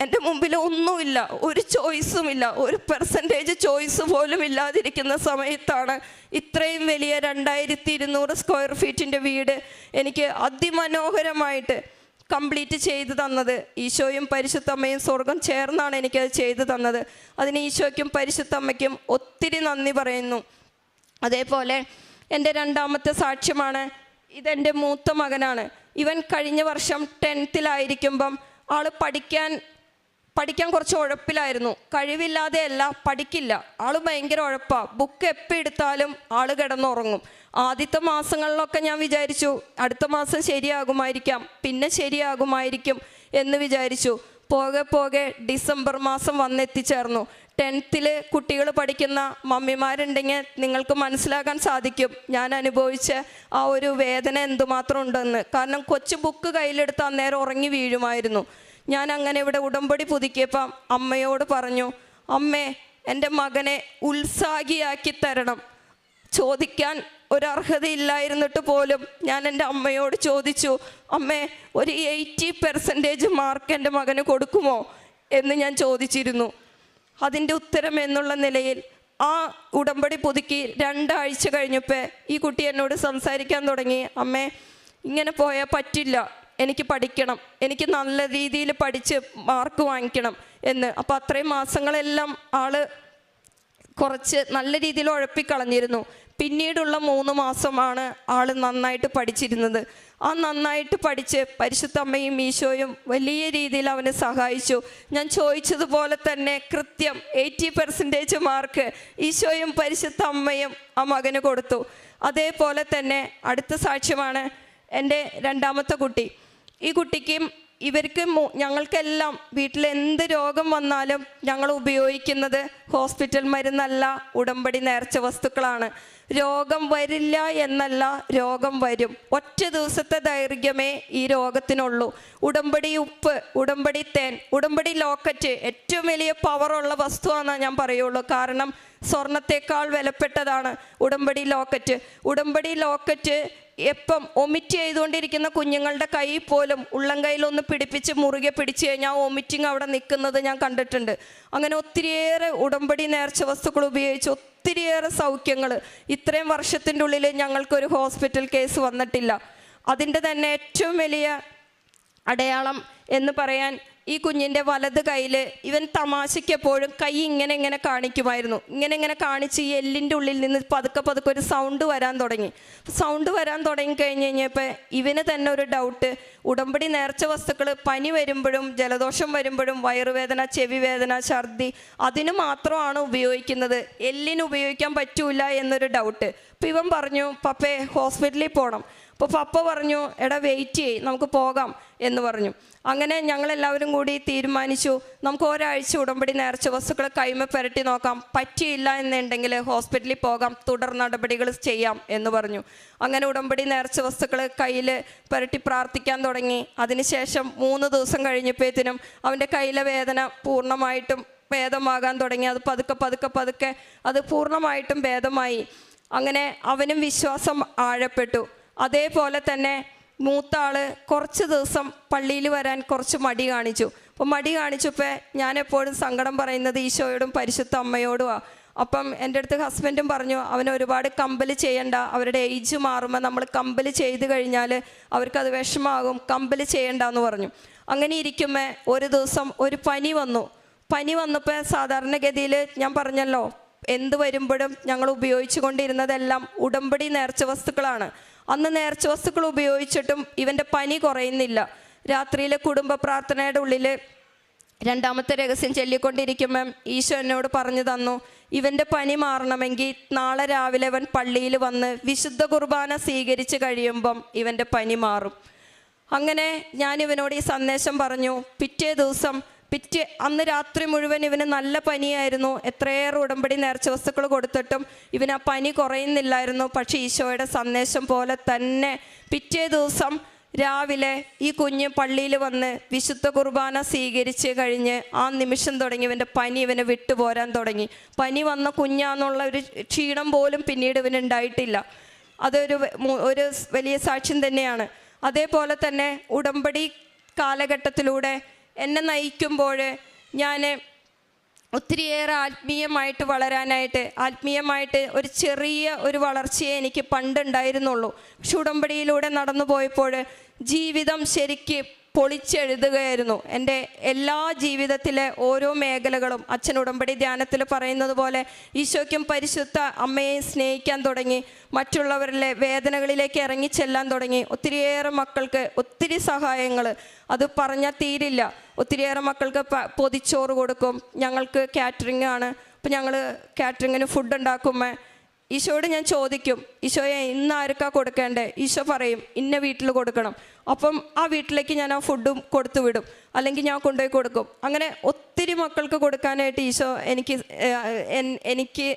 എൻ്റെ മുമ്പിൽ ഒന്നുമില്ല, ഒരു ചോയ്സുമില്ല, ഒരു പെർസെൻറ്റേജ് ചോയ്സ് പോലും ഇല്ലാതിരിക്കുന്ന സമയത്താണ് ഇത്രയും വലിയ 2200 സ്ക്വയർ ഫീറ്റിൻ്റെ വീട് എനിക്ക് അതിമനോഹരമായിട്ട് കംപ്ലീറ്റ് ചെയ്തു തന്നത്. ഈശോയും പരിശുദ്ധമ്മയും സ്വർഗം ചേർന്നാണ് എനിക്കത് ചെയ്തു തന്നത്. അതിന് ഈശോയ്ക്കും പരിശുദ്ധമ്മയ്ക്കും ഒത്തിരി നന്ദി പറയുന്നു. അതേപോലെ എൻ്റെ രണ്ടാമത്തെ സാക്ഷ്യമാണ്, ഇതെൻ്റെ മൂത്ത മകനാണ്. ഇവൻ കഴിഞ്ഞ വർഷം 10th ആൾ പഠിക്കാൻ കുറച്ച് ഉഴപ്പിലായിരുന്നു. കഴിവില്ലാതെയല്ല, പഠിക്കില്ല. ആൾ ഭയങ്കര ഉഴപ്പാണ്. ബുക്ക് എപ്പോൾ എടുത്താലും ആൾ കിടന്നുറങ്ങും. ആദ്യത്തെ മാസങ്ങളിലൊക്കെ ഞാൻ വിചാരിച്ചു അടുത്ത മാസം ശരിയാകുമായിരിക്കാം, പിന്നെ ശരിയാകുമായിരിക്കും എന്ന് വിചാരിച്ചു. പോകെ പോകെ ഡിസംബർ മാസം വന്നെത്തിച്ചേർന്നു. 10th കുട്ടികൾ പഠിക്കുന്ന മമ്മിമാരുണ്ടെങ്കിൽ നിങ്ങൾക്ക് മനസ്സിലാക്കാൻ സാധിക്കും ഞാൻ അനുഭവിച്ച ആ ഒരു വേദന എന്തുമാത്രം ഉണ്ടെന്ന്. കാരണം കൊച്ചു ബുക്ക് കയ്യിലെടുത്ത് അന്നേരം ഉറങ്ങി വീഴുമായിരുന്നു. ഞാൻ അങ്ങനെ ഇവിടെ ഉടമ്പടി പുതുക്കിയപ്പം അമ്മയോട് പറഞ്ഞു, അമ്മേ എൻ്റെ മകനെ ഉത്സാഹിയാക്കി തരണം. ചോദിക്കാൻ ഒരർഹതയില്ലായിരുന്നിട്ട് പോലും ഞാൻ എൻ്റെ അമ്മയോട് ചോദിച്ചു, അമ്മേ ഒരു 80% മാർക്ക് എൻ്റെ മകന് കൊടുക്കുമോ എന്ന് ഞാൻ ചോദിച്ചിരുന്നു. അതിൻ്റെ ഉത്തരം എന്നുള്ള നിലയിൽ ആ ഉടമ്പടി പുതുക്കി 2 ആഴ്ച കഴിഞ്ഞപ്പോൾ ഈ കുട്ടി എന്നോട് സംസാരിക്കാൻ തുടങ്ങി, അമ്മേ ഇങ്ങനെ പോയാൽ പറ്റില്ല, എനിക്ക് പഠിക്കണം, എനിക്ക് നല്ല രീതിയിൽ പഠിച്ച് മാർക്ക് വാങ്ങിക്കണം എന്ന്. അപ്പോൾ അത്രയും മാസങ്ങളെല്ലാം ആൾ കുറച്ച് നല്ല രീതിയിൽ ഉഴപ്പിക്കളഞ്ഞിരുന്നു. പിന്നീടുള്ള 3 മാസമാണ് ആൾ നന്നായിട്ട് പഠിച്ചിരുന്നത്. ആ നന്നായിട്ട് പഠിച്ച് പരിശുദ്ധ അമ്മയും ഈശോയും വലിയ രീതിയിൽ അവനെ സഹായിച്ചു. ഞാൻ ചോദിച്ചതുപോലെ തന്നെ കൃത്യം 80% മാർക്ക് ഈശോയും പരിശുദ്ധ അമ്മയും ആ മകന് കൊടുത്തു. അതേപോലെ തന്നെ അടുത്ത സാക്ഷ്യമാണ് എൻ്റെ രണ്ടാമത്തെ കുട്ടി. ഈ കുട്ടിക്കും ഇവർക്കും ഞങ്ങൾക്കെല്ലാം വീട്ടിൽ എന്ത് രോഗം വന്നാലും ഞങ്ങൾ ഉപയോഗിക്കുന്നത് ഹോസ്പിറ്റൽ മരുന്നല്ല, ഉടമ്പടി നേർച്ച വസ്തുക്കളാണ്. രോഗം വരില്ല എന്നല്ല, രോഗം വരും. ഒറ്റ ദിവസത്തെ ദൈർഘ്യമേ ഈ രോഗത്തിനുള്ളൂ. ഉടമ്പടി ഉപ്പ്, ഉടമ്പടി തേൻ, ഉടമ്പടി ലോക്കറ്റ് ഏറ്റവും വലിയ പവറുള്ള വസ്തുവാണെന്ന് ഞാൻ പറയുള്ളൂ. കാരണം സ്വർണത്തേക്കാൾ വിലപ്പെട്ടതാണ് ഉടമ്പടി ലോക്കറ്റ്. ഉടമ്പടി ലോക്കറ്റ് എപ്പം ഒമിറ്റ് ചെയ്തുകൊണ്ടിരിക്കുന്ന കുഞ്ഞുങ്ങളുടെ കൈ പോലും ഉള്ളം കൈയിലൊന്ന് പിടിപ്പിച്ച് മുറുകെ പിടിച്ച് കഴിഞ്ഞാൽ വോമിറ്റിങ് അവിടെ നിൽക്കുന്നത് ഞാൻ കണ്ടിട്ടുണ്ട്. അങ്ങനെ ഒത്തിരിയേറെ ഉടമ്പടി നേർച്ച വസ്തുക്കൾ ഉപയോഗിച്ച് ഒത്തിരിയേറെ സൗഖ്യങ്ങൾ. ഇത്രയും വർഷത്തിൻ്റെ ഉള്ളിൽ ഞങ്ങൾക്കൊരു ഹോസ്പിറ്റൽ കേസ് വന്നിട്ടില്ല. അതിൻ്റെ തന്നെ ഏറ്റവും വലിയ അടയാളം എന്ന് പറയാൻ ഈ കുഞ്ഞിൻ്റെ വലത് കയ്യിൽ ഇവൻ തമാശയ്ക്കെപ്പോഴും കൈ ഇങ്ങനെ കാണിക്കുമായിരുന്നു. ഇങ്ങനെ കാണിച്ച് ഈ എല്ലിൻ്റെ ഉള്ളിൽ നിന്ന് പതുക്കെ ഒരു സൗണ്ട് വരാൻ തുടങ്ങി. സൗണ്ട് വരാൻ തുടങ്ങിക്കഴിഞ്ഞപ്പോൾ ഇവന് തന്നെ ഒരു ഡൗട്ട്, ഉടമ്പടി നേർച്ച വസ്തുക്കൾ പനി വരുമ്പോഴും ജലദോഷം വരുമ്പോഴും വയറുവേദന, ചെവി വേദന, ഛർദി അതിന് മാത്രമാണ് ഉപയോഗിക്കുന്നത്, എല്ലിന് ഉപയോഗിക്കാൻ പറ്റൂല എന്നൊരു ഡൗട്ട്. അപ്പോൾ ഇവൻ പറഞ്ഞു, പപ്പേ ഹോസ്പിറ്റലിൽ പോകണം. അപ്പോൾ പപ്പ പറഞ്ഞു, എടാ വെയിറ്റ് ചെയ്യ്, നമുക്ക് പോകാം എന്ന് പറഞ്ഞു. അങ്ങനെ ഞങ്ങളെല്ലാവരും കൂടി തീരുമാനിച്ചു, നമുക്ക് ഒരാഴ്ച ഉടമ്പടി നേർച്ച വസ്തുക്കൾ കൈമ പുരട്ടി നോക്കാം, പറ്റിയില്ല എന്നുണ്ടെങ്കിൽ ഹോസ്പിറ്റലിൽ പോകാം, തുടർ നടപടികൾ ചെയ്യാം എന്ന് പറഞ്ഞു. അങ്ങനെ ഉടമ്പടി നേർച്ച വസ്തുക്കൾ കയ്യിൽ പുരട്ടി പ്രാർത്ഥിക്കാൻ തുടങ്ങി. അതിനുശേഷം 3 ദിവസം കഴിഞ്ഞപ്പോഴത്തേനും അവൻ്റെ കയ്യിലെ വേദന പൂർണ്ണമായിട്ടും ഭേദമാകാൻ തുടങ്ങി. അത് പതുക്കെ അത് പൂർണ്ണമായിട്ടും ഭേദമായി. അങ്ങനെ അവനും വിശ്വാസം ആഴപ്പെട്ടു. അതേപോലെ തന്നെ മൂത്ത ആൾ കുറച്ച് ദിവസം പള്ളിയിൽ വരാൻ കുറച്ച് മടി കാണിച്ചു. അപ്പോൾ മടി കാണിച്ചപ്പോൾ ഞാൻ എപ്പോഴും സങ്കടം പറയുന്നത് ഈശോയോടും പരിശുദ്ധ അമ്മയോടുമാണ്. അപ്പം എൻ്റെ അടുത്ത് ഹസ്ബൻഡും പറഞ്ഞു, അവന് ഒരുപാട് കമ്പൽ ചെയ്യണ്ട, അവരുടെ ഏജ് മാറുമ്പോൾ നമ്മൾ കമ്പൽ ചെയ്ത് കഴിഞ്ഞാൽ അവർക്കത് വിഷമാകും, കമ്പൽ ചെയ്യണ്ട എന്ന് പറഞ്ഞു. അങ്ങനെ ഇരിക്കുമ്പോൾ ഒരു ദിവസം ഒരു പനി വന്നു. പനി വന്നപ്പോൾ സാധാരണഗതിയിൽ ഞാൻ പറഞ്ഞല്ലോ, എന്ത് വരുമ്പോഴും ഞങ്ങൾ ഉപയോഗിച്ചു കൊണ്ടിരുന്നതെല്ലാം ഉടമ്പടി നേർച്ച വസ്തുക്കളാണ്. അന്ന് നേർച്ച വസ്തുക്കൾ ഉപയോഗിച്ചിട്ടും ഇവൻ്റെ പനി കുറയുന്നില്ല. രാത്രിയിലെ കുടുംബ പ്രാർത്ഥനയുടെ ഉള്ളിൽ രണ്ടാമത്തെ രഹസ്യം ചൊല്ലിക്കൊണ്ടിരിക്കുമ്പം ഈശോ എന്നോട് പറഞ്ഞു തന്നു, ഇവൻ്റെ പനി മാറണമെങ്കിൽ നാളെ രാവിലെ അവൻ പള്ളിയിൽ വന്ന് വിശുദ്ധ കുർബാന സ്വീകരിച്ച് കഴിയുമ്പം ഇവൻ്റെ പനി മാറും. അങ്ങനെ ഞാൻ ഇവനോട് ഈ സന്ദേശം പറഞ്ഞു. പിറ്റേ ദിവസം അന്ന് രാത്രി മുഴുവൻ ഇവന് നല്ല പനിയായിരുന്നു. എത്രയേറെ ഉടമ്പടി നേർച്ച വസ്തുക്കൾ കൊടുത്തിട്ടും ഇവന് ആ പനി കുറയുന്നില്ലായിരുന്നു. പക്ഷേ ഈശോയുടെ സന്ദേശം പോലെ തന്നെ പിറ്റേ ദിവസം രാവിലെ ഈ കുഞ്ഞ് പള്ളിയിൽ വന്ന് വിശുദ്ധ കുർബാന സ്വീകരിച്ച് കഴിഞ്ഞ് ആ നിമിഷം തുടങ്ങി ഇവൻ്റെ പനി ഇവനെ വിട്ടുപോരാൻ തുടങ്ങി. പനി വന്ന കുഞ്ഞാന്നുള്ള ഒരു ക്ഷീണം പോലും പിന്നീട് ഇവനുണ്ടായിട്ടില്ല. അതൊരു വലിയ സാക്ഷ്യം തന്നെയാണ്. അതേപോലെ തന്നെ ഉടമ്പടി കാലഘട്ടത്തിലൂടെ എന്നെ നയിക്കുമ്പോൾ ഞാൻ ഒത്തിരിയേറെ ആത്മീയമായിട്ട് വളരാനായിട്ട്, ആത്മീയമായിട്ട് ഒരു ചെറിയ ഒരു വളർച്ചയെ എനിക്ക് പണ്ടുണ്ടായിരുന്നുള്ളൂ. പക്ഷെ ഉടമ്പടിയിലൂടെ നടന്നു പോയപ്പോൾ ജീവിതം ശരിക്ക് പൊളിച്ചെഴുതുകയായിരുന്നു. എൻ്റെ എല്ലാ ജീവിതത്തിലെ ഓരോ മേഖലകളും അച്ഛൻ ഉടമ്പടി ധ്യാനത്തിൽ പറയുന്നത് പോലെ ഈശോയ്ക്കും പരിശുദ്ധ അമ്മയെ സ്നേഹിക്കാൻ തുടങ്ങി. മറ്റുള്ളവരിലെ വേദനകളിലേക്ക് ഇറങ്ങിച്ചെല്ലാൻ തുടങ്ങി. ഒത്തിരിയേറെ മക്കൾക്ക് ഒത്തിരി സഹായങ്ങൾ, അത് പറഞ്ഞാൽ തീരില്ല. ഒത്തിരിയേറെ മക്കൾക്ക് പൊതിച്ചോറ് കൊടുക്കും. ഞങ്ങൾക്ക് കാറ്ററിംഗ് ആണ്. അപ്പോൾ ഞങ്ങൾ കാറ്ററിങ്ങിന് ഫുഡ് ഉണ്ടാക്കുമ്പോൾ ഈശോയോട് ഞാൻ ചോദിക്കും, ഈശോയെ ഇന്ന് ആർക്കാ കൊടുക്കേണ്ടേ? ഈശോ പറയും ഇന്ന വീട്ടിൽ കൊടുക്കണം. അപ്പം ആ വീട്ടിലേക്ക് ഞാൻ ആ ഫുഡും കൊടുത്തു വിടും, അല്ലെങ്കിൽ ഞാൻ കൊണ്ടുപോയി കൊടുക്കും. അങ്ങനെ ഒത്തിരി മക്കൾക്ക് കൊടുക്കാനായിട്ട് ഈശോ എനിക്ക്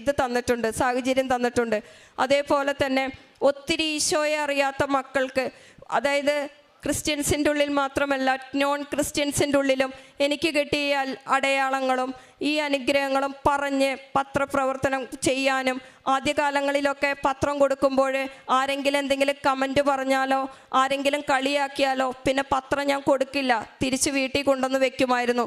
ഇത് തന്നിട്ടുണ്ട്, സാഹചര്യം തന്നിട്ടുണ്ട്. അതേപോലെ തന്നെ ഒത്തിരി ഈശോയെ അറിയാത്ത മക്കൾക്ക്, അതായത് ക്രിസ്ത്യൻസിൻ്റെ ഉള്ളിൽ മാത്രമല്ല നോൺ ക്രിസ്ത്യൻസിൻ്റെ ഉള്ളിലും എനിക്ക് കിട്ടിയ അടയാളങ്ങളും ഈ അനുഗ്രഹങ്ങളും പറഞ്ഞ് പത്രപ്രവർത്തനം ചെയ്യാനും, ആദ്യകാലങ്ങളിലൊക്കെ പത്രം കൊടുക്കുമ്പോൾ ആരെങ്കിലും എന്തെങ്കിലും കമൻറ്റ് പറഞ്ഞാലോ ആരെങ്കിലും കളിയാക്കിയാലോ പിന്നെ പത്രം ഞാൻ കൊടുക്കില്ല, തിരിച്ച് വീട്ടിൽ കൊണ്ടുവന്ന് വെക്കുമായിരുന്നു.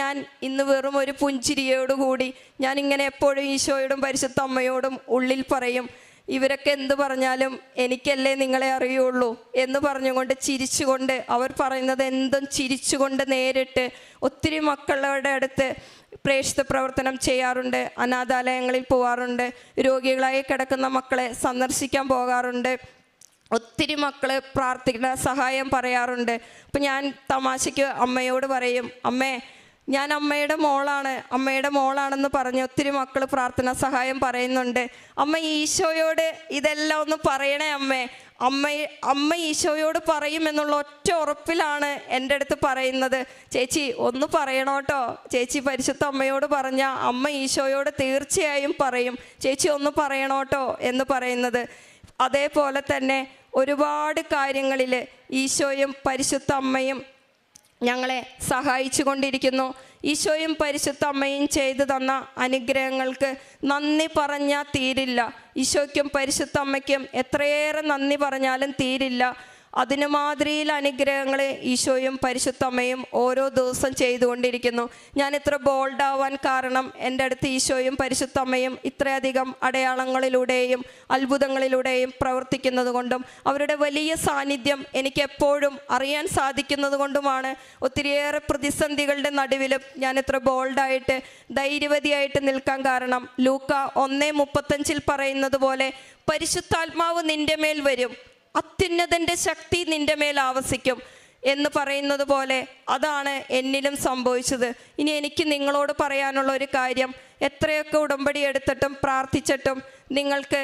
ഞാൻ ഇന്ന് വെറും ഒരു പുഞ്ചിരിയോടുകൂടി ഞാനിങ്ങനെ എപ്പോഴും ഈശോയോടും പരിശുദ്ധ അമ്മയോടും ഉള്ളിൽ പറയും, ഇവരൊക്കെ എന്ത് പറഞ്ഞാലും എനിക്കല്ലേ നിങ്ങളെ അറിയുള്ളൂ എന്ന് പറഞ്ഞുകൊണ്ട് ചിരിച്ചുകൊണ്ട്, അവർ പറയുന്നത് എന്തും ചിരിച്ചുകൊണ്ട് നേരിട്ട് ഒത്തിരി മക്കളുടെ അടുത്ത് പ്രേക്ഷിത പ്രവർത്തനം ചെയ്യാറുണ്ട്. അനാഥാലയങ്ങളിൽ പോകാറുണ്ട്. രോഗികളായി കിടക്കുന്ന മക്കളെ സന്ദർശിക്കാൻ പോകാറുണ്ട്. ഒത്തിരി മക്കൾ പ്രാർത്ഥിക്കുന്ന സഹായം പറയാറുണ്ട്. അപ്പം ഞാൻ തമാശയ്ക്ക് അമ്മയോട് പറയും, അമ്മേ ഞാൻ അമ്മയുടെ മോളാണെന്ന് പറഞ്ഞ് ഒത്തിരി മക്കൾ പ്രാർത്ഥനാ സഹായം പറയുന്നുണ്ട്. അമ്മ ഈശോയോട് ഇതെല്ലാം ഒന്ന് പറയണേ അമ്മ ഈശോയോട് പറയുമെന്നുള്ള ഒറ്റ ഉറപ്പിലാണ് എൻ്റെ അടുത്ത് പറയുന്നത്. ചേച്ചി ഒന്ന് പറയണോട്ടോ, ചേച്ചി പരിശുദ്ധ അമ്മയോട് പറഞ്ഞാൽ അമ്മ ഈശോയോട് തീർച്ചയായും പറയും, ചേച്ചി ഒന്ന് പറയണോട്ടോ എന്ന് പറയുന്നത്. അതേപോലെ തന്നെ ഒരുപാട് കാര്യങ്ങളിൽ ഈശോയും പരിശുദ്ധ അമ്മയും ഞങ്ങളെ സഹായിച്ചു കൊണ്ടിരിക്കുന്നു. ഈശോയും പരിശുദ്ധ അമ്മയും ചെയ്തു തന്ന അനുഗ്രഹങ്ങൾക്ക് നന്ദി പറഞ്ഞാൽ തീരില്ല. ഈശോയ്ക്കും പരിശുദ്ധ അമ്മയ്ക്കും എത്രയേറെ നന്ദി പറഞ്ഞാലും തീരില്ല. അതിന് മാതിരിയിൽ അനുഗ്രഹങ്ങൾ ഈശോയും പരിശുദ്ധ അമ്മയും ഓരോ ദിവസം ചെയ്തുകൊണ്ടിരിക്കുന്നു. ഞാൻ ഇത്ര ബോൾഡാവാൻ കാരണം എൻ്റെ അടുത്ത് ഈശോയും പരിശുദ്ധ അമ്മയും ഇത്രയധികം അടയാളങ്ങളിലൂടെയും അത്ഭുതങ്ങളിലൂടെയും പ്രവർത്തിക്കുന്നത് കൊണ്ടും അവരുടെ വലിയ സാന്നിധ്യം എനിക്ക് എപ്പോഴും അറിയാൻ സാധിക്കുന്നത് കൊണ്ടുമാണ്. ഒത്തിരിയേറെ പ്രതിസന്ധികളുടെ നടുവിലും ഞാൻ ഇത്ര ബോൾഡായിട്ട് ധൈര്യവതിയായിട്ട് നിൽക്കാൻ കാരണം. ലൂക്ക 1:35 പറയുന്നത് പോലെ പരിശുദ്ധാത്മാവ് നിൻ്റെ മേൽ വരും, അത്യുന്നതൻ്റെ ശക്തി നിൻ്റെ മേൽ ആവസിക്കും എന്ന് പറയുന്നത് പോലെ അതാണ് എന്നിലും സംഭവിച്ചത്. ഇനി എനിക്ക് നിങ്ങളോട് പറയാനുള്ള ഒരു കാര്യം, എത്രയൊക്കെ ഉടമ്പടി എടുത്തിട്ടും പ്രാർത്ഥിച്ചിട്ടും നിങ്ങൾക്ക്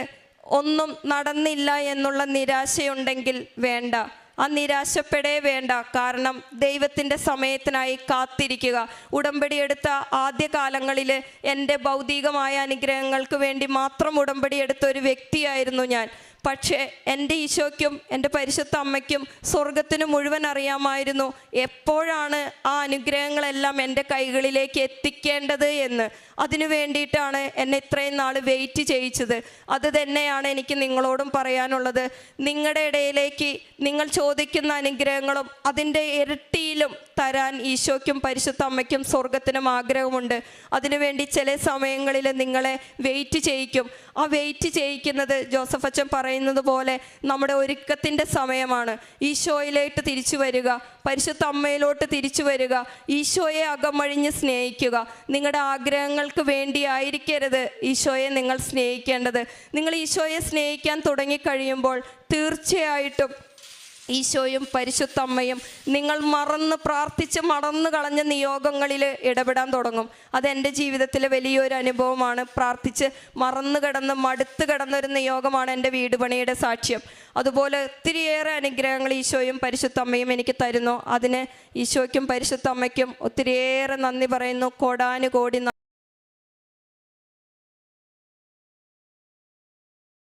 ഒന്നും നടന്നില്ല എന്നുള്ള നിരാശയുണ്ടെങ്കിൽ വേണ്ട, ആ നിരാശപ്പെടേ വേണ്ട. കാരണം ദൈവത്തിൻ്റെ സമയത്തിനായി കാത്തിരിക്കുക. ഉടമ്പടി എടുത്ത ആദ്യ കാലങ്ങളിൽ എൻ്റെ ഭൗതികമായ അനുഗ്രഹങ്ങൾക്ക് വേണ്ടി മാത്രം ഉടമ്പടി എടുത്ത ഒരു വ്യക്തിയായിരുന്നു ഞാൻ. പക്ഷേ എൻ്റെ ഈശോയ്ക്കും എൻ്റെ പരിശുദ്ധ അമ്മയ്ക്കും സ്വർഗത്തിന് മുഴുവൻ അറിയാമായിരുന്നു എപ്പോഴാണ് ആ അനുഗ്രഹങ്ങളെല്ലാം എൻ്റെ കൈകളിലേക്ക് എത്തിക്കേണ്ടത് എന്ന്. അതിനു വേണ്ടിയിട്ടാണ് എന്നെ ഇത്രയും നാൾ വെയിറ്റ് ചെയ്യിച്ചത്. അത് തന്നെയാണ് എനിക്ക് നിങ്ങളോടും പറയാനുള്ളത്. നിങ്ങളുടെ ഇടയിലേക്ക് നിങ്ങൾ ചോദിക്കുന്ന അനുഗ്രഹങ്ങളും അതിൻ്റെ ഇരട്ടിയിലും തരാൻ ഈശോയ്ക്കും പരിശുദ്ധ അമ്മയ്ക്കും സ്വർഗത്തിനും ആഗ്രഹമുണ്ട്. അതിനുവേണ്ടി ചില സമയങ്ങളിൽ നിങ്ങളെ വെയിറ്റ് ചെയ്യിക്കും. ആ വെയിറ്റ് ചെയ്യിക്കുന്നത് ജോസഫ് അച്ഛൻ പറയുന്നത് പോലെ നമ്മുടെ ഒരുക്കത്തിൻ്റെ സമയമാണ്. ഈശോയിലേക്ക് തിരിച്ചു വരിക, പരിശുദ്ധ അമ്മയിലോട്ട് തിരിച്ചു വരിക, ഈശോയെ അകമഴിഞ്ഞ് സ്നേഹിക്കുക. നിങ്ങളുടെ ആഗ്രഹങ്ങൾക്ക് വേണ്ടി ആയിരിക്കരുത് ഈശോയെ നിങ്ങൾ സ്നേഹിക്കേണ്ടത്. നിങ്ങൾ ഈശോയെ സ്നേഹിക്കാൻ തുടങ്ങിക്കഴിയുമ്പോൾ തീർച്ചയായിട്ടും ഈശോയും പരിശുദ്ധ അമ്മയും നിങ്ങൾ മറന്ന് പ്രാർത്ഥിച്ച് മറന്നു കളഞ്ഞ നിയോഗങ്ങളിൽ ഇടപെടാൻ തുടങ്ങും. അതെൻ്റെ ജീവിതത്തിലെ വലിയൊരു അനുഭവമാണ്. പ്രാർത്ഥിച്ച് മറന്നു കിടന്ന് മടുത്ത് കിടന്നൊരു നിയോഗമാണ് എൻ്റെ വീട് പണിയുടെ സാക്ഷ്യം. അതുപോലെ ഒത്തിരിയേറെ അനുഗ്രഹങ്ങൾ ഈശോയും പരിശുദ്ധ അമ്മയും എനിക്ക് തരുന്നു. അതിന് ഈശോയ്ക്കും പരിശുദ്ധ അമ്മയ്ക്കും ഒത്തിരിയേറെ നന്ദി പറയുന്നു. കോടാനുകോടി